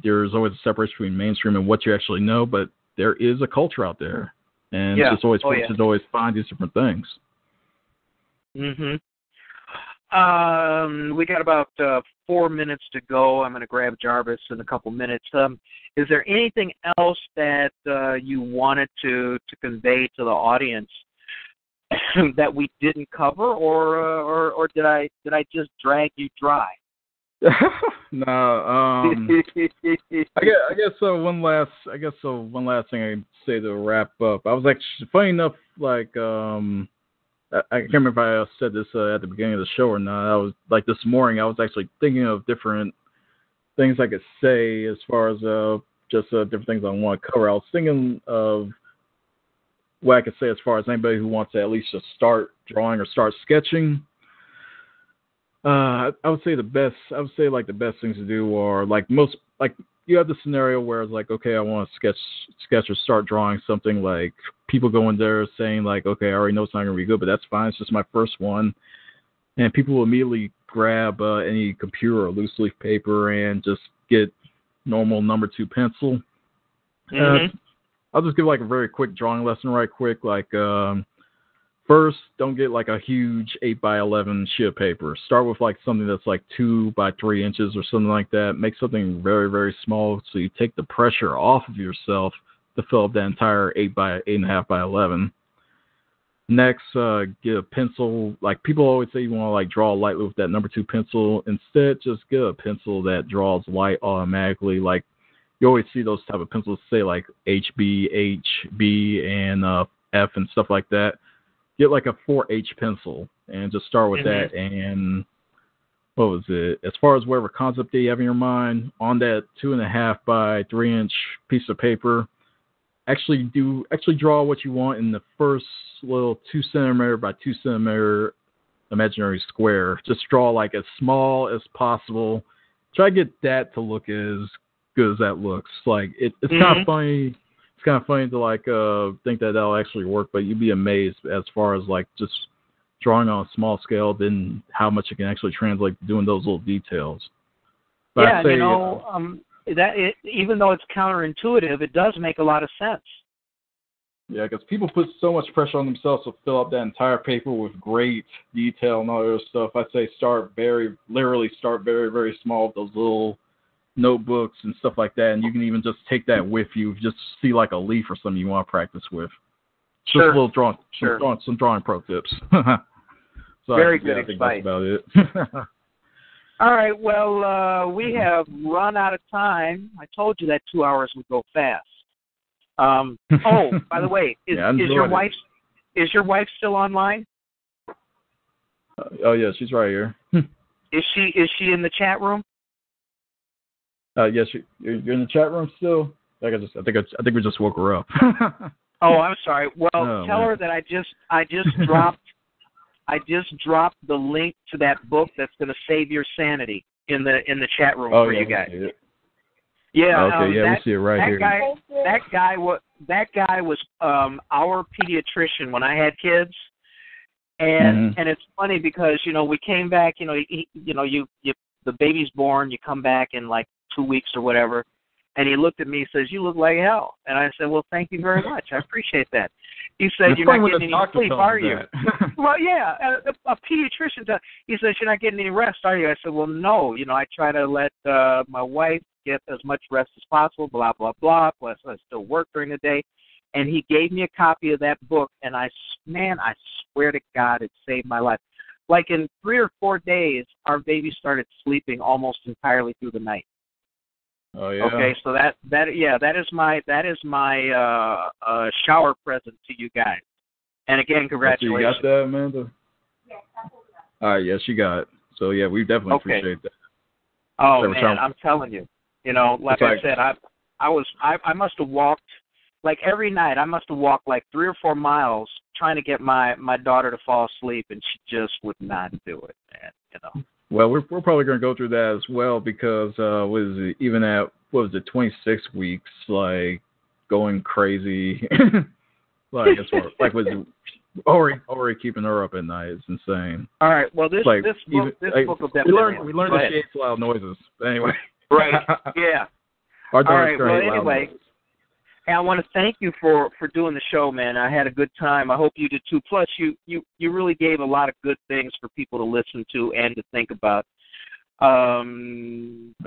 Speaker 3: there's always a separation between mainstream and what you actually know, but there is a culture out there, and it's just always fun to always find these different things.
Speaker 2: Mhm. We got about 4 minutes to go. I'm going to grab Jarvis in a couple minutes. Is there anything else that you wanted to convey to the audience that we didn't cover, or did I just drag you dry?
Speaker 3: No. I guess one last thing I say to wrap up. I was actually, funny enough, like I can't remember if I said this at the beginning of the show or not. I was like this morning. I was actually thinking of different things I could say as far as just different things I want to cover. I was thinking of what I could say as far as anybody who wants to at least just start drawing or start sketching. I would say the best things to do are you have the scenario where it's like, okay, I want to sketch or start drawing something. Like people go in there saying like, okay, I already know it's not going to be good, but that's fine. It's just my first one. And people will immediately grab any computer or loose leaf paper and just get normal number 2 pencil.
Speaker 2: Mm-hmm.
Speaker 3: I'll just give like a very quick drawing lesson right quick. Like first, don't get like a huge 8x11 sheet of paper. Start with like something that's like 2 by 3 inches or something like that. Make something very, very small so you take the pressure off of yourself to fill up that entire 8.5 by 11. Next, get a pencil. Like people always say, you want to like draw lightly with that number 2 pencil. Instead, just get a pencil that draws light automatically. Like you always see those type of pencils say like HB, HB, and F and stuff like that. Get like a 4H pencil and just start with that. And what was it? As far as whatever concept that you have in your mind, on that 2.5 by 3 inch piece of paper, actually draw what you want in the first little 2 centimeter by 2 centimeter imaginary square. Just draw like as small as possible. Try to get that to look as good as that looks. Like it's kind of funny. It's kind of funny to like think that that'll actually work, but you'd be amazed as far as like just drawing on a small scale, then how much it can actually translate to doing those little details. But
Speaker 2: yeah, even though it's counterintuitive, it does make a lot of sense.
Speaker 3: Yeah, because people put so much pressure on themselves to fill up that entire paper with great detail and all that other stuff. I say start very, very small with those little notebooks and stuff like that, and you can even just take that with you. Just see like a leaf or something you want to practice with. Just a little drawing, some drawing pro tips. So
Speaker 2: very good
Speaker 3: advice. That's about it.
Speaker 2: All right, well, we have run out of time. I told you that 2 hours would go fast. By the way, is your wife still online?
Speaker 3: Oh yeah, she's right here.
Speaker 2: Is she in the chat room?
Speaker 3: Yes, you're in the chat room still. I think we just woke her up.
Speaker 2: Oh, I'm sorry. Well, tell her that I just dropped the link to that book that's going to save your sanity in the chat room for you guys. Yeah.
Speaker 3: Okay. We see it right here.
Speaker 2: That guy was our pediatrician when I had kids, and it's funny because we came back. You the baby's born, you come back in like 2 weeks or whatever. And he looked at me and says, "You look like hell." And I said, "Well, thank you very much. I appreciate that." He said, "You're not getting any sleep, are you?" Well, yeah, a pediatrician. He says, "You're not getting any rest, are you?" I said, "Well, no. I try to let my wife get as much rest as possible, blah, blah, blah, plus I still work during the day." And he gave me a copy of that book, and I swear to God, it saved my life. Like in 3 or 4 days, our baby started sleeping almost entirely through the night.
Speaker 3: Oh yeah.
Speaker 2: Okay, so that is my shower present to you guys. And again, congratulations.
Speaker 3: You got that, Amanda? Yes. All right, yes, you got it. So yeah, we definitely appreciate that.
Speaker 2: Oh man, I'm telling you, like I said, I must have walked like every night. I must have walked like 3 or 4 miles trying to get my daughter to fall asleep, and she just would not do it, man.
Speaker 3: Well, we're probably going to go through that as well because even at 26 weeks, like going crazy, like as far like was already keeping her up at night. It's insane.
Speaker 2: All right. Well, this book will definitely.
Speaker 3: We learned that she hates loud noises. Anyway.
Speaker 2: Right. Yeah.
Speaker 3: All
Speaker 2: right. Well, anyway. Hey, I want to thank you for doing the show, man. I had a good time. I hope you did too. Plus, you really gave a lot of good things for people to listen to and to think about.
Speaker 3: Yeah,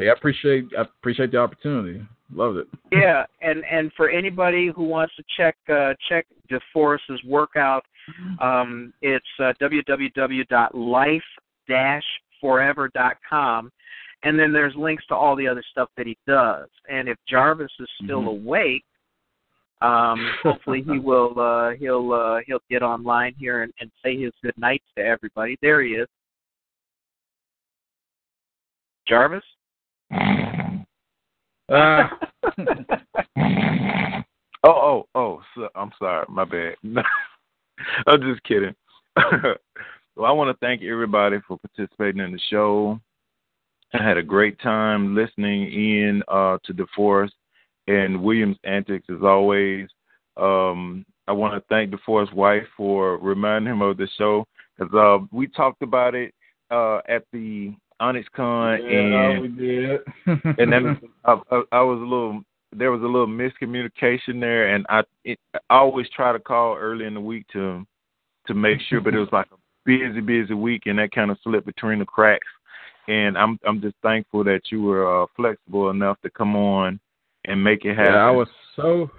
Speaker 3: I appreciate the opportunity. Loved it.
Speaker 2: Yeah, and for anybody who wants to check Deforrest's workout, it's www.life-forever.com, and then there's links to all the other stuff that he does. And if Jarvis is still awake, hopefully he'll get online here and say his good nights to everybody. There he is. Jarvis?
Speaker 4: Oh, so, I'm sorry, my bad. I'm just kidding. Well, I want to thank everybody for participating in the show. I had a great time listening in to DeForest and William's antics as always. I want to thank DeForest's wife for reminding him of the show because we talked about it at the OnyxCon, and
Speaker 3: we did.
Speaker 4: And then there was a little miscommunication there, and I always try to call early in the week to make sure, but it was like a busy week, and that kind of slipped between the cracks. And I'm just thankful that you were flexible enough to come on and make it happen.
Speaker 3: Yeah,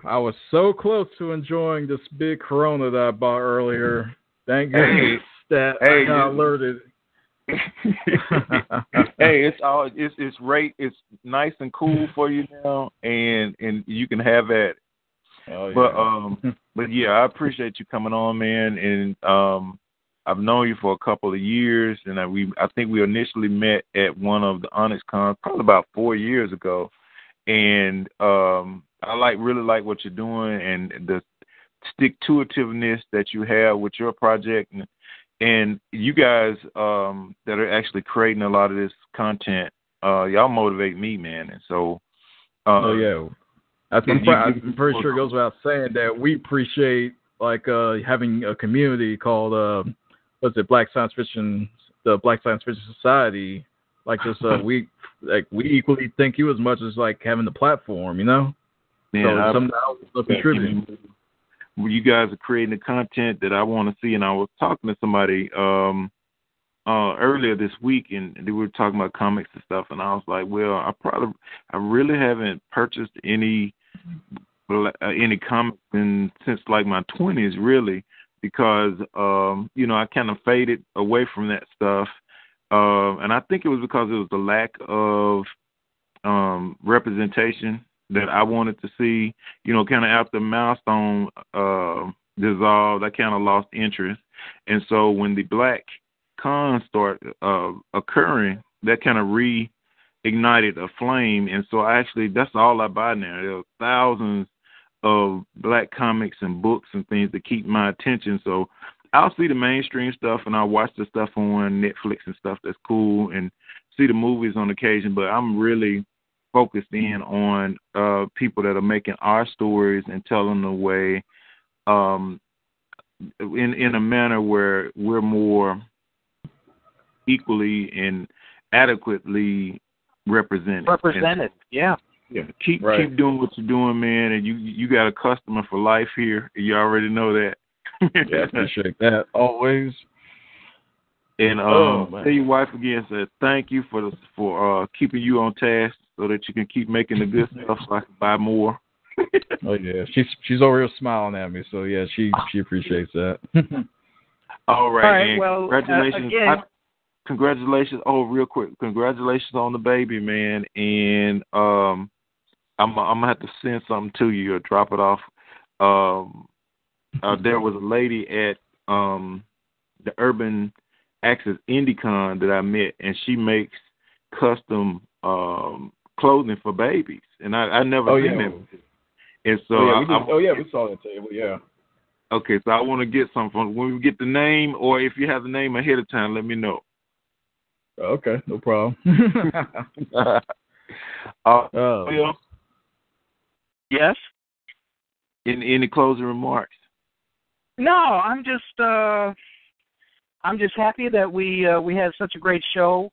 Speaker 3: I was so close to enjoying this big Corona that I bought earlier. Thank goodness that I got alerted.
Speaker 4: Hey, it's nice and cool for you now, and you can have that.
Speaker 3: Oh, yeah.
Speaker 4: But yeah, I appreciate you coming on, man. And I've known you for a couple of years, and I think we initially met at one of the OnyxCons probably about 4 years ago. And I really like what you're doing and the stick-to-itiveness that you have with your project. And you guys that are actually creating a lot of this content, y'all motivate me, man. And so,
Speaker 3: yeah, I'm pretty sure it goes without saying that we appreciate having a community called Black Science Fiction, the Black Science Fiction Society. We equally thank you as much as having the platform,
Speaker 4: Yeah,
Speaker 3: so something else to contribute.
Speaker 4: You guys are creating the content that I want to see, and I was talking to somebody earlier this week, and they were talking about comics and stuff, and I was like, well, I really haven't purchased any comics since like my 20s, really, because I kind of faded away from that stuff, and I think it was because it was the lack of representation that I wanted to see, kind of after Milestone dissolved, I kind of lost interest. And so when the Black Con started occurring, that kind of reignited a flame. And so that's all I buy now. There are thousands of Black comics and books and things that keep my attention. So I'll see the mainstream stuff, and I'll watch the stuff on Netflix and stuff that's cool, and see the movies on occasion, but I'm really focused in on people that are making our stories and telling the way in a manner where we're more equally and adequately represented.
Speaker 2: Yeah.
Speaker 4: Yeah, keep doing what you're doing, man, and you got a customer for life here. You already know that.
Speaker 3: Yeah, I appreciate that always.
Speaker 4: And tell your wife again, said thank you for keeping you on task so that you can keep making the good stuff so I can buy more.
Speaker 3: Oh yeah, she's over here smiling at me, so yeah, she appreciates that.
Speaker 4: All right, and
Speaker 2: well,
Speaker 4: congratulations. Congratulations. Oh, real quick, congratulations on the baby, man. And I'm gonna have to send something to you or drop it off. There was a lady at the Urban Access IndieCon that I met, and she makes custom clothing for babies, and I never seen that. And so
Speaker 3: we saw that table. Yeah.
Speaker 4: Okay, so I want to get some from when we get the name, or if you have the name ahead of time, let me know.
Speaker 3: Okay, no problem.
Speaker 4: Bill?
Speaker 2: Yes.
Speaker 4: Any closing remarks?
Speaker 2: No, I'm just happy that we had such a great show,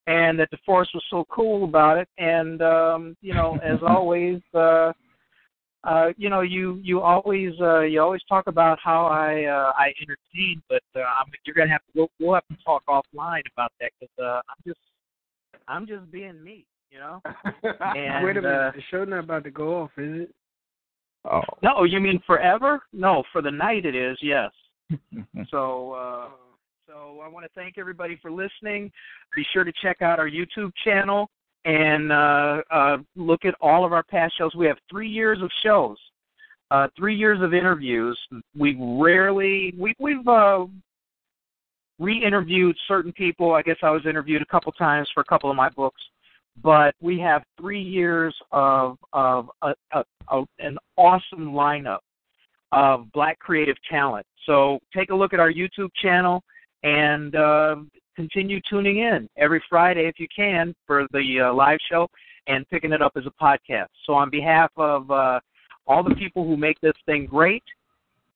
Speaker 2: and that Deforrest was so cool about it. And as always, you always talk about how I entertain, but you're gonna have to we'll have to talk offline about that, because I'm just being me, And,
Speaker 5: wait a minute, the show's not about to go off, is it?
Speaker 3: Oh.
Speaker 2: No, you mean forever? No, for the night it is. Yes. So I want to thank everybody for listening. Be sure to check out our YouTube channel and look at all of our past shows. We have 3 years of shows, 3 years of interviews. We've re-interviewed certain people. I guess I was interviewed a couple times for a couple of my books, but we have 3 years of an awesome lineup of Black creative talent. So take a look at our YouTube channel and continue tuning in every Friday if you can for the live show and picking it up as a podcast. So on behalf of all the people who make this thing great,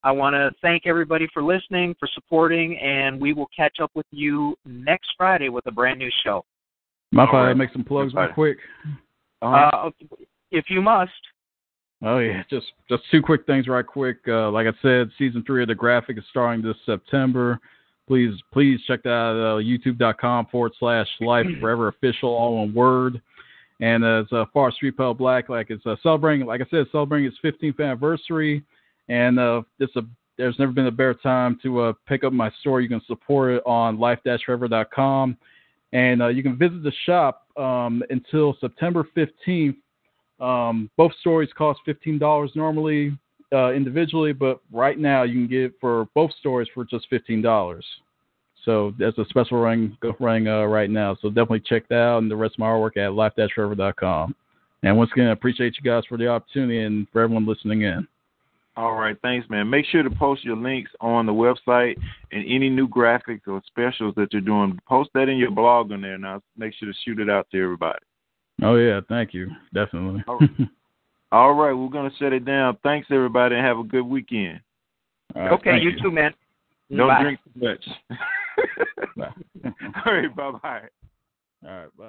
Speaker 2: I want to thank everybody for listening, for supporting, and we will catch up with you next Friday with a brand new show.
Speaker 3: Mind if I make some plugs real quick?
Speaker 2: If you must.
Speaker 3: Oh yeah, just 2 quick things right quick. Like I said, season 3 of The Graphic is starting this September. Please check that out, youtube.com/LifeForeverOfficial, all one word. And as far as Street Pile Black, it's celebrating its 15th anniversary. And there's never been a better time to pick up my store. You can support it on life-forever.com. And you can visit the shop until September 15th. Both stories cost $15 normally individually, but right now you can get it for both stories for just $15. So that's a special running right now. So definitely check that out, and the rest of my artwork at life-forever.com. And once again, I appreciate you guys for the opportunity and for everyone listening in.
Speaker 4: All right, thanks, man. Make sure to post your links on the website and any new graphics or specials that you're doing. Post that in your blog on there, and I'll make sure to shoot it out to everybody.
Speaker 3: Oh, yeah, thank you. Definitely.
Speaker 4: All right, we're going to shut it down. Thanks, everybody, and have a good weekend.
Speaker 3: Right,
Speaker 2: okay, you too, man.
Speaker 4: Don't
Speaker 2: Bye.
Speaker 4: drink too much. All right, bye-bye.
Speaker 3: All right, bye.